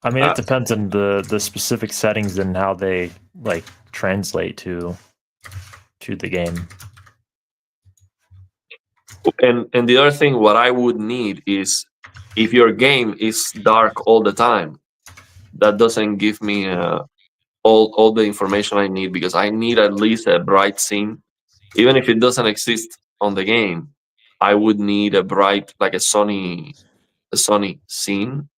I mean, it depends on the specific settings and how they like translate to the game. And the other thing, what I would need is if your game is dark all the time, that doesn't give me all the information I need, because I need at least a bright scene, even if it doesn't exist on the game. I would need a bright, like a sunny scene,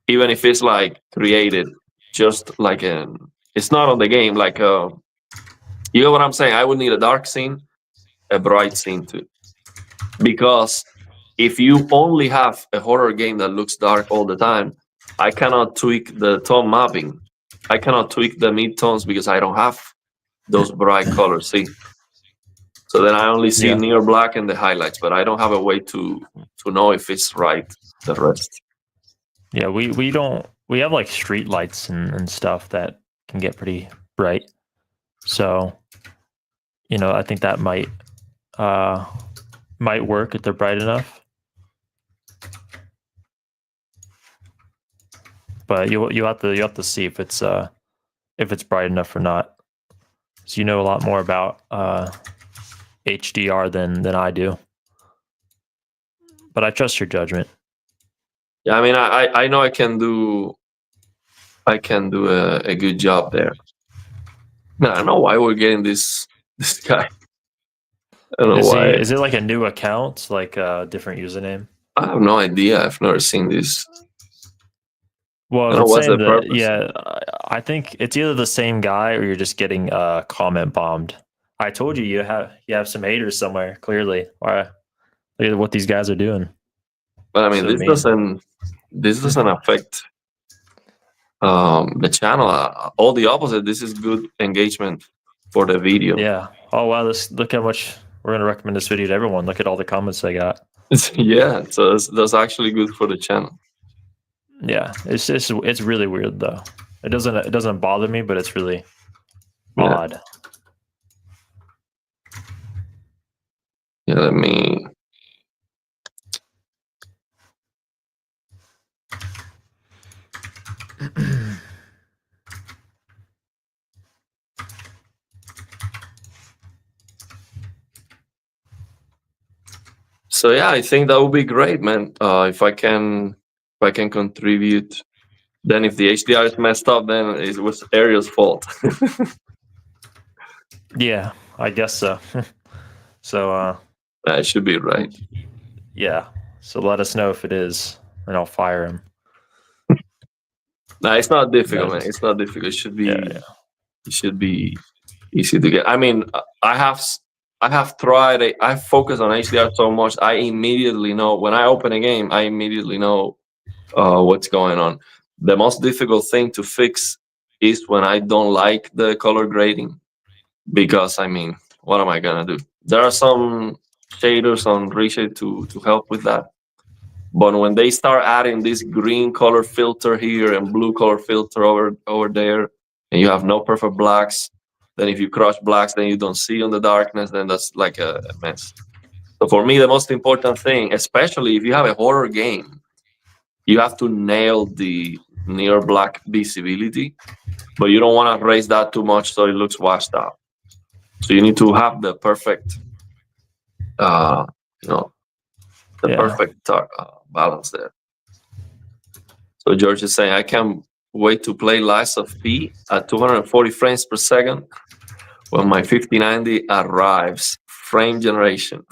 even if it's like created just like it's not on the game. Like you know what I'm saying? I would need a dark scene, a bright scene too, because if you only have a horror game that looks dark all the time, I cannot tweak the tone mapping. I cannot tweak the mid-tones because I don't have those bright colors. See, so then I only see near black and the highlights, but I don't have a way to know if it's right the rest. Yeah, we don't. We have like street lights and stuff that can get pretty bright. So, you know, I think that might work if they're bright enough. But you have to see if it's bright enough or not. So you know a lot more about HDR than I do. But I trust your judgment. Yeah, I mean, I know I can do a good job there. I don't know why we're getting this guy. I don't know why. Is it like a new account, like a different username? I have no idea. I've never seen this. Well, what's the purpose? Yeah, I think it's either the same guy or you're just getting comment bombed. I told you you have some haters somewhere. Clearly, look at what these guys are doing. But I mean, this doesn't affect the channel. All the opposite. This is good engagement for the video. Yeah. Oh wow! Look how much we're gonna recommend this video to everyone. Look at all the comments I got. Yeah, so that's actually good for the channel. Yeah, it's really weird though. It doesn't bother me, but it's really odd. Yeah, let me. So yeah, I think that would be great, man. If I can contribute. Then if the HDR is messed up, then it was Ariel's fault. Yeah, I guess so. So that should be right. Yeah. So let us know if it is, and I'll fire him. No, it's not difficult, man. It's not difficult. It should be. It should be easy to get. I mean, I have tried. I focus on HDR so much. I immediately know when I open a game. I immediately know what's going on. The most difficult thing to fix is when I don't like the color grading, because I mean, what am I gonna do? There are some shaders on Reshade to help with that, but when they start adding this green color filter here and blue color filter over there, and you have no perfect blacks, then if you crush blacks, then you don't see on the darkness, then that's like a mess. So for me, the most important thing, especially if you have a horror game, you have to nail the near black visibility, but you don't want to raise that too much so it looks washed out. So you need to have the perfect, perfect balance there. So George is saying, I can't wait to play Lies of P at 240 frames per second when my 5090 arrives. Flame generation.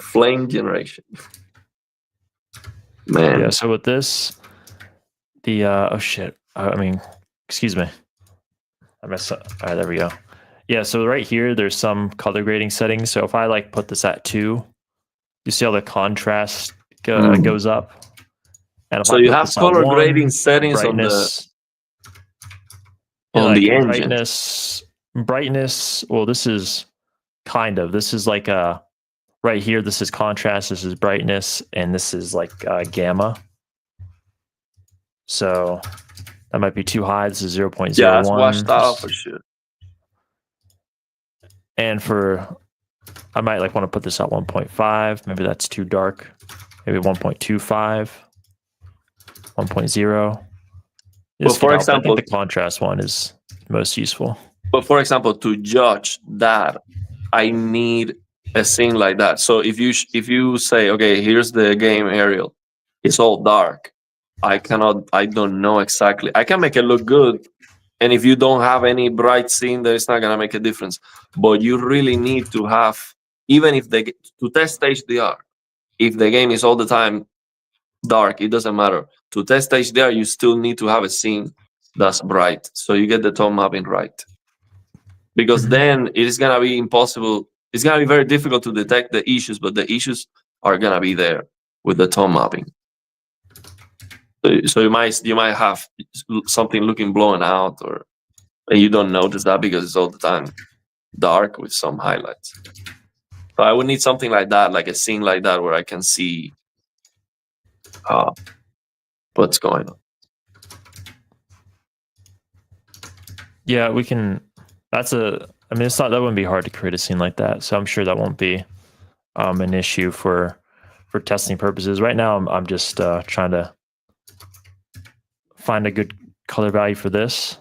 Man. Yeah, so with this, oh shit. I mean, excuse me. I messed up. All right, there we go. Yeah, so right here, there's some color grading settings. So if I like put this at 2, you see how the contrast goes up. And if So I you put have this at color 1, grading settings brightness, on like the engine. brightness. Well, this is this is like right here. This is contrast. This is brightness, and this is like gamma. So that might be too high. This is 0.01. Yeah, it's washed out for sure. And I might like want to put this at 1.5. Maybe that's too dark. Maybe 1.25, 1.0. But for example, I think the contrast one is most useful. But for example, to judge that, I need a scene like that. So if you say, okay, here's the game aerial, it's all dark. I don't know exactly. I can make it look good, and if you don't have any bright scene, there, it's not gonna make a difference. But you really need to have, even if to test HDR, if the game is all the time dark, it doesn't matter. To test HDR, you still need to have a scene that's bright, so you get the tone mapping right. Because then it's gonna be impossible. It's gonna be very difficult to detect the issues, but the issues are gonna be there with the tone mapping. So you might have something looking blown out, and you don't notice that because it's all the time dark with some highlights. So I would need something like that, like a scene like that, where I can see what's going on. Yeah, we can. I mean, that wouldn't be hard to create a scene like that. So I'm sure that won't be an issue for testing purposes. Right now, I'm just trying to find a good color value for this.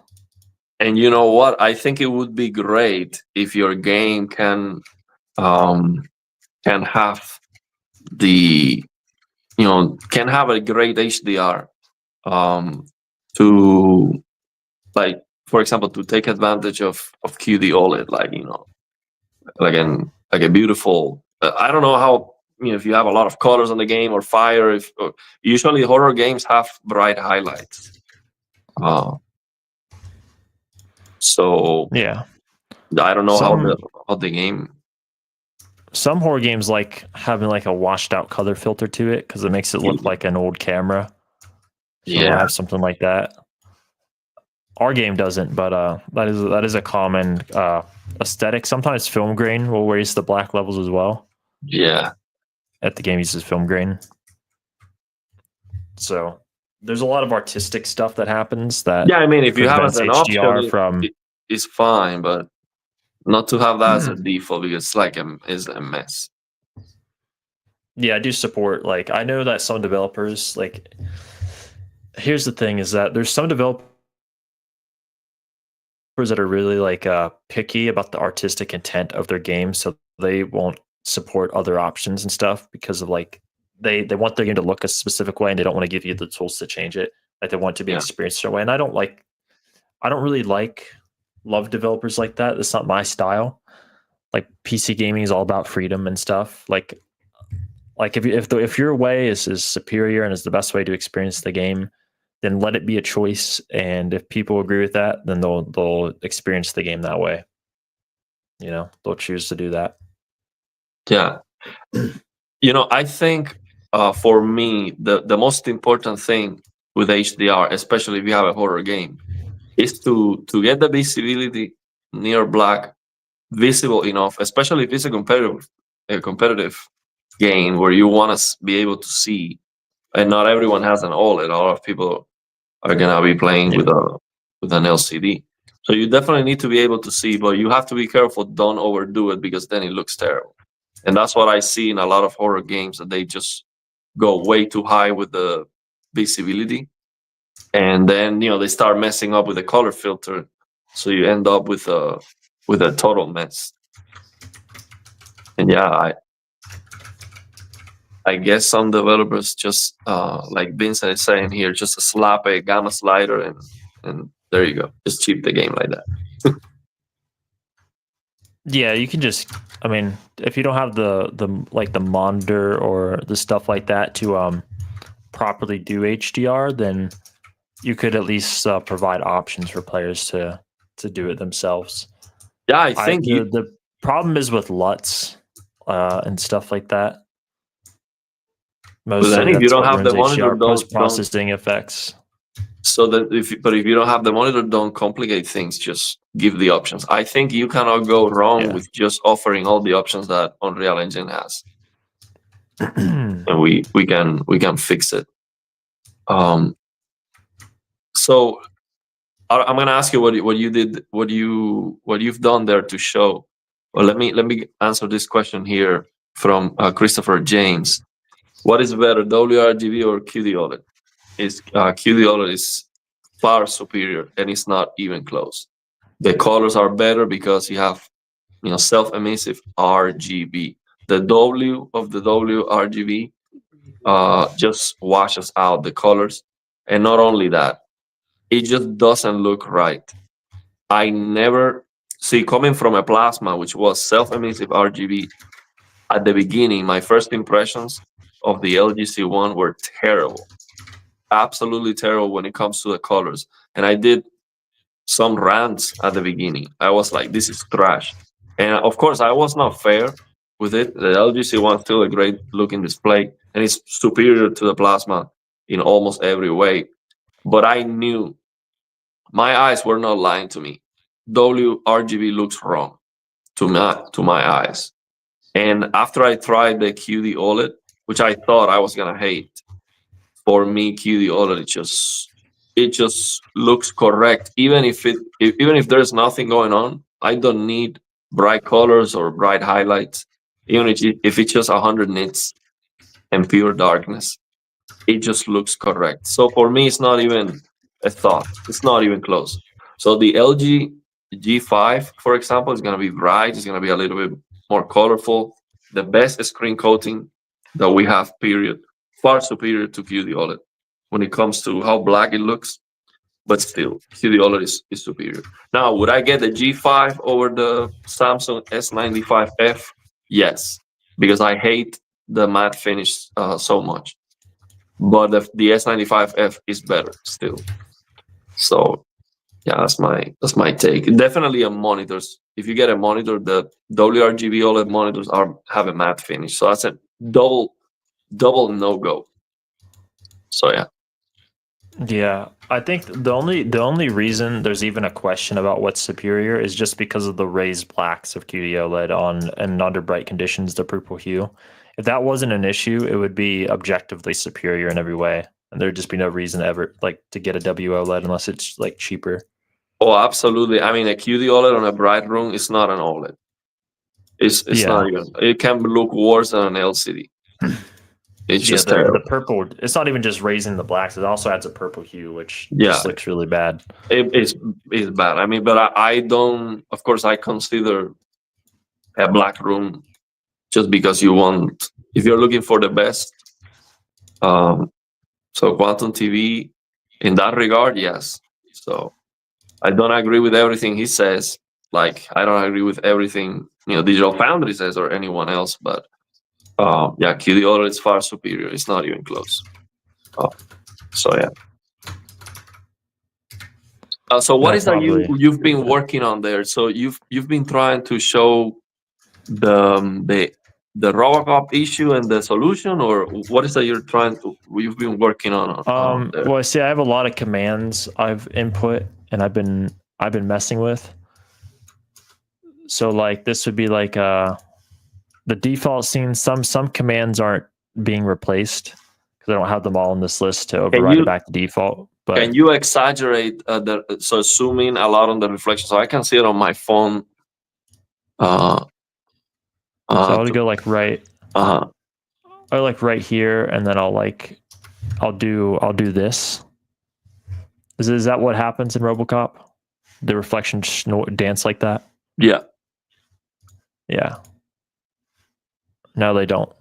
And you know what? I think it would be great if your game can have can have a great HDR to, like, for example, to take advantage of QD OLED, like a beautiful. I don't know how, if you have a lot of colors on the game or fire. Usually horror games have bright highlights. So yeah, I don't know how the game. Some horror games like having like a washed out color filter to it because it makes it look like an old camera. So we'll have something like that. Our game doesn't, but that is a common aesthetic. Sometimes film grain will raise the black levels as well. Yeah. At the game uses film grain. So there's a lot of artistic stuff that happens that. Yeah, I mean, if you have as an HDR option, it's fine, but not to have that as a default because it's a mess. Yeah, I do support, I know that some developers, here's the thing is that there's some developers that are really picky about the artistic intent of their game, so they won't support other options and stuff because of they want their game to look a specific way and they don't want to give you the tools to change it. They want to be experienced a certain way. And I don't really love developers like that. That's not my style. PC gaming is all about freedom and stuff. If your way is superior and is the best way to experience the game, then let it be a choice. And if people agree with that, then they'll experience the game that way. They'll choose to do that. Yeah. I think for me, the most important thing with HDR, especially if you have a horror game, is to get the visibility near black visible enough, especially if it's a competitive game where you want to be able to see, and not everyone has an OLED. A lot of people are gonna be playing with an LCD, so you definitely need to be able to see, but you have to be careful. Don't overdo it because then it looks terrible. And that's what I see in a lot of horror games, that they just go way too high with the visibility, and then they start messing up with the color filter, so you end up with a total mess. And I guess some developers just like Vincent is saying here, just slap a gamma slider and there you go, just cheap the game like that. Yeah, you can just. I mean, if you don't have the monitor or the stuff like that to properly do HDR, then you could at least provide options for players to do it themselves. Yeah, I think the problem is with LUTs and stuff like that. But then if you don't have the monitor, don't post-processing effects. So that if you don't have the monitor, don't complicate things. Just give the options. I think you cannot go wrong with just offering all the options that Unreal Engine has, and we can fix it. So I'm gonna ask you what you did, what you've done there to show. Well, let me answer this question here from Christopher James. What is better, WRGB or QD OLED? QD OLED is far superior, and it's not even close. The colors are better because you have self-emissive RGB. The W of the WRGB just washes out the colors, and not only that, it just doesn't look right. I never see, coming from a plasma which was self-emissive RGB at the beginning, my first impressions of the LGC1 were terrible, absolutely terrible when it comes to the colors. And I did some rants at the beginning. I was like, this is trash. And of course, I was not fair with it. The LGC1 is still a great looking display, and it's superior to the plasma in almost every way. But I knew my eyes were not lying to me. WRGB looks wrong to my eyes. And after I tried the QD OLED, which I thought I was gonna hate, for me QD OLED it just looks correct. Even if there's nothing going on, I don't need bright colors or bright highlights. Even if it's just 100 nits and pure darkness, it just looks correct. So for me, it's not even a thought. It's not even close. So the LG G5, for example, is going to be bright. It's going to be a little bit more colorful. The best screen coating that we have, period. Far superior to QD OLED when it comes to how black it looks. But still, QD OLED is superior. Now, would I get the G5 over the Samsung S95F? Yes, because I hate the matte finish so much. But the S95F is better still. So yeah, that's my take. Definitely a monitors. If you get a monitor, the WRGB OLED monitors have a matte finish. So that's a double no go. So yeah. Yeah, I think the only reason there's even a question about what's superior is just because of the raised blacks of QD OLED and under bright conditions, the purple hue. If that wasn't an issue, it would be objectively superior in every way, and there'd just be no reason ever to get a WOLED unless it's cheaper. Oh, absolutely. I mean, a QD OLED on a bright room is not an OLED. It's not even. It can look worse than an LCD. It's just terrible. The purple. It's not even just raising the blacks. It also adds a purple hue, which just looks really bad. It's bad. I mean, but I don't. Of course, I consider a black room just because you want. If you're looking for the best, so Quantum TV, in that regard, yes. So I don't agree with everything he says. Like I don't agree with everything Digital Foundry says or anyone else, but. Yeah, QD OLED is far superior. It's not even close. So yeah. So what is that you've been working on there? So you've been trying to show the Robocop issue and the solution, or what is that you've been working on there? Well, see, I have a lot of commands I've input and I've been messing with. So this would be the default scene. Some commands aren't being replaced because I don't have them all on this list to override it back to default. But can you exaggerate so zoom in a lot on the reflection so I can see it on my phone? So I'll go right. Or right here, and then I'll do this. Is that what happens in RoboCop? The reflection dance like that? Yeah. Yeah. No, they don't.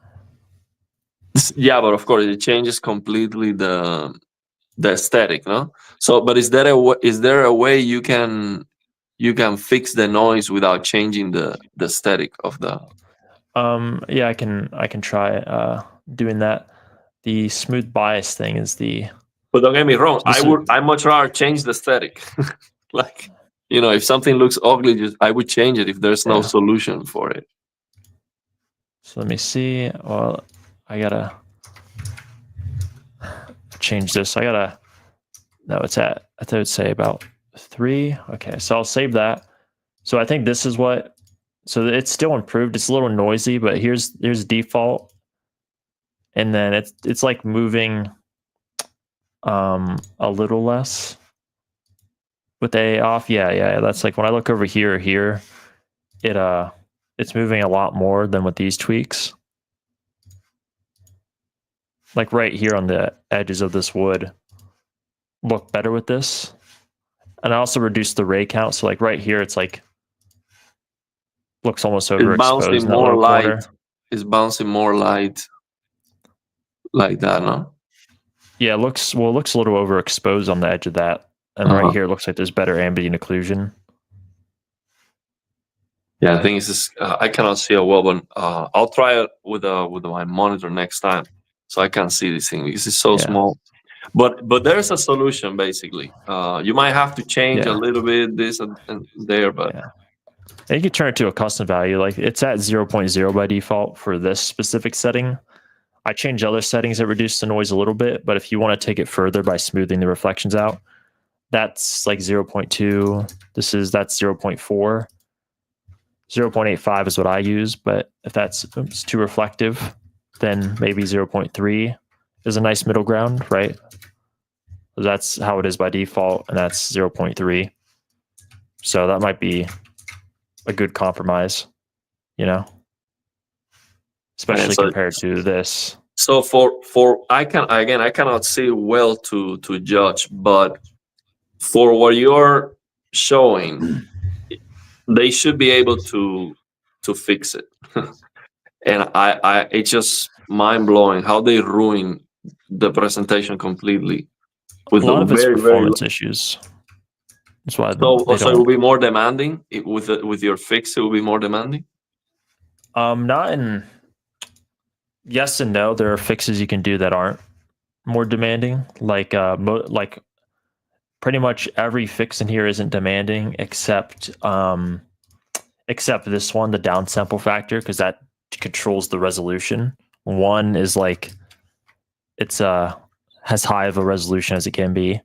Yeah, but of course it changes completely the aesthetic, no? So, but is there a way you can fix the noise without changing the aesthetic of the? Yeah, I can try doing that. The smooth bias thing is the. But don't get me wrong, I much rather change the aesthetic. You know, if something looks ugly, I would change it if there's no Yeah. solution for it. So let me see. Well, I gotta change this. I gotta. No, it's at. I thought it'd say about 3. Okay, so I'll save that. So I think this is what. So it's still improved. It's a little noisy, but here's default, and then it's like moving a little less with A off. Yeah. That's like when I look over here, it's moving a lot more than with these tweaks. Like right here on the edges of this wood look better with this. And I also reduced the ray count. So like right here, it's like looks almost overexposed. It's bouncing in that more little light. corner. It's bouncing more light like that, no? Yeah, it looks a little overexposed on the edge of that. And right here, it looks like there's better ambient occlusion. Yeah, I think it's just, I cannot see it well, but I'll try it with my monitor next time, so I can see this thing because it's so small. But there's a solution basically. You might have to change a little bit this and there, but and you can turn it to a custom value. Like it's at 0.0 by default for this specific setting. I changed other settings that reduce the noise a little bit, but if you want to take it further by smoothing the reflections out, that's like 0.2. That's 0.4. 0.85 is what I use, but if that's too reflective, then maybe 0.3 is a nice middle ground, right? That's how it is by default, and that's 0.3. So that might be a good compromise, you know, especially compared to this. So I cannot see well to judge, but for what you're showing, they should be able to fix it. And it's just mind blowing how they ruin the presentation completely. With a lot of it's performance issues. That's why so it will be more demanding with your fix. It will be more demanding. Not in. Yes and no. There are fixes you can do that aren't more demanding. Like pretty much every fix in here isn't demanding except this one, the downsample factor, because that controls the resolution. One is like it's as high of a resolution as it can be.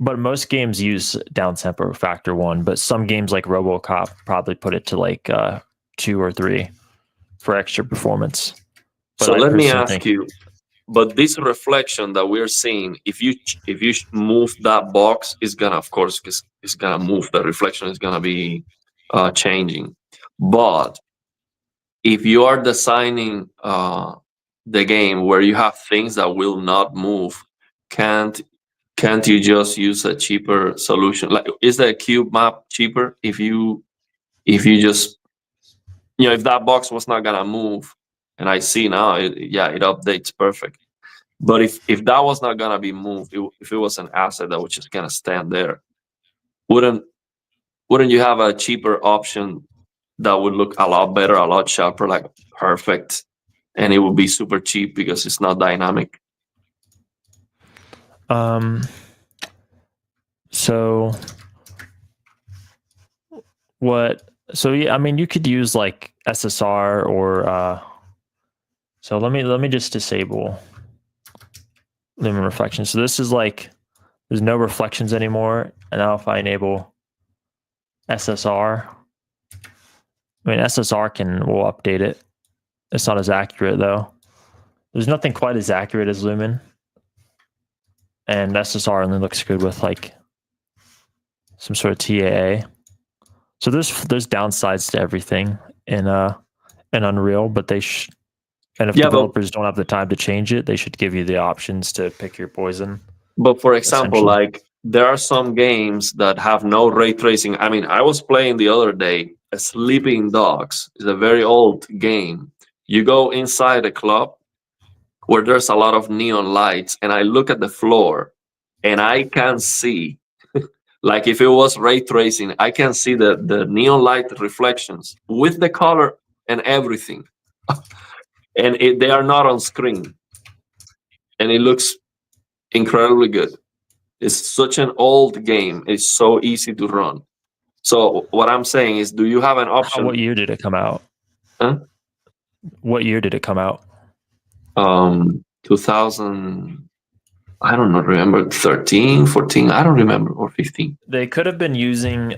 But most games use downsample factor 1, but some games like RoboCop probably put it to like 2 or 3 for extra performance. But so let me ask you, but this reflection that we're seeing, if you move that box, it's gonna, of course, it's gonna move. The reflection is gonna be changing. But if you are designing the game where you have things that will not move, can't you just use a cheaper solution? Like, is the cube map cheaper if you just, if that box was not gonna move, and I see now it updates perfect. But if that was not gonna be moved, if it was an asset that was just gonna stand there, wouldn't you have a cheaper option that would look a lot better, a lot sharper, like perfect, and it would be super cheap because it's not dynamic? So what? So yeah, I mean, you could use like SSR or. So let me just disable lumen reflection. So this is like there's no reflections anymore, and now if I enable SSR, I mean SSR will update it. It's not as accurate though. There's nothing quite as accurate as lumen, and SSR only looks good with like some sort of TAA. So there's downsides to everything in Unreal, but they and if developers don't have the time to change it, they should give you the options to pick your poison. But for example, like there are some games that have no ray tracing. I mean, I was playing the other day, Sleeping Dogs. It's a very old game. You go inside a club where there's a lot of neon lights, and I look at the floor and I can see, like if it was ray tracing, I can see the neon light reflections with the color and everything. And they are not on screen. And it looks incredibly good. It's such an old game. It's so easy to run. So what I'm saying is, do you have an option? What year did it come out? Huh? What year did it come out? 2000. I don't know, remember 13, 14. I don't remember, or 15. They could have been using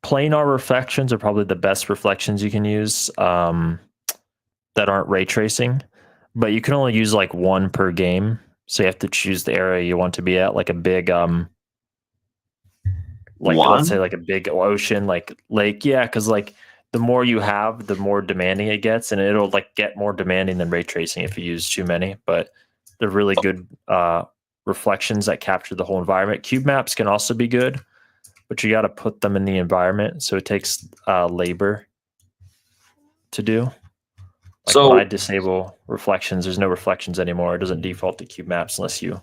planar reflections are probably the best reflections you can use that aren't ray tracing, but you can only use like one per game. So you have to choose the area you want to be at, like a big like let's say One? like a big ocean, like lake. Yeah, because like the more you have, the more demanding it gets, and it'll like get more demanding than ray tracing if you use too many. But they're really good reflections that capture the whole environment. Cube maps can also be good, but you got to put them in the environment, so it takes labor to do. Like So when I disable reflections, there's no reflections anymore. It doesn't default to cube maps unless you.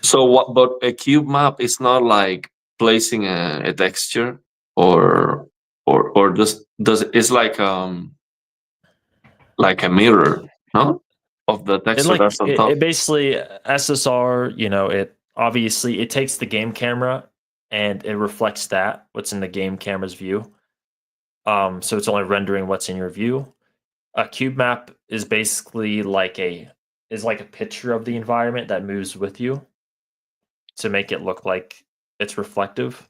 so what? But a cube map is not like placing a texture, or just does it's like a mirror, no, of the It texture like that's on top. it basically SSR. You know, it obviously it takes the game camera and it reflects that what's in the game camera's view. So it's only rendering what's in your view. A cube map is basically like a picture of the environment that moves with you to make it look like it's reflective.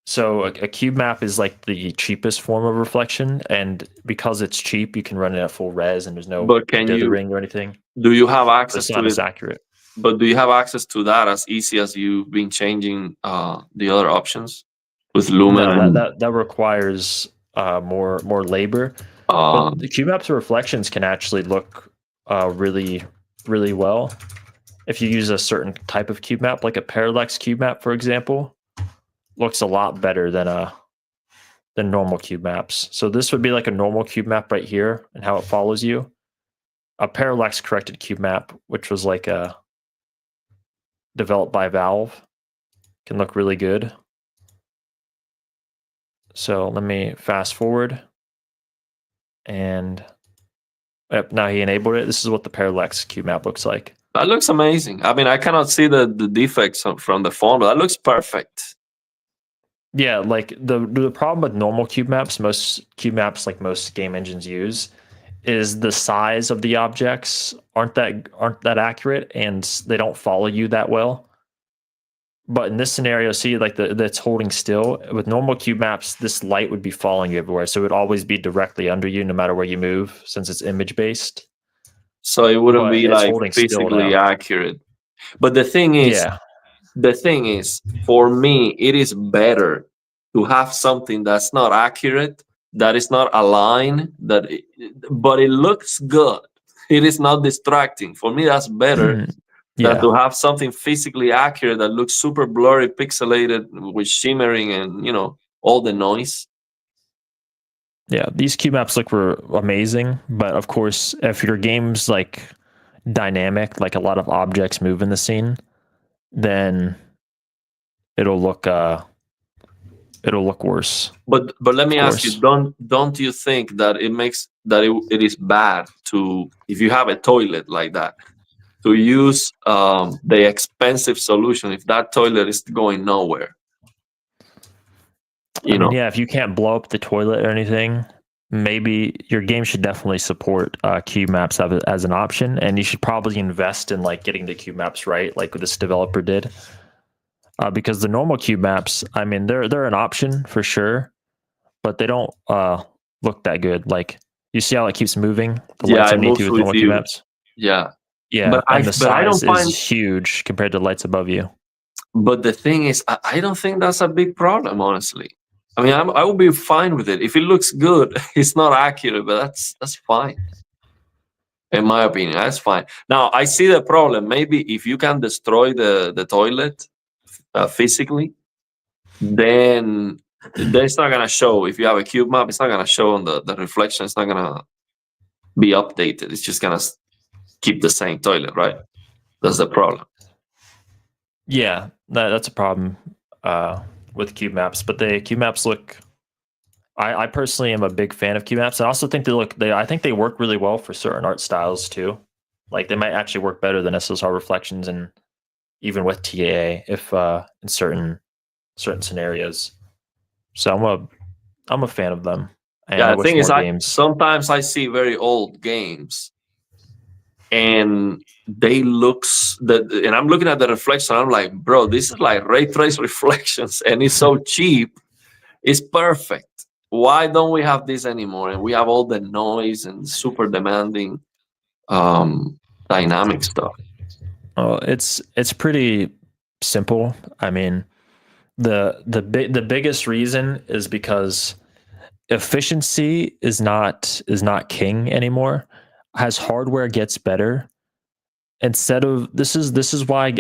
So a cube map is like the cheapest form of reflection, and because it's cheap, you can run it at full res, and there's no But can you? dithering or anything. Do you have But access it's to not as it? accurate. But do you have access to that as easy as you've been changing the other options with Lumen No, and that requires more uh, labor. But the cube maps reflections can actually look really well if you use a certain type of cube map, like a parallax cube map, for example. Looks a lot better than normal cube maps. So this would be like a normal cube map right here and how it follows you. A parallax corrected cube map, which was like a developed by Valve, can look really good. So let me fast forward. And yep, now he enabled it. This is what the parallax cube map looks like. that looks amazing. I mean, I cannot see the defects from the phone, but that looks perfect. Yeah, like the problem with normal cube maps, most cube maps like most game engines use, is the size of the objects aren't that accurate, and they don't follow you that well. But in this scenario, see, like that's holding still. With normal cube maps, this light would be following you everywhere, so it would always be directly under you, no matter where you move, since it's image based. So it wouldn't But be it's like holding still physically now. accurate. But the thing is, Yeah, for me, it is better to have something that's not accurate, that is not aligned, but it looks good. It is not distracting. For me, that's better than yeah. to have something physically accurate that looks super blurry, pixelated, with shimmering and all the noise. Yeah, these cube maps look amazing, but of course, if your game's like dynamic, like a lot of objects move in the scene, then it'll look worse. But let me Of ask you, course. don't you think that it is bad to, if you have a toilet like that, to use the expensive solution if that toilet is going nowhere? I mean, yeah, if you can't blow up the toilet or anything, maybe your game should definitely support cube maps as an option, and you should probably invest in like getting the cube maps right, like this developer did. Because the normal cube maps, I mean, they're an option for sure, but they don't look that good. Like you see how it keeps moving, the Yeah, lights it underneath moves you with with normal cube you. maps. Yeah, Yeah, and the but I don't size find. is huge compared to lights above you. But the thing is, I don't think that's a big problem, honestly. I mean, I would be fine with it if it looks good. It's not accurate, but that's fine. In my opinion, that's fine. Now I see the problem. Maybe if you can destroy the toilet physically, then it's not gonna show. If you have a cube map, it's not gonna show on the reflection. It's not gonna be updated. It's just gonna keep the same toilet, right? That's the problem. Yeah, that's a problem with cube maps. But the cube maps look. I personally am a big fan of cube maps. I also think I think they work really well for certain art styles too. Like they might actually work better than SSR reflections and even with TAA, if in certain scenarios. So I'm a fan of them, and Yeah, I the wish thing is, more I games. sometimes I see very old games, and they looks that, and I'm looking at the reflection. I'm like, bro, this is like ray trace reflections, and it's so cheap. It's perfect. Why don't we have this anymore? And we have all the noise and super demanding dynamic stuff. Oh, it's pretty simple. I mean, the biggest reason is because efficiency is not king anymore. As hardware gets better, instead of this is why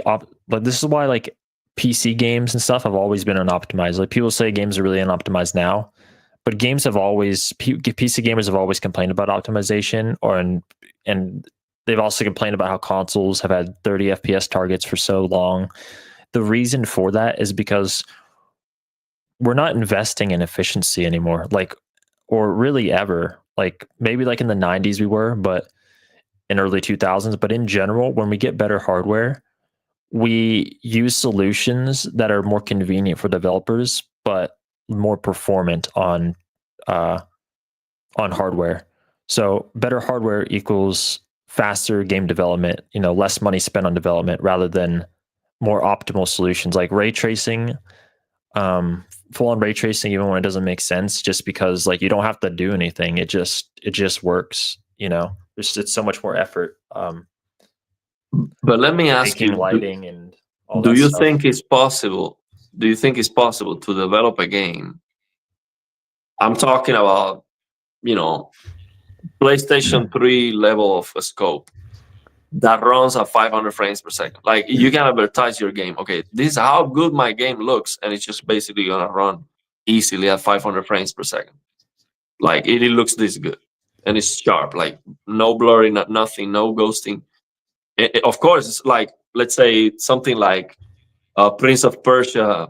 like PC games and stuff have always been unoptimized. Like people say games are really unoptimized now, but PC gamers have always complained about optimization, and they've also complained about how consoles have had 30 FPS targets for so long. The reason for that is because we're not investing in efficiency anymore, like, or really ever. Like maybe like in the 90s we were, but in early 2000s, but in general, when we get better hardware, we use solutions that are more convenient for developers, but more performant uh, on hardware. So better hardware equals faster game development, less money spent on development rather than more optimal solutions like ray tracing, full on ray tracing, even when it doesn't make sense, just because like you don't have to do anything. It just works, it's so much more effort. But let me ask Making you, lighting and all do that you stuff. think it's possible? Do you think it's possible to develop a game? I'm talking about, you know, PlayStation 3 level of scope that runs at 500 frames per second. Like you can advertise your game. Okay, this is how good my game looks, and it's just basically gonna run easily at 500 frames per second. Like it looks this good, and it's sharp. Like no blurry, nothing, no ghosting. Of course, it's like, let's say something like Prince of Persia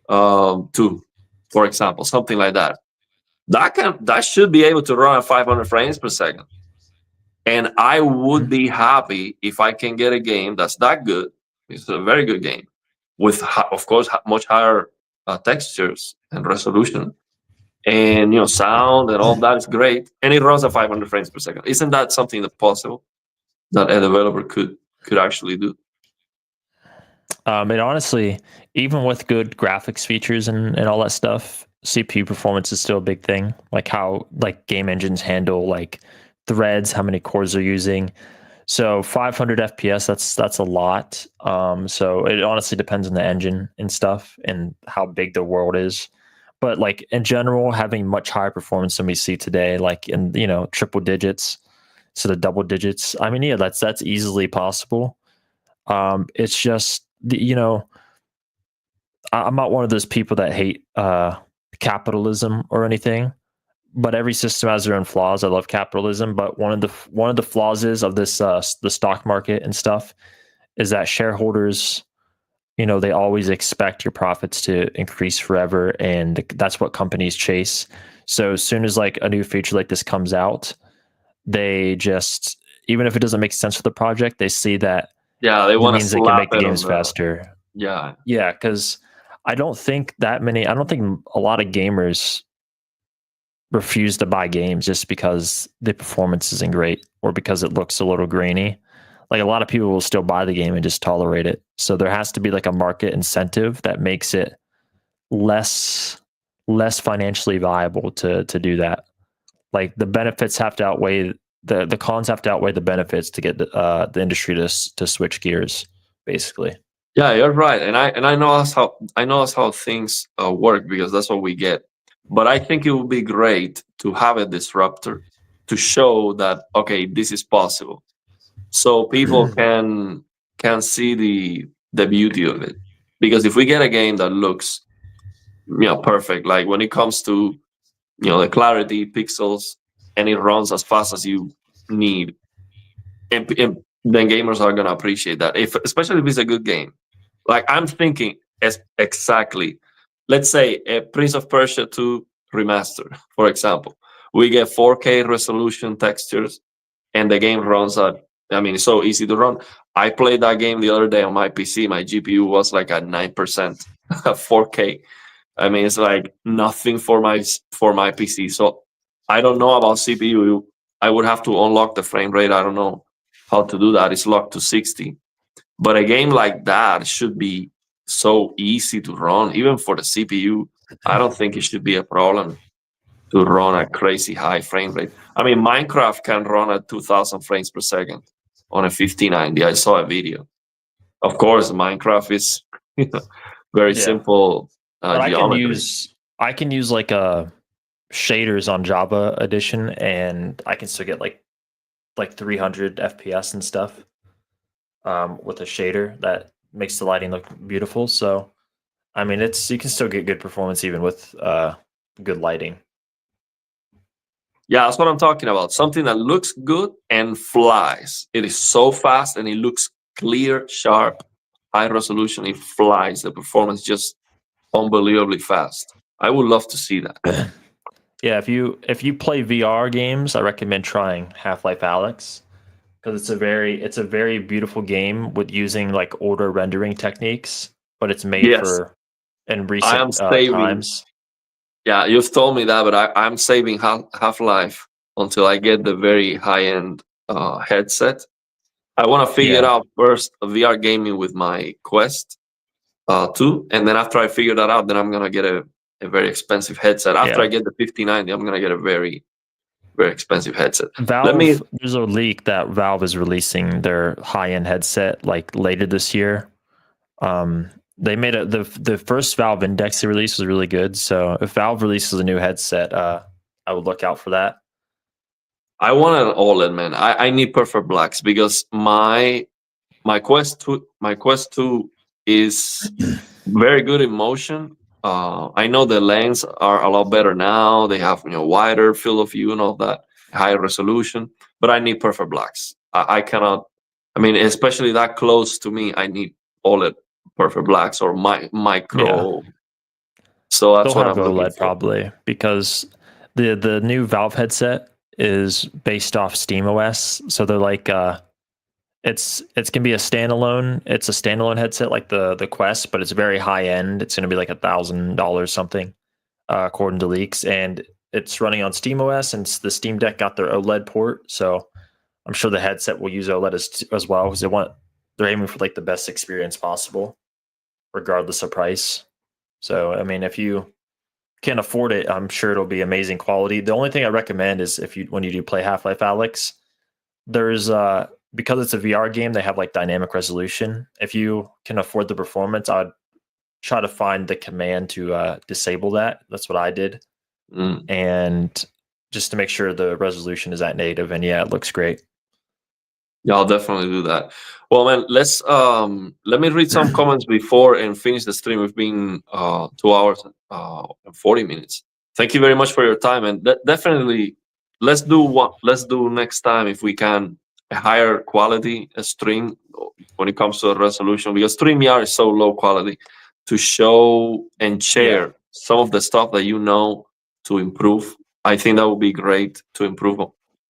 2, for example, something like that. That should be able to run at 500 frames per second. And I would be happy if I can get a game that's that good. It's a very good game with, of course, much higher textures and resolution, and sound and all that is great, and it runs at 500 frames per second. Isn't that something that's possible that a developer could actually do? And honestly, even with good graphics features and all that stuff, CPU performance is still a big thing. Like how like game engines handle like threads, how many cores they're using. So 500 FPS, that's a lot. So it honestly depends on the engine and stuff and how big the world is. But like in general, having much higher performance than we see today, like in triple digits instead of double digits. I mean, yeah, that's easily possible. It's just I'm not one of those people that hate capitalism or anything, but every system has their own flaws. I love capitalism, but one of the flaws is of this the stock market and stuff is that shareholders, they always expect your profits to increase forever, and that's what companies chase. So as soon as like a new feature like this comes out, they just, even if it doesn't make sense for the project, they see that Yeah, they it want to means they can slap make the it on games the. faster. Yeah. Yeah, because I don't think a lot of gamers refuse to buy games just because the performance isn't great or because it looks a little grainy. Like a lot of people will still buy the game and just tolerate it. So there has to be like a market incentive that makes it less financially viable to do that. Like the benefits have to outweigh the cons have to outweigh the benefits to get the industry to switch gears, basically. Yeah, you're right, and I know that's how things work, because that's what we get. But I think it would be great to have a disruptor to show that, okay, this is possible, so people can see the beauty of it. Because if we get a game that looks perfect, like when it comes to the clarity, pixels, and it runs as fast as you need, and then gamers are gonna appreciate that. Especially if it's a good game. Like I'm thinking exactly. Let's say a Prince of Persia 2 remaster, for example. We get 4K resolution textures, and the game runs at. I mean, it's so easy to run. I played that game the other day on my PC. My GPU was like at 9%, 4K. I mean, it's like nothing for my PC. So I don't know about CPU. I would have to unlock the frame rate. I don't know how to do that. It's locked to 60. But a game like that should be so easy to run, even for the CPU. I don't think it should be a problem to run a crazy high frame rate. I mean, Minecraft can run at 2,000 frames per second on a 5090. I saw a video. Of course, Minecraft is very Yeah. simple But geometry. I can use like shaders on Java Edition, and I can still get like 300 FPS and stuff with a shader that makes the lighting look beautiful. So I mean, you can still get good performance even with good lighting. Yeah, that's what I'm talking about. Something that looks good and flies. It is so fast and it looks clear, sharp, high resolution. It flies. The performance just unbelievably fast. I would love to see that. Yeah, if you play VR games, I recommend trying Half-Life Alyx because it's a very beautiful game with using like older rendering techniques, but it's made Yes, for in I am recent saving. times. Yeah, you've told me that, but I'm saving Half-Life until I get the very high-end headset. I want to figure Yeah, out first VR gaming with my Quest 2, and then after I figure that out, then I'm gonna get a very expensive headset. After I yeah. get the 5090, I'm gonna get a very very expensive headset. Let me. Valve, there's a leak that Valve is releasing their high-end headset like later this year. They made the first Valve Index they released was really good. So if Valve releases a new headset, I would look out for that. I want an OLED, man. I need perfect blacks because my Quest 2 is very good in motion. I know the lens are a lot better now. They have wider field of view and all that, higher resolution. But I need perfect blacks. I cannot. I mean, especially that close to me, I need OLED perfect blacks or Yeah, micro. So that's they'll what have I'm looking OLED for. probably because the new Valve headset is based off SteamOS. So they're like it's gonna be a standalone. It's a standalone headset like the Quest, but it's very high end. It's gonna be like $1,000 something, according to leaks, and it's running on SteamOS. And the Steam Deck got their OLED port, so I'm sure the headset will use OLED as well because they're aiming for like the best experience possible, regardless of price. So I mean, if you can't afford it, I'm sure it'll be amazing quality. The only thing I recommend is when you do play Half-Life Alyx, there's because it's a VR game, they have like dynamic resolution. If you can afford the performance, I'd try to find the command to disable that. That's what I did, Mm. and just to make sure the resolution is at native. And yeah, it looks great. Yeah, I'll definitely do that. Well, man, let me read some comments before and finish the stream. We've been 2 hours and 40 minutes. Thank you very much for your time, and definitely let's do next time if we can a higher quality stream when it comes to resolution because StreamYard is so low quality to show and Yeah, share some of the stuff that to improve. I think that would be great to improve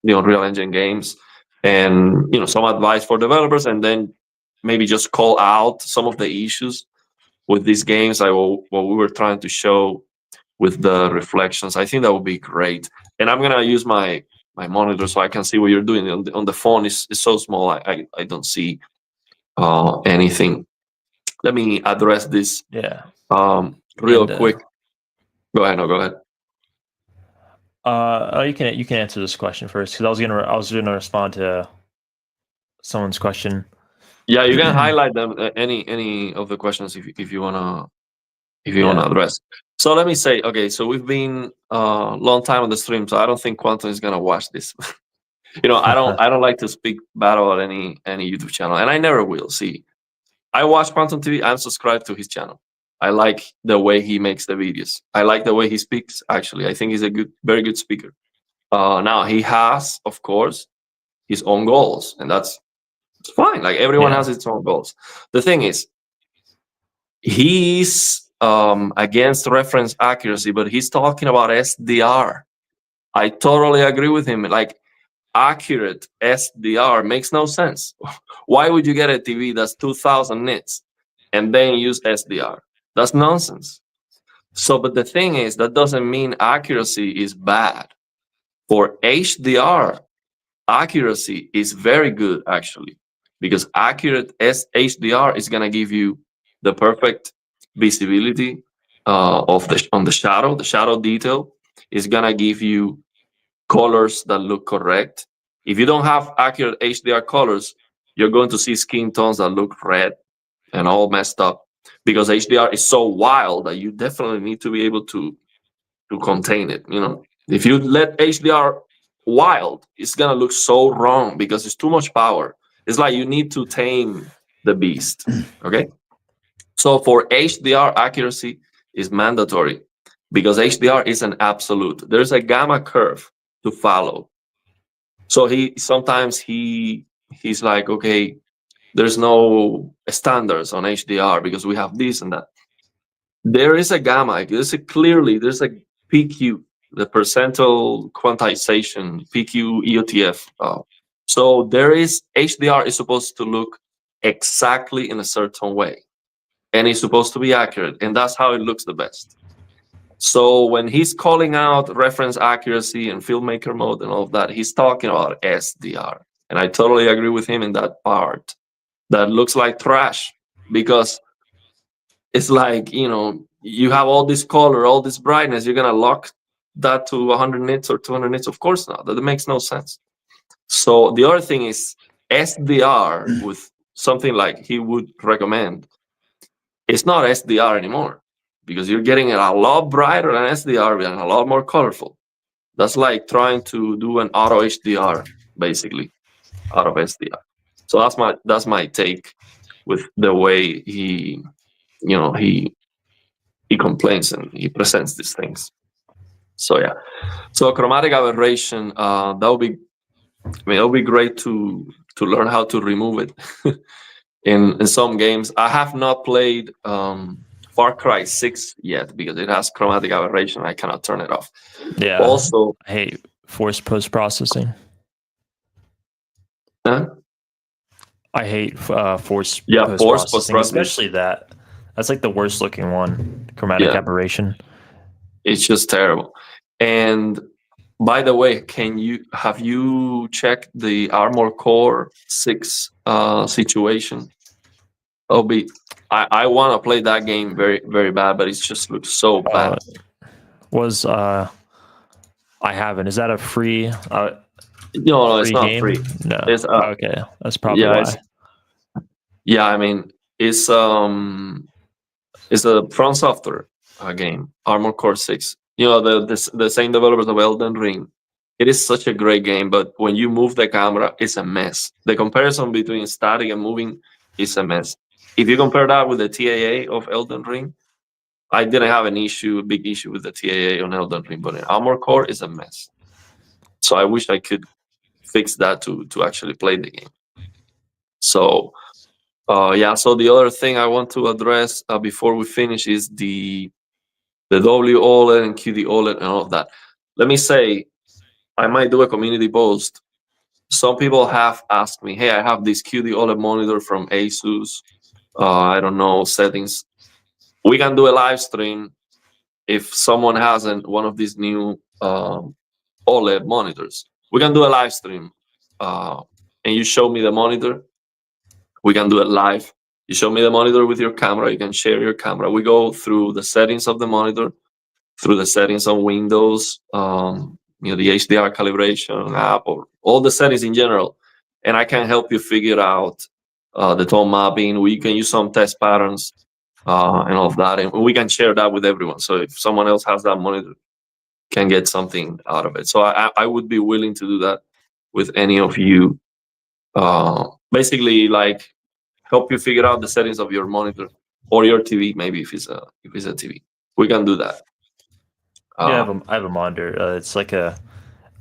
the Unreal Engine games and some advice for developers, and then maybe just call out some of the issues with these games like what we were trying to show with the reflections. I think that would be great, and I'm gonna use my monitor so I can see what you're doing on the phone. Is so small, I don't see anything. Let me address this yeah, real and quick. Go ahead. No, go ahead. you can answer this question first because I was gonna respond to someone's question. Yeah, you can highlight them. Any of the questions if you wanna Yeah. address. So let me say, okay, so we've been a long time on the stream, so I don't think Quantum is gonna watch this. I don't like to speak bad about any YouTube channel, and I never will. See, I watch Quantum TV. I'm subscribed to his channel. I like the way he makes the videos. I like the way he speaks. Actually, I think he's a very good speaker. Now he has, of course, his own goals, and that's fine. Like everyone Yeah. has its own goals. The thing is, he's against reference accuracy, but he's talking about SDR. I totally agree with him. Like accurate SDR makes no sense. Why would you get a TV that's 2000 nits and then use SDR? That's nonsense. So, but the thing is, that doesn't mean accuracy is bad. For HDR, accuracy is very good, actually, because accurate HDR is going to give you the perfect visibility on the shadow. The shadow detail is going to give you colors that look correct. If you don't have accurate HDR colors, you're going to see skin tones that look red and all messed up, because HDR is so wild that you definitely need to be able to contain it. If you let HDR wild, it's gonna look so wrong because it's too much power. It's like you need to tame the beast. Okay, so for HDR, accuracy is mandatory because HDR is an absolute. There's a gamma curve to follow. So he's like, okay, there's no standards on HDR because we have this and that. There is a gamma. There's a PQ, the percentile quantization, PQ EOTF. So there is HDR is supposed to look exactly in a certain way, and it's supposed to be accurate, and that's how it looks the best. So when he's calling out reference accuracy and filmmaker mode and all of that, he's talking about SDR, and I totally agree with him in that part. That looks like trash because it's like, you have all this color, all this brightness, you're gonna lock that to 100 nits or 200 nits? Of course not. That makes no sense. So the other thing is SDR with something like he would recommend. It's not SDR anymore because you're getting it a lot brighter than SDR and a lot more colorful. That's like trying to do an auto HDR basically out of SDR. So that's my take with the way he complains and he presents these things. So yeah, so chromatic aberration, that would be, it would be great to learn how to remove it in some games. I have not played Far Cry 6 yet because it has chromatic aberration. I cannot turn it off. Yeah. Also, I hate forced post processing. huh? I hate forced Forced post-processing, especially that. That's like the worst looking one, chromatic aberration. It's just terrible. And by the way, have you checked the Armored Core 6 situation? I want to play that game very, very bad, but it just looks so bad. I haven't. Is that a free? No, it's not game? free. No. It's okay. That's probably why. I mean, it's a From Software game, Armored Core 6. The same developers of Elden Ring. It is such a great game, but when you move the camera, it's a mess. The comparison between static and moving is a mess. If you compare that with the TAA of Elden Ring, I didn't have a big issue with the TAA on Elden Ring, but in Armored Core is a mess. So I wish I could fix that to actually play the game. So so the other thing I want to address before we finish is the WOLED and QD OLED and all of that. Let me say, I might do a community post. Some people have asked me, hey, I have this QD OLED monitor from Asus. I don't know, settings. We can do a live stream if someone hasn't one of these new OLED monitors. We can do a live stream and you show me the monitor. We can do it live. You show me the monitor with your camera. You can share your camera. We go through the settings of the monitor, through the settings on Windows, the HDR calibration app, or all the settings in general. And I can help you figure out the tone mapping. We can use some test patterns and all of that. And we can share that with everyone. So if someone else has that monitor, can get something out of it. So I would be willing to do that with any of you. Basically, like, help you figure out the settings of your monitor or your TV, maybe if it's a TV. We can do that. I have a monitor. It's like a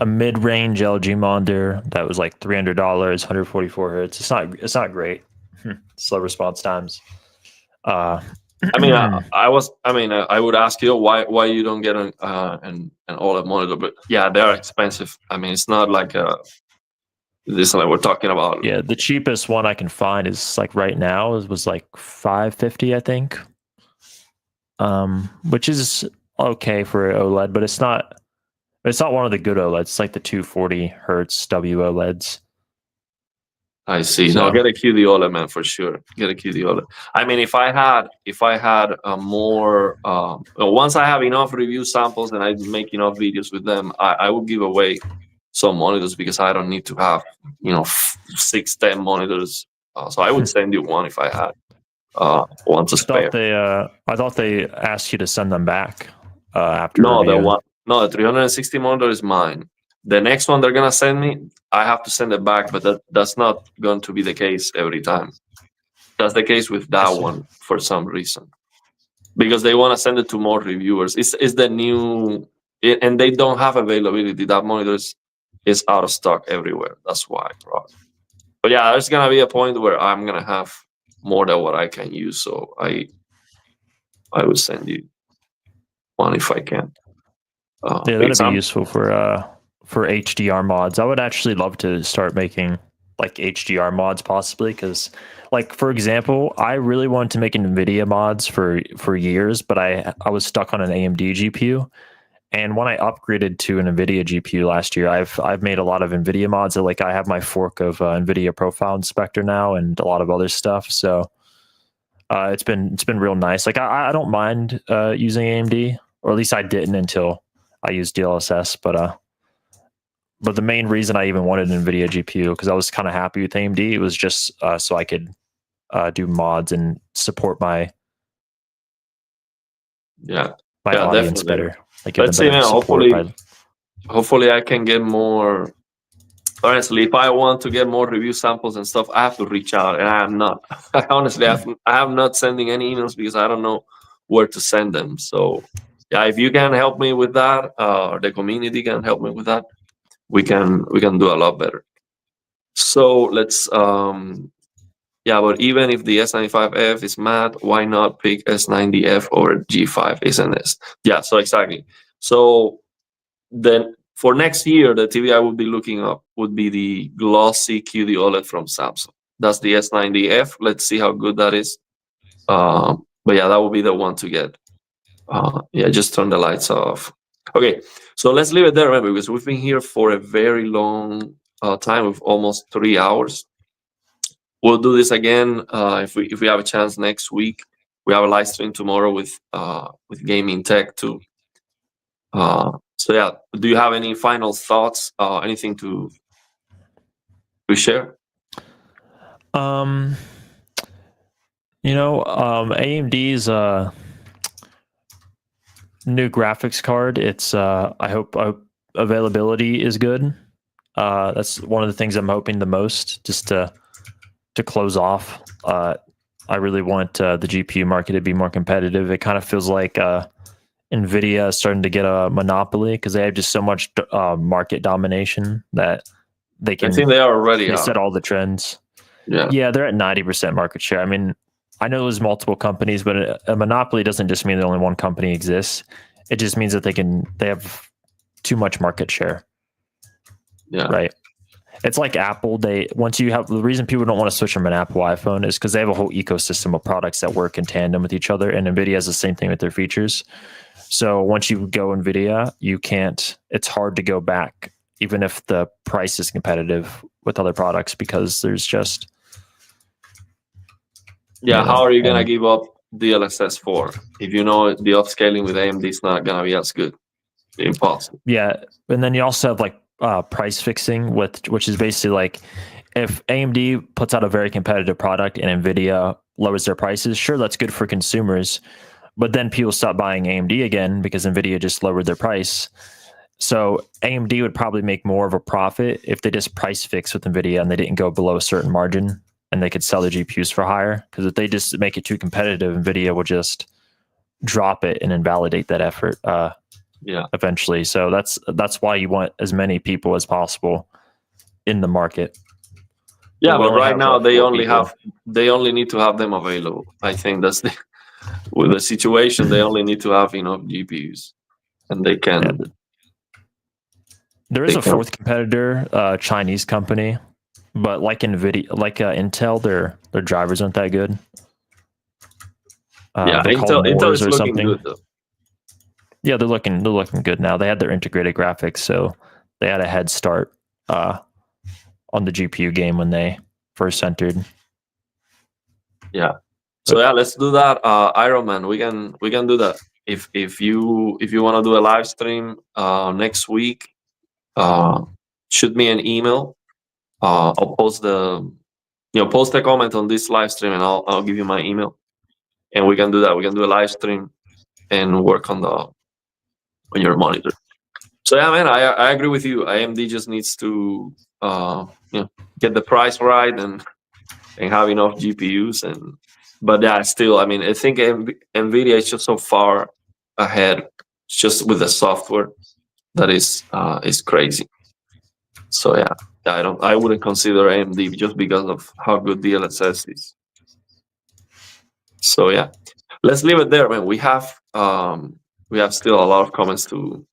mid-range LG monitor that was like $300, 144 hertz. It's not great. Slow response times. I would ask you why you don't get an OLED monitor, but yeah, they are expensive. I mean, it's not like This is like we're talking about. Yeah, the cheapest one I can find is like right now was like $550, I think. Which is okay for OLED, but it's not one of the good OLEDs. It's like the 240 hertz WOLEDs. I see. So- No, get a QD OLED, man, for sure. Get a QD OLED. I mean, if I had a more once I have enough review samples and I make enough videos with them, I would give away some monitors because I don't need to have 6-10 monitors. So I would send you one if I had one to spare. I thought they asked you to send them back after No, review. the 360 monitor is mine. The next one they're gonna send me, I have to send it back, but that's not going to be the case every time. That's the case with that one for some reason, because they want to send it to more reviewers. It's the new, and they don't have availability. That monitor is out of stock everywhere. That's why, right? But yeah, there's gonna be a point where I'm gonna have more than what I can use. So I will send you one if I can. Yeah, that'd be useful for HDR mods. I would actually love to start making like HDR mods possibly, because like for example, I really wanted to make Nvidia mods for years, but I was stuck on an AMD GPU. And when I upgraded to an Nvidia GPU last year, I've made a lot of Nvidia mods. Like I have my fork of Nvidia Profile Inspector now and a lot of other stuff. So it's been real nice. Like I don't mind using AMD, or at least I didn't until I used DLSS. But the main reason I even wanted an Nvidia GPU, because I was kind of happy with AMD, it was just so I could do mods and support my audience definitely better. Like let's see, man. Hopefully I can get more. Honestly, if I want to get more review samples and stuff, I have to reach out, and I am not. Honestly, I am not sending any emails because I don't know where to send them. So yeah, if you can help me with that, or the community can help me with that, we can do a lot better. So let's but even if the S95F is mad, why not pick S90F or G5 SNS? Yeah, so exactly. So then for next year, the TV I would be looking up would be the glossy QD OLED from Samsung. That's the S90F. Let's see how good that is. But yeah, that would be the one to get. Just turn the lights off. Okay, so let's leave it there, remember, because we've been here for a very long time, with almost 3 hours. We'll do this again if we have a chance next week. We have a live stream tomorrow with gaming tech too. So yeah, do you have any final thoughts? Anything to share? AMD's new graphics card. It's I hope availability is good. That's one of the things I'm hoping the most, just to close off. I really want the GPU market to be more competitive. It kind of feels like Nvidia is starting to get a monopoly because they have just so much market domination that they can. I think they are already. They set all the trends. Yeah, they're at 90% market share. I mean, I know there's multiple companies, but a monopoly doesn't just mean that only one company exists. It just means that they have too much market share. Yeah. Right. It's like Apple. The reason people don't want to switch from an Apple iPhone is because they have a whole ecosystem of products that work in tandem with each other, and Nvidia has the same thing with their features. So once you go Nvidia, it's hard to go back, even if the price is competitive with other products, because there's just. How are you going to give up DLSS 4 if you know the upscaling with AMD is not going to be as good? Impossible. Yeah. And then you also have like price fixing, which is basically like if AMD puts out a very competitive product and Nvidia lowers their prices, sure, that's good for consumers, but then people stop buying AMD again because Nvidia just lowered their price. So AMD would probably make more of a profit if they just price fix with Nvidia and they didn't go below a certain margin, and they could sell the GPUs for higher. Because if they just make it too competitive, Nvidia will just drop it and invalidate that effort. Eventually. So that's why you want as many people as possible in the market. Yeah, but right now they only need to have them available. I think that's with the situation, they only need to have enough GPUs, and they can. There is a fourth competitor, Chinese company. but like Nvidia, like Intel, their drivers aren't that good. Yeah, they're called Intel Moors is or looking something. good though. Yeah, they're looking good now. They had their integrated graphics, so they had a head start on the GPU game when they first entered. Yeah. So yeah, let's do that. Iron Man, we can do that. If you want to do a live stream next week, shoot me an email. I'll post post a comment on this live stream, and I'll give you my email, and we can do that. We can do a live stream and work on your monitor. So yeah, man, I agree with you. AMD just needs to get the price right and have enough GPUs. But yeah, still, I mean, I think Nvidia is just so far ahead, just with the software, that is crazy. So yeah, I wouldn't consider AMD just because of how good DLSS is. So yeah, let's leave it there, man. We have still a lot of comments to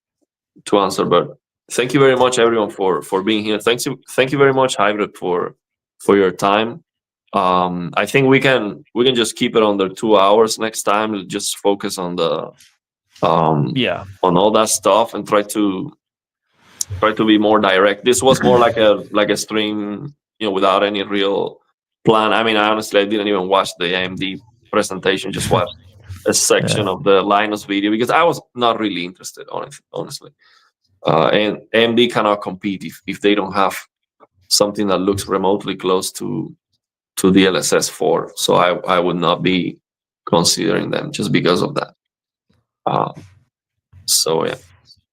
answer, but thank you very much, everyone, for being here. Thank you very much, Hybrid, for your time. I think we can just keep it under 2 hours next time. Just focus on the on all that stuff and try to be more direct. This was more like a stream, without any real plan. I mean, I didn't even watch the AMD presentation. Just watched a section of the Linus video because I was not really interested, honestly. And AMD cannot compete if they don't have something that looks remotely close to DLSS 4. So I would not be considering them just because of that. So yeah,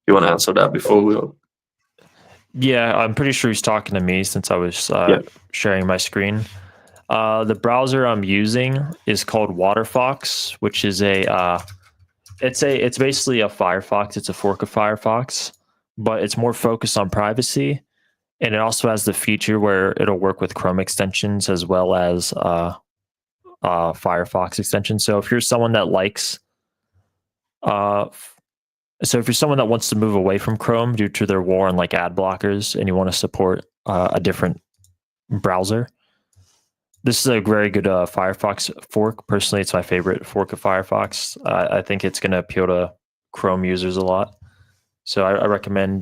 you want to answer that before we? Yeah, I'm pretty sure he's talking to me since I was sharing my screen. The browser I'm using is called WaterFox, which is it's basically a Firefox. It's a fork of Firefox, but it's more focused on privacy, and it also has the feature where it'll work with Chrome extensions as well as Firefox extensions. So if you're someone that likes, if you're someone that wants to move away from Chrome due to their war on like ad blockers, and you want to support a different browser, this is a very good Firefox fork. Personally, it's my favorite fork of Firefox. I think it's going to appeal to Chrome users a lot. So I recommend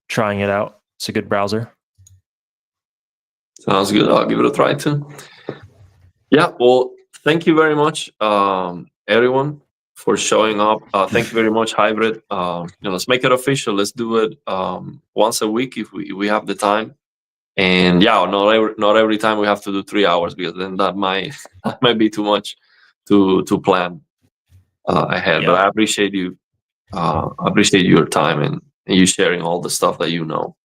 trying it out. It's a good browser. Sounds good. I'll give it a try too. Yeah, well, thank you very much, everyone, for showing up. Thank you very much, Hybrid. Let's make it official. Let's do it once a week if we have the time. And yeah, not every time we have to do 3 hours, because then that might be too much to plan ahead. But I appreciate you. Appreciate your time and you sharing all the stuff that you know.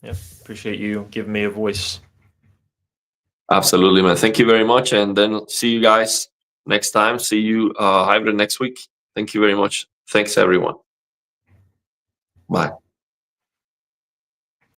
Yep, appreciate you giving me a voice. Absolutely, man. Thank you very much, and then see you guys next time. See you, Hybrid, next week. Thank you very much. Thanks, everyone. Bye.